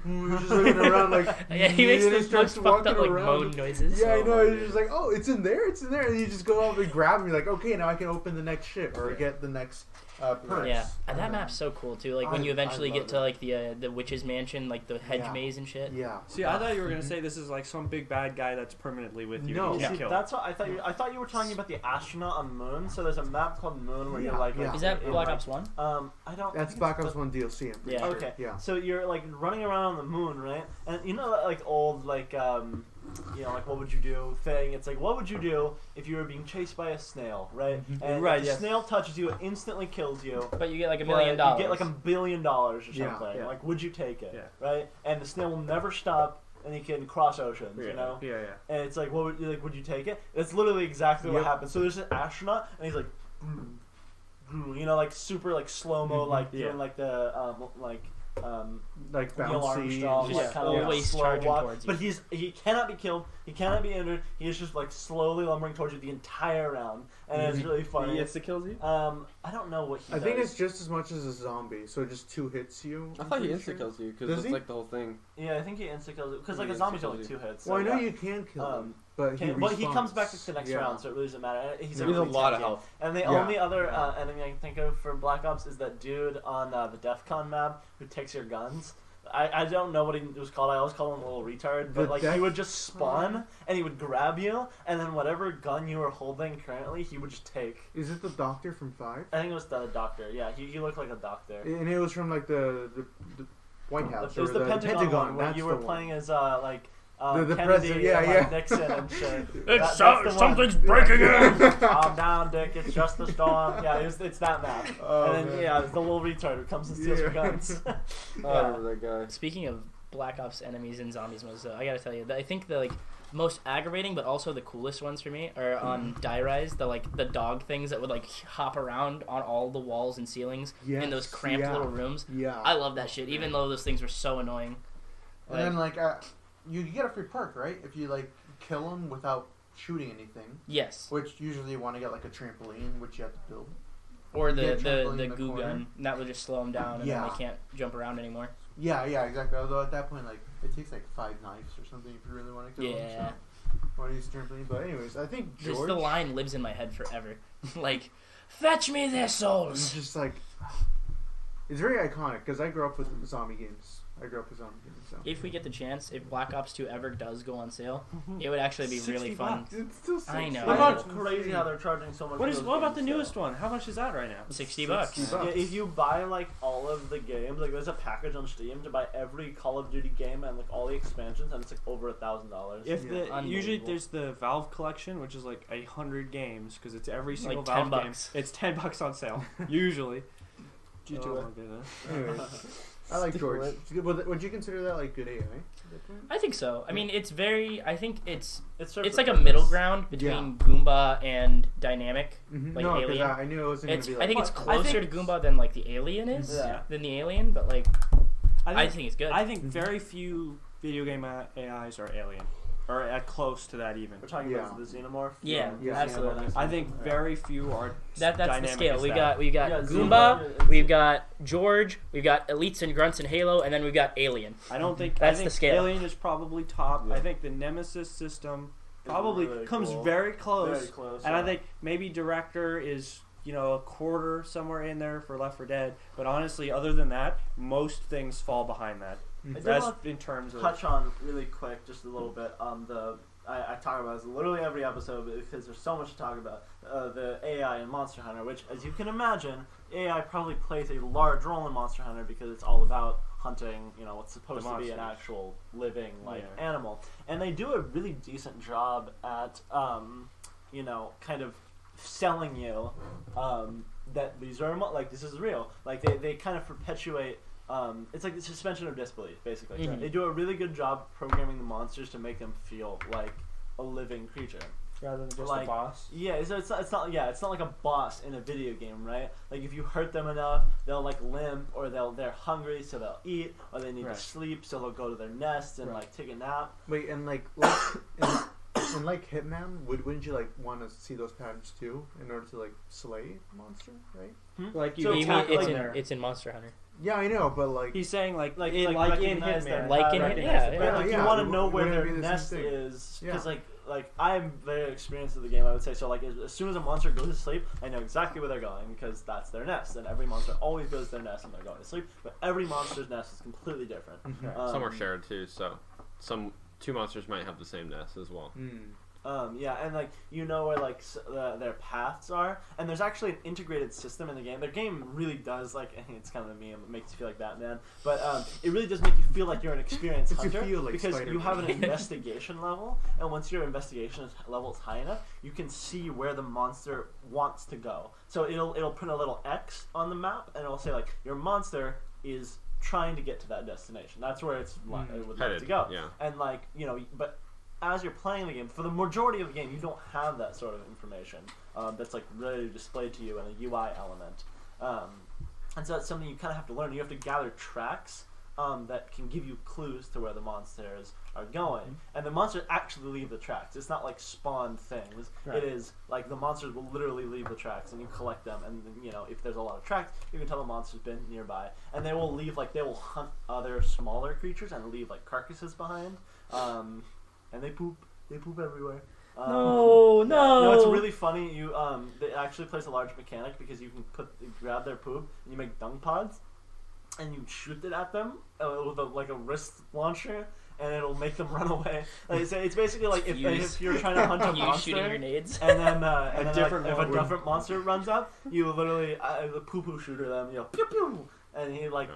He's just looking around like, he makes the most fucked up like moan noises. Yeah, I know. He's just like, "Oh, it's in there, and you just go up and grab him. You're like, "Okay, now I can open the next shit or get the next perks." Yeah, and that map's so cool too. Like when you eventually get to like the witch's mansion, like the hedge maze and shit. Yeah. See, I thought you were gonna say this is like some big bad guy that's permanently with you. No, see, that's what I thought. I thought you were talking about the astronaut on Moon. So there's a map called Moon where you're like, is that Black Ops 1? I don't. That's Black Ops 1 DLC. Yeah. Sure. Okay. Yeah. So you're like running around on the moon, right? And you know that like old like like what would you do thing? It's like what would you do if you were being chased by a snail, right? And if the snail touches you, it instantly kills you. But you get like $1 million. You get like $1 billion or something. Yeah. Like would you take it? Right? And the snail will never stop. And he can cross oceans, you know. And it's like, what would you take it? It's literally exactly what happens. So there's an astronaut, and he's like, you know, like super like slow mo, like doing like the like Neil Armstrong, like kind of always slow charging walk. towards you. But he cannot be killed. He cannot be injured. He is just like slowly lumbering towards you the entire round, and it's really funny. He insta-kills you? I don't know what he does. I think it's just as much as a zombie, so it just 2 hits you. I thought he insta-kills you because it's like the whole thing. Yeah, I think he insta-kills because like a zombie's only 2 hits. Well, I know you can kill him, but he comes back to the next round, so it really doesn't matter. He's a lot of health. And the only other enemy I can think of for Black Ops is that dude on the DEF CON map who takes your guns. I don't know what he was called. I always call him a little retard. But like he would just spawn and he would grab you, and then whatever gun you were holding currently, he would just take. Is it the doctor from 5? I think it was the doctor. Yeah, he looked like a doctor. And it was from like the White House. It was the Pentagon one where you were playing as like. The Kennedy, president, like Nixon and shit. Something's breaking in. Calm down, Dick. It's just the storm. Yeah, it's that map. And then it's the little retard who comes and steals your guns. I remember that guy. Speaking of Black Ops enemies and zombies modes, though, I gotta tell you, I think the like most aggravating, but also the coolest ones for me are on Ryze, the dog things that would like hop around on all the walls and ceilings in those cramped little rooms. Yeah, I love that shit. Even though those things were so annoying. And then like. You get a free perk, right? If you like kill them without shooting anything. Yes. Which usually you want to get like a trampoline, which you have to build. Or the goo gun. And that would just slow them down, and then they can't jump around anymore. Yeah, exactly. Although at that point, like it takes like 5 knives or something if you really want to kill them. Yeah. Want to use trampoline, but anyways, I think George. The line lives in my head forever. Like, fetch me their souls. It's just like it's very iconic because I grew up with zombie games. So. If we get the chance, if Black Ops 2 ever does go on sale, it would actually be really fun. It's still $60. I know. It's crazy how they're charging so much. What about the newest one? How much is that right now? $60. Yeah, if you buy like all of the games, like there's a package on Steam to buy every Call of Duty game and like all the expansions, and it's like over $1,000. If usually there's the Valve collection, which is like 100 games because it's every single like Valve game. It's $10 on sale usually. I like George. Would you consider that like good AI? I think so. I mean, I think it's like a purpose. middle ground between Goomba and Dynamic, like no, Alien. I knew it wasn't going to be like... I think it's closer to Goomba than like the Alien is, than the Alien, but like I think it's good. I think very few video game AIs are Alien. Or at close to that even. We're talking about the Xenomorph. Yeah, absolutely. I think very few are. That's the scale. We got Goomba, Goomba, we've got George, we've got Elites and Grunts and Halo, and then we've got Alien. I don't think that's the scale. Alien is probably top. I think the Nemesis system probably really comes very close. Very close. And I think maybe Director is a quarter somewhere in there for Left 4 Dead. But honestly, other than that, most things fall behind that. That's in terms of touch on really quick, just a little bit on the. I talk about this literally every episode because there's so much to talk about. The AI in Monster Hunter, which, as you can imagine, AI probably plays a large role in Monster Hunter because it's all about hunting, what's supposed to be an actual living animal, and they do a really decent job at kind of selling you that these are like this is real. Like they kind of perpetuate. It's like the suspension of disbelief, basically. Mm-hmm. They do a really good job programming the monsters to make them feel like a living creature. Rather than just Like, a boss. Yeah, so it's not like a boss in a video game, right? Like if you hurt them enough, they'll like limp, or they're hungry, so they'll eat, or they need to sleep, so they'll go to their nest and like take a nap. Wait, and like in like Hitman, wouldn't you like want to see those patterns too in order to like slay a monster, right? Like So you attack it's, like it's in Monster Hunter. Yeah, I know, but like he's saying like in recognize Hitman. their Like in pattern. Hitman, yeah, But, yeah. like, Yeah, you want to know where wouldn't it their be the nest same thing? is, because Yeah. like I'm very experienced in the game, I would say. So like as soon as a monster goes to sleep, I know exactly where they're going because that's their nest, and every monster always goes to their nest when they're going to sleep. But every monster's nest is completely different. Some are shared too, so two monsters might have the same nest as well. Yeah, and like where like their paths are, and there's actually an integrated system in the game. Their game really does like it's kind of a meme. It makes you feel like Batman, but it really does make you feel like you're an experienced Makes you hunter feel like because Spider-Man. you have an investigation level, and once your investigation level is high enough, you can see where the monster wants to go. So it'll put a little X on the map, and it'll say like your monster is trying to get to that destination. That's where it would like to go. Yeah. And like but as you're playing the game, for the majority of the game, you don't have that sort of information that's like really displayed to you in a UI element, and so that's something you kind of have to learn. You have to gather tracks that can give you clues to where the monsters are going, and the monsters actually leave the tracks. It's not like spawned things. Right. It is like the monsters will literally leave the tracks, and you collect them. And if there's a lot of tracks, you can tell the monster's been nearby, and they will hunt other smaller creatures and leave like carcasses behind. And they poop everywhere. No, it's really funny. They actually place a large mechanic because you can grab their poop and you make dung pods, and you shoot it at them with a wrist launcher, and it'll make them run away. Like it's basically like if you're trying to hunt a You monster, shooting grenades. and then if a one. different monster runs up, you literally the poo shooter them. Pew pew, and he like.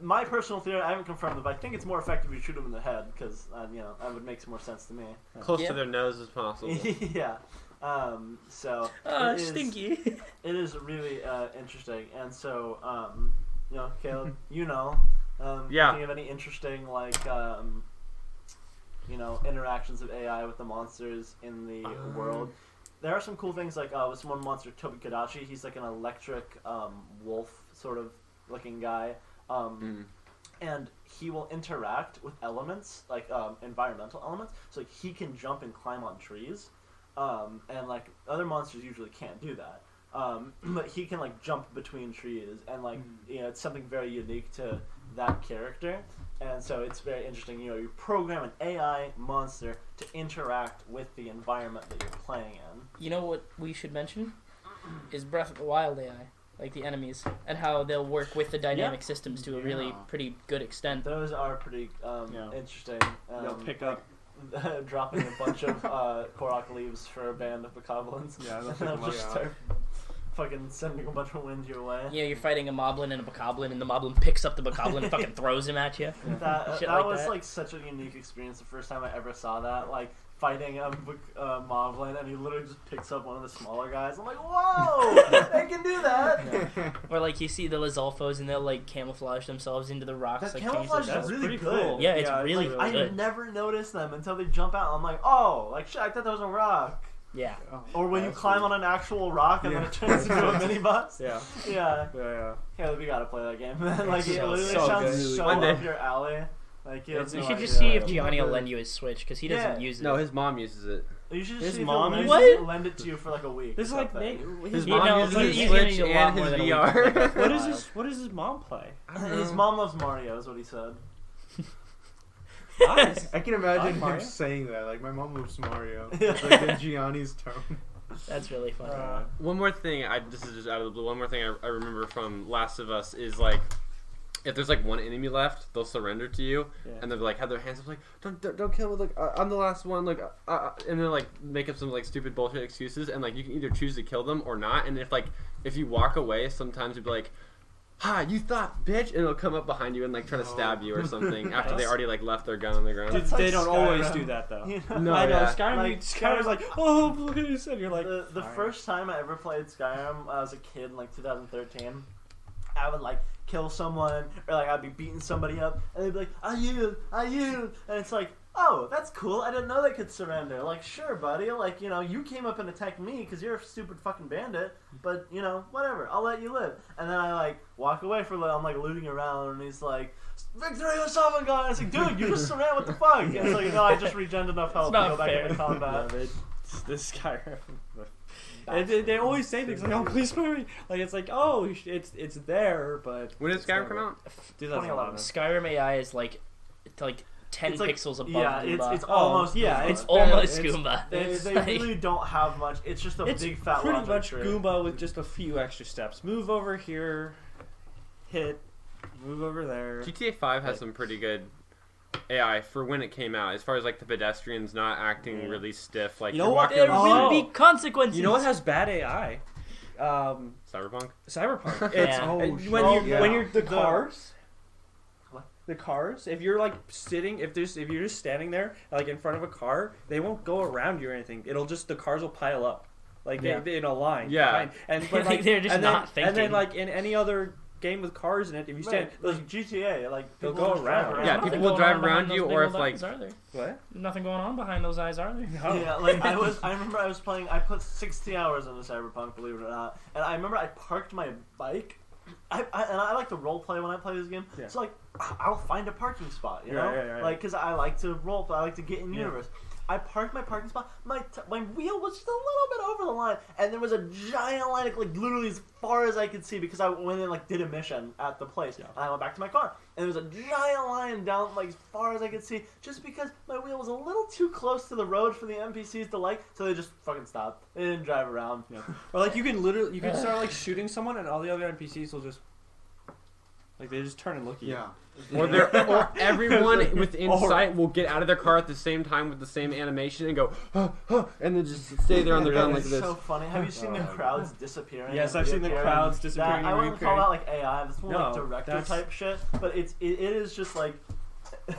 My personal theory, I haven't confirmed it, but I think it's more effective if you shoot them in the head because that would make more sense to me. Close to their nose as possible. Yeah. So Stinky. it is really interesting, and so Caleb, Yeah. Think of any interesting interactions of AI with the monsters in the world. There are some cool things like with one monster, Tobikadachi. He's like an electric wolf sort of looking guy. And he will interact with elements, like environmental elements. So like, he can jump and climb on trees, and like other monsters usually can't do that. But he can like jump between trees, and like it's something very unique to that character. And so it's very interesting. You program an AI monster to interact with the environment that you're playing in. You know what we should mention is Breath of the Wild AI. Like the enemies, and how they'll work with the dynamic systems to a really pretty good extent. Those are pretty interesting. They'll pick up dropping a bunch of Korok leaves for a band of bokoblins. Yeah, they'll pick They'll them up. just start fucking sending a bunch of wind your way. You know, you're fighting a moblin and a bokoblin, and the moblin picks up the bokoblin and fucking throws him at you. That Shit was that. like such a unique experience. The first time I ever saw that, like fighting a moblin, and he literally just picks up one of the smaller guys. I'm like, whoa, they can do that. Yeah. Or like you see the Lizalfos, and they'll like camouflage themselves into the rocks. That like camouflage change is their- really pretty good. cool. Yeah, it's Yeah, really Like, I good. never noticed them until they jump out. I'm like, oh, like shit, I thought that was a rock. Yeah. Or when you climb on an actual rock and then it turns into a minibus. Yeah. Yeah. Yeah. Caleb, we gotta play that game. Like it So- literally so sounds good. so One day. up your alley. Like you, have You no should just idea. see if Gianni will lend you his Switch, because he doesn't Yeah. use it. No, his mom uses it. You should just His see if mom he'll uses lend it to you for like a week. This is or like something. His You mom know, uses he's his gonna Switch need a lot and his more than a week to make VR. up for What is that. his? What does his mom play? His mom loves Mario, is what he said. Nice. I can imagine Like him Mario? saying that. Like, my mom loves Mario. Yeah. It's like in Gianni's tone. That's really funny. One more thing, this is just out of the blue. One more thing I remember from Last of Us is like, if there's like one enemy left, they'll surrender to you, Yeah. and they'll like have their hands up like, don't kill me, like I'm the last one, like, and then like make up some like stupid bullshit excuses, and like you can either choose to kill them or not, and if you walk away, sometimes you'll be like, "Ha, you thought, bitch!" and it'll come up behind you and like try to stab you or something after they already like left their gun on the ground. Dude, they don't always do that though. No, I know. yeah. Skyrim's like, oh, please, and you're like. The first time I ever played Skyrim, I was a kid in like 2013. I would like kill someone, or like I'd be beating somebody up, and they'd be like, "I yield," and it's like, oh, that's cool. I didn't know they could surrender. Like, sure, buddy. Like, you came up and attacked me because you're a stupid fucking bandit. But whatever. I'll let you live. And then I like walk away for a little. I'm like looting around, and he's like, "Victory or something, guys!" It's like, dude, you just surrendered. What the fuck? And it's like, no, I just regened enough health to go back into combat. This Skyrim. And they always say things like, "Oh, please spare me." Like it's like, "Oh, it's there," but when did Skyrim come out? 2011. Skyrim AI is like 10 pixels above. Yeah, Goomba. it's almost. Yeah, it's almost Goomba. They really don't have much. It's just a big fat. Pretty much tree. Goomba with just a few extra steps. Move over here, hit, move over there. GTA 5 has some pretty good AI for when it came out, as far as like the pedestrians not acting really stiff. Like, you know what? There will be consequences. You know what has bad AI? Cyberpunk. It's when you're the cars. The cars. If you're like sitting, if you're just standing there like in front of a car, they won't go around you or anything. The cars will pile up, like they in a line. Yeah, but like, they're just not thinking. And then like in any other game with cars in it, if you stand like GTA, like they'll go around. Yeah, people will drive around you, or if like what? Nothing going on behind those eyes, are there? No. Yeah, like I remember I was playing. I put 60 hours into Cyberpunk, believe it or not. And I remember I parked my bike. And I like to role play when I play this game. Yeah. So like, I'll find a parking spot, you know, right. like because I like to role play. I like to get in universe. I parked my parking spot. My wheel was just a little bit over the line, and there was a giant line, like literally as far as I could see, because I went and like did a mission at the place, and I went back to my car, and there was a giant line down like as far as I could see, just because my wheel was a little too close to the road for the NPCs to like, so they just fucking stopped. They didn't drive around. Yeah. Or like you can start like shooting someone, and all the other NPCs will just like they just turn and look at you. Yeah. Or everyone within sight will get out of their car at the same time with the same animation and go, and then just stay there on the ground like this. It's so funny. Have you seen the crowds disappearing? Yes, I've seen the crowds disappearing. I wouldn't call that like AI. That's more like No, director type shit. But it is just like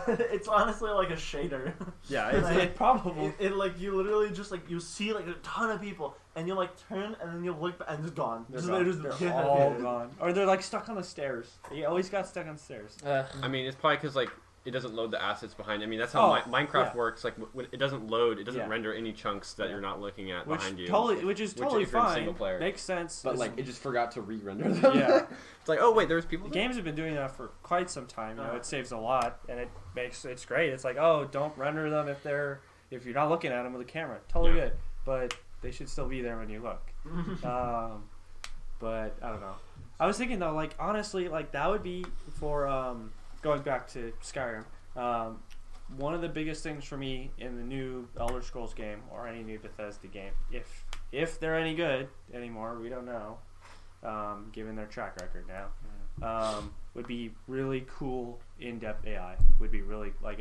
it's honestly like a shader. Yeah, it's probably. It like you literally just like you see like a ton of people and you like turn and then you look back and it's gone. They're all gone. Or they're like stuck on the stairs. You always got stuck on the stairs. I mean, it's probably because like it doesn't load the assets behind. I mean, that's how Minecraft works. Like when it doesn't load, it doesn't render any chunks that you're not looking at behind you. Which is totally fine. Single player. Makes sense. But like it just forgot to re-render them. Yeah. It's like, oh wait, there's people. The games have been doing that for quite some time. You know, it saves a lot, and it's great. It's like, oh, don't render them if you're not looking at them with a camera. Totally good, but they should still be there when you look. But I don't know. I was thinking though, like honestly, like that would be for going back to Skyrim. One of the biggest things for me in the new Elder Scrolls game or any new Bethesda game, if they're any good anymore, we don't know. Given their track record now, would be really cool in-depth AI. Would be really like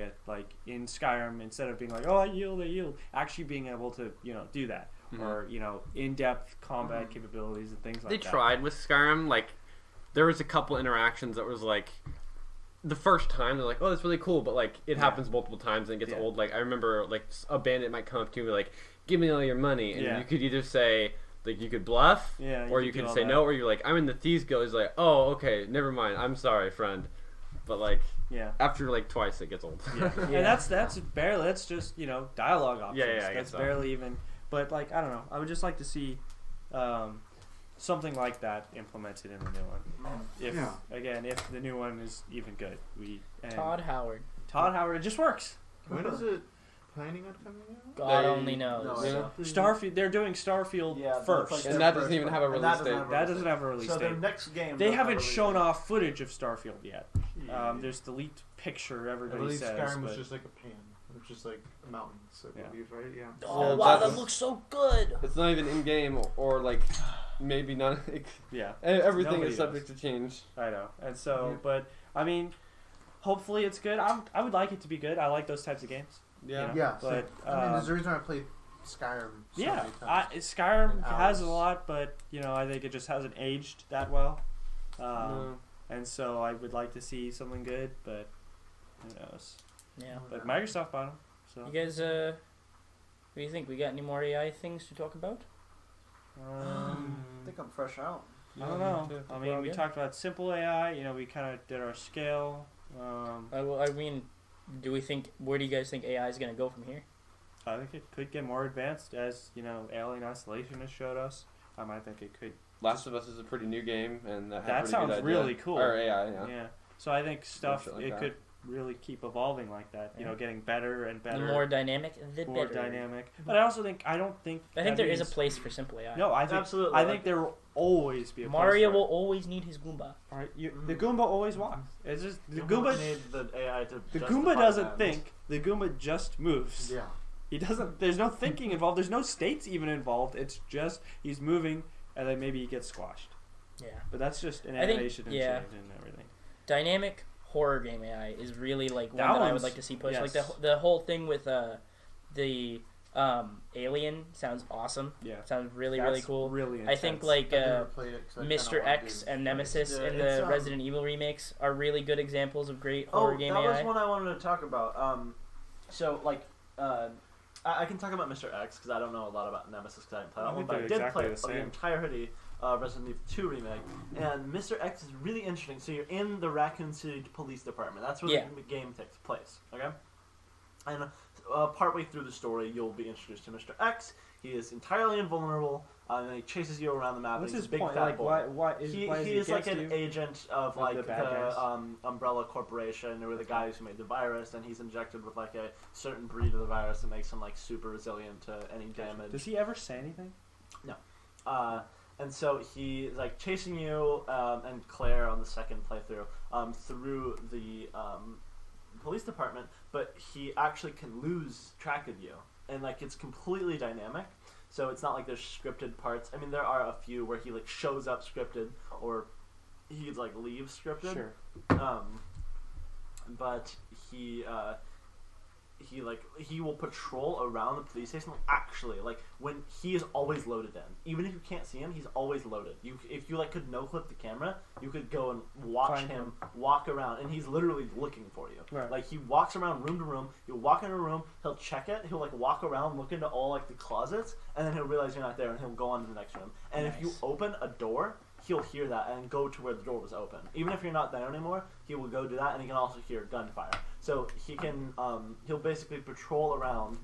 in Skyrim, instead of being like, oh, I yield, actually being able to do that, or in-depth combat capabilities and things like that. They tried with Skyrim. Like there was a couple interactions that was like the first time they're like, oh, that's really cool, but like it happens multiple times and it gets old. Like I remember like a bandit might come up to you like, give me all your money, and you could either say. Like you could bluff, or you could say no, or you're like, I'm in the Thieves Guild. He's like, oh, okay, never mind. I'm sorry, friend. But like, after like twice, it gets old. And that's barely. That's just dialogue options. Yeah, that's barely even. But like, I don't know. I would just like to see something like that implemented in the new one. If the new one is even good, Todd Howard. It just works. When is it planning on coming out? God only knows. Starfield. They're doing Starfield first, like and that doesn't even have a release date. That doesn't have a release date. So their next game. They haven't shown off footage of Starfield yet. There's the leaked picture. Everybody says. Skyrim was just like a pan. It was just like mountains, I believe, right? Yeah. Oh wow, that looks so good. It's not even in game, or like maybe not. Everything is subject to change. I know, and so, but I mean, hopefully it's good. I would like it to be good. I like those types of games. Yeah, but I mean, there's a reason I played Skyrim. So many times. Skyrim has a lot, but I think it just hasn't aged that well. and so I would like to see something good, but who knows? Yeah. But Microsoft bought them, so. You guys, what do you think? We got any more AI things to talk about? I think I'm fresh out. I don't know. I mean, we good. talked about simple AI. We kind of did our scale. I mean, do we think? Where do you guys think AI is going to go from here? I think it could get more advanced, as Alien Isolation has showed us. I think it could. Last of Us is a pretty new game, and that, had That pretty sounds good idea. really cool. Or AI, yeah. Yeah. So I think stuff shit like it that. could really keep evolving like that. Yeah. Getting better and better. The more dynamic, the more better. dynamic. But I also think I think there is a place for simple AI. No, I think Absolutely. I think there will always be a Mario place will always need his Goomba. for it. The Goomba always walks. It's just the Goomba. need the AI to. The justify Goomba doesn't that. think. The Goomba just moves. Yeah. He doesn't. There's no thinking involved. There's no states even involved. It's just he's moving, and then maybe he gets squashed. Yeah. But that's just an I think- animation and yeah. change and everything. Dynamic horror game AI is really like one That that I would one's- like to see push. yes. Like the whole thing with the Alien sounds awesome. Yeah. Sounds really That's cool. Really I think intense. like I've never played it 'cause I kinda Mr. wanna X do and it. Nemesis Yeah, in it's, the Resident Evil remakes are really good examples of great horror game that AI. was one I wanted to talk about. So like, I can talk about Mr. X because I don't know a lot about Nemesis because I didn't play that I one, think but I they're did exactly play the same. the entirety of Resident Evil 2 remake. And Mr. X is really interesting. So you're in the Raccoon City Police Department. That's where the game takes place. Okay. And partway through the story, you'll be introduced to Mr. X. He is entirely invulnerable, and he chases you around the map. What's He's his a big point? fat Like, boy. why is He why is is like against an you? agent of Of like the bad guys? Umbrella Corporation, or the guys who made the virus, and he's injected with like a certain breed of the virus that makes him like super resilient to any damage. Does he ever say anything? And so he's like chasing you and Claire on the second playthrough through the police department, but he actually can lose track of you, and like it's completely dynamic. So it's not like there's scripted parts. I mean, there are a few where he like shows up scripted, or he like leaves scripted. Sure. But he will patrol around the police station. Like, actually, like when he is always loaded in, even if you can't see him, he's always loaded. If you like could no clip the camera, you could go and watch Find him walk around, and he's literally looking for you. Right. Like he walks around room to room. He'll walk in a room, he'll check it, he'll like walk around, look into all like the closets, and then he'll realize you're not there, and he'll go on to the next room. And if you Nice. open a door, he'll hear that and go to where the door was open. Even if you're not there anymore, he will go do that, and he can also hear gunfire. So he can, he'll basically patrol around,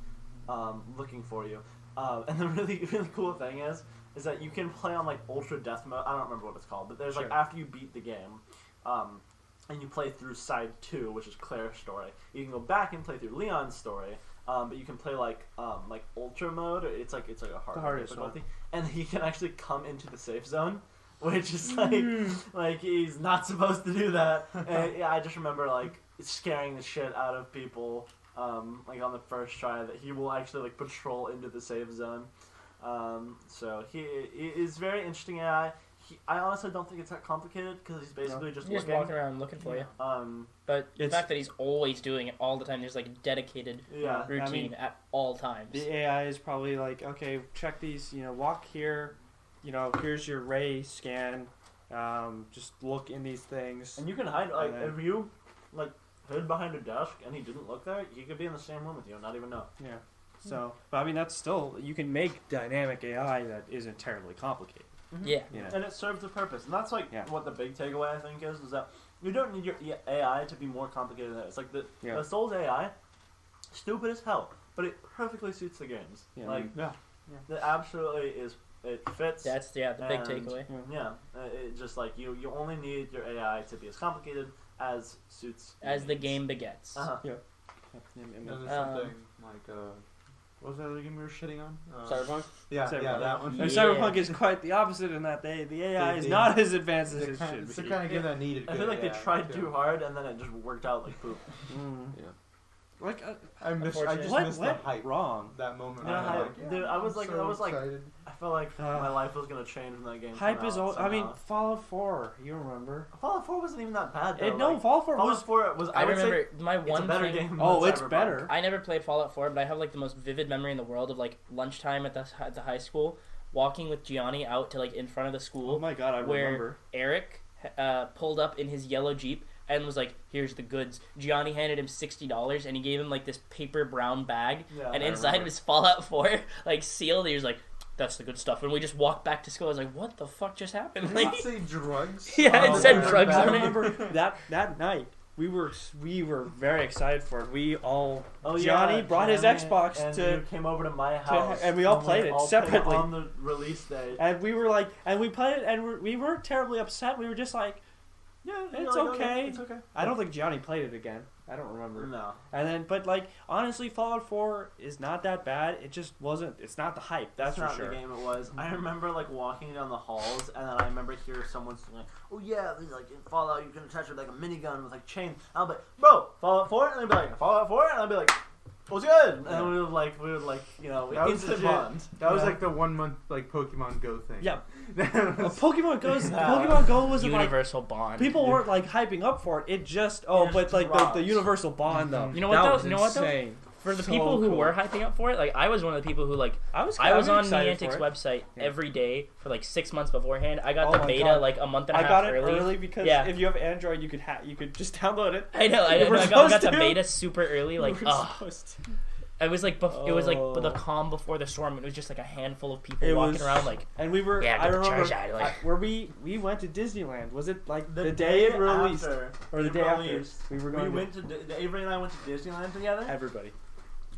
looking for you. And the really, really cool thing is that you can play on like ultra death mode. I don't remember what it's called, but there's like Sure. after you beat the game, and you play through side 2, which is Claire's story. You can go back and play through Leon's story. But you can play like ultra mode. It's like a hard hardest difficulty, and he can actually come into the safe zone, which is like he's not supposed to do that. And yeah, I just remember like scaring the shit out of people, like on the first try, that he will actually like patrol into the safe zone. So he is very interesting AI. I honestly don't think it's that complicated because he's basically just He's just looking. walking around looking for you. It's- But the fact that he's always doing it all the time, there's like a dedicated Yeah. routine mean, at all times. The AI is probably like, okay, check these. Walk here. Here's your ray scan. Just look in these things. And you can hide, like, And then- if you, like, hid behind a desk and he didn't look there, he could be in the same room with you and not even know. Yeah. So, but I mean, that's still, you can make dynamic AI that isn't terribly complicated. Yeah. And it serves a purpose. And that's, like, Yeah. what the big takeaway, I think, is that you don't need your AI to be more complicated than it is. Like, the Souls AI, stupid as hell, but it perfectly suits the games. Yeah. Like, Yeah. it absolutely is, it fits. That's the big And- takeaway. Yeah, it just, like, you only need your AI to be as complicated as suits your As the needs. game begets. Uh-huh. And there's something like what was that other game we were shitting on? Cyberpunk? Yeah, Cyberpunk. that one. And Yeah. Cyberpunk is quite the opposite in that the AI is They- not as advanced as It's it should the be. kind of game that needed. I good feel like they AI, tried too. too hard and then it just worked out like poop. Mm. Yeah. Like, I just what missed the went hype. wrong? That moment. Yeah, I'm hype. like, Dude, I was I'm like- so I was like- excited. I felt like my life was gonna change when that game. Hype came is out all. I mean, somehow. Fallout 4. You remember? Fallout 4 wasn't even that bad. Though. No, like, Fallout 4 Fallout was. 4 was. I would remember say my it's a one better thing. game. Oh, than it's Cyberpunk. better. I never played Fallout 4, but I have like the most vivid memory in the world of like lunchtime at the high school, walking with Gianni out to like in front of the Oh school my god, I where remember. Eric pulled up in his yellow Jeep and was like, "Here's the goods." Gianni handed him $60 and he gave him like this paper brown bag, and inside was Fallout 4 like sealed. He was like, "That's the good stuff." And we just walked back to school. I was like, "What the fuck just happened?" Did it say drugs? Yeah, it said drugs I on it. remember that night. We were very excited for it. We all Johnny brought his Xbox and to you came over to my house, and we all played it separately on the release day. And we were like, and we played it, and we weren't terribly upset. We were just like, yeah, it's okay. It's okay. I don't think Johnny played it again. I don't remember. No. And then, but like, honestly, Fallout 4 is not that bad. It just wasn't. It's not the hype. That's not for sure. The game it was. I remember like walking down the halls, and then I remember hearing someone saying, "Oh yeah, there's like in Fallout you can attach it like a minigun with like chain." I'll be like, "Bro, Fallout 4," and they'd be like, "Fallout 4," and I'd be like, "What's good?" And we would like, that was instant legit. bond. That was like the 1 month like Pokemon Go thing. Yeah. Pokemon Pokemon Go was universal bond. People weren't like hyping up for it. It just but like the universal bond though. You know what though? You know what though? For the people who were hyping up for it, like I was one of the people who like I was on Niantic's website every day for like 6 months beforehand. I got the beta like a month and a half early. I got it early because if you have Android, you could just download it. I know. I got the beta super early. Like it was like it was like the calm before the storm. It was just like a handful of people walking around like. And we were. I remember where we went to Disneyland. Was it like the day it released or the day after? We were going. We went to Avery and I went to Disneyland together. Everybody.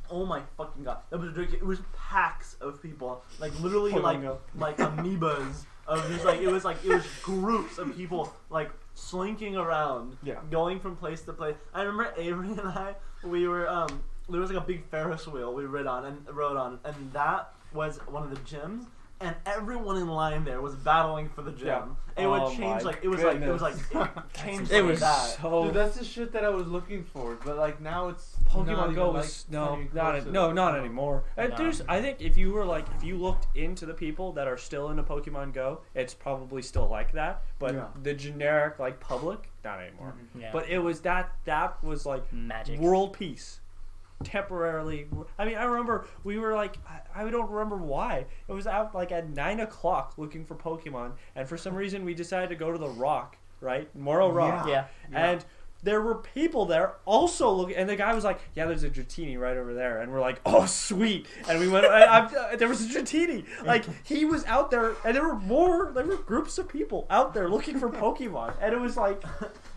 Oh my fucking god! That was ridiculous. It was packs of people, like literally like amoebas of just like it was groups of people like slinking around, going from place to place. I remember Avery and I, we were there was like a big Ferris wheel we rode on, and that was one of the gyms. And everyone in line there was battling for the gym. Yeah. It would change it was changed. It was that. so. Dude, that's the shit that I was looking for. But like now it's Pokemon Go was not anymore. I think if you looked into the people that are still into Pokemon Go, it's probably still like that. But the generic like public, not anymore. Mm-hmm. Yeah. But it was that was like magic world peace. Temporarily, I mean, I remember we were like, I don't remember why. It was out like at 9 o'clock looking for Pokemon, and for some reason we decided to go to the Rock, right? Morrow Rock. Yeah. And there were people there also looking, and the guy was like, "Yeah, there's a Dratini right over there," and we're like, "Oh, sweet!" And we went. There was a Dratini. Like he was out there, and there were groups of people out there looking for Pokemon, and it was like.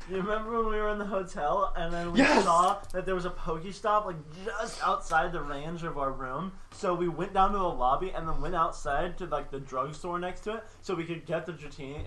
You remember when we were in the hotel and then we saw that there was a Pokestop like just outside the range of our room? So we went down to the lobby and then went outside to like the drugstore next to it so we could get the Dratini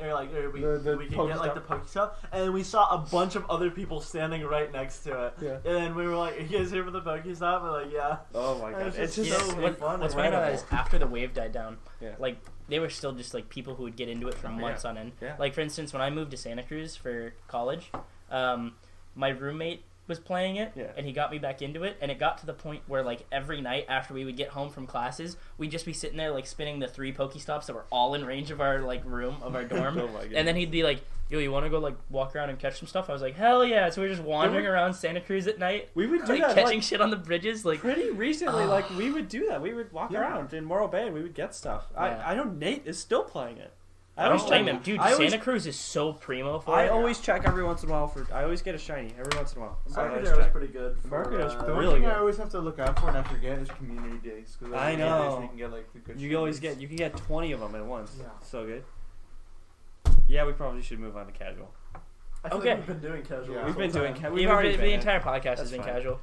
we could get like the Pokestop, and we saw a bunch of other people standing right next to it. Yeah. And then we were like, "Are you guys here for the Pokestop?" We're like, "Yeah." Oh my god, it's just so fun. What's funny about that is after the wave died down, like they were still just like people who would get into it for months on end. Yeah. Like for instance, when I moved to Santa Cruz for college, my roommate was playing it, and he got me back into it, and it got to the point where like every night after we would get home from classes, we'd just be sitting there like spinning the 3 Pokestops that were all in range of our like room of our dorm. And then he'd be like, "Yo, you want to go like walk around and catch some stuff?" I was like, "Hell yeah!" So we were just wandering around Santa Cruz at night. We would do like, that, catching shit on the bridges. Like pretty recently, like we would do that. We would walk around in Morro Bay and we would get stuff. I know Nate is still playing it. I don't blame him, dude. Santa Cruz is so primo for it. I always check every once in a while I always get a shiny every once in a while. Embarcadero was pretty good. Embarcadero's the really one thing good. I always have to look out for and I forget is community days. I know. You can get like the good. You can get 20 of them at once. Yeah. So good. Yeah, we probably should move on to casual. I feel like we've been doing casual. Yeah. We've been doing casual. The entire podcast has been casual.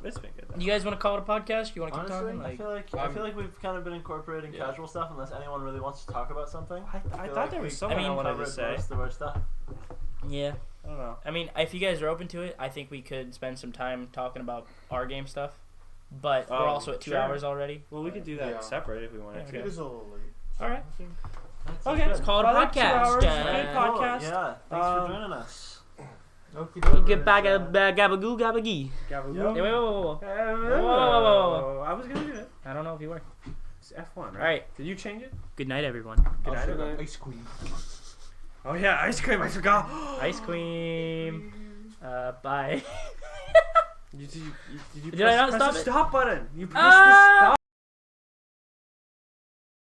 It's been good. Though. You guys want to call it a podcast? You want to keep Honestly, talking? I feel like we've kind of been incorporating casual stuff unless anyone really wants to talk about something. I thought there was something I wanted to say. Most of our stuff. Yeah. I don't know. I mean, if you guys are open to it, I think we could spend some time talking about our game stuff. But we're also at 2 hours already. Well, we could do that separate if we wanted to. It is a little late. All right. Okay, let's call it a podcast. 2 hours. Good podcast. Yeah. Thanks for joining us. Get back a gabagoo gabagee. Gabagoo. Wait. I was gonna do it. I don't know if you were. It's F1, right? All right. Did you change it? Good night, everyone. Good night, everyone. Ice cream. Oh yeah, ice cream. I forgot. Ice cream. Bye. Did you Did I not press stop the it? stop button? You pressed the stop.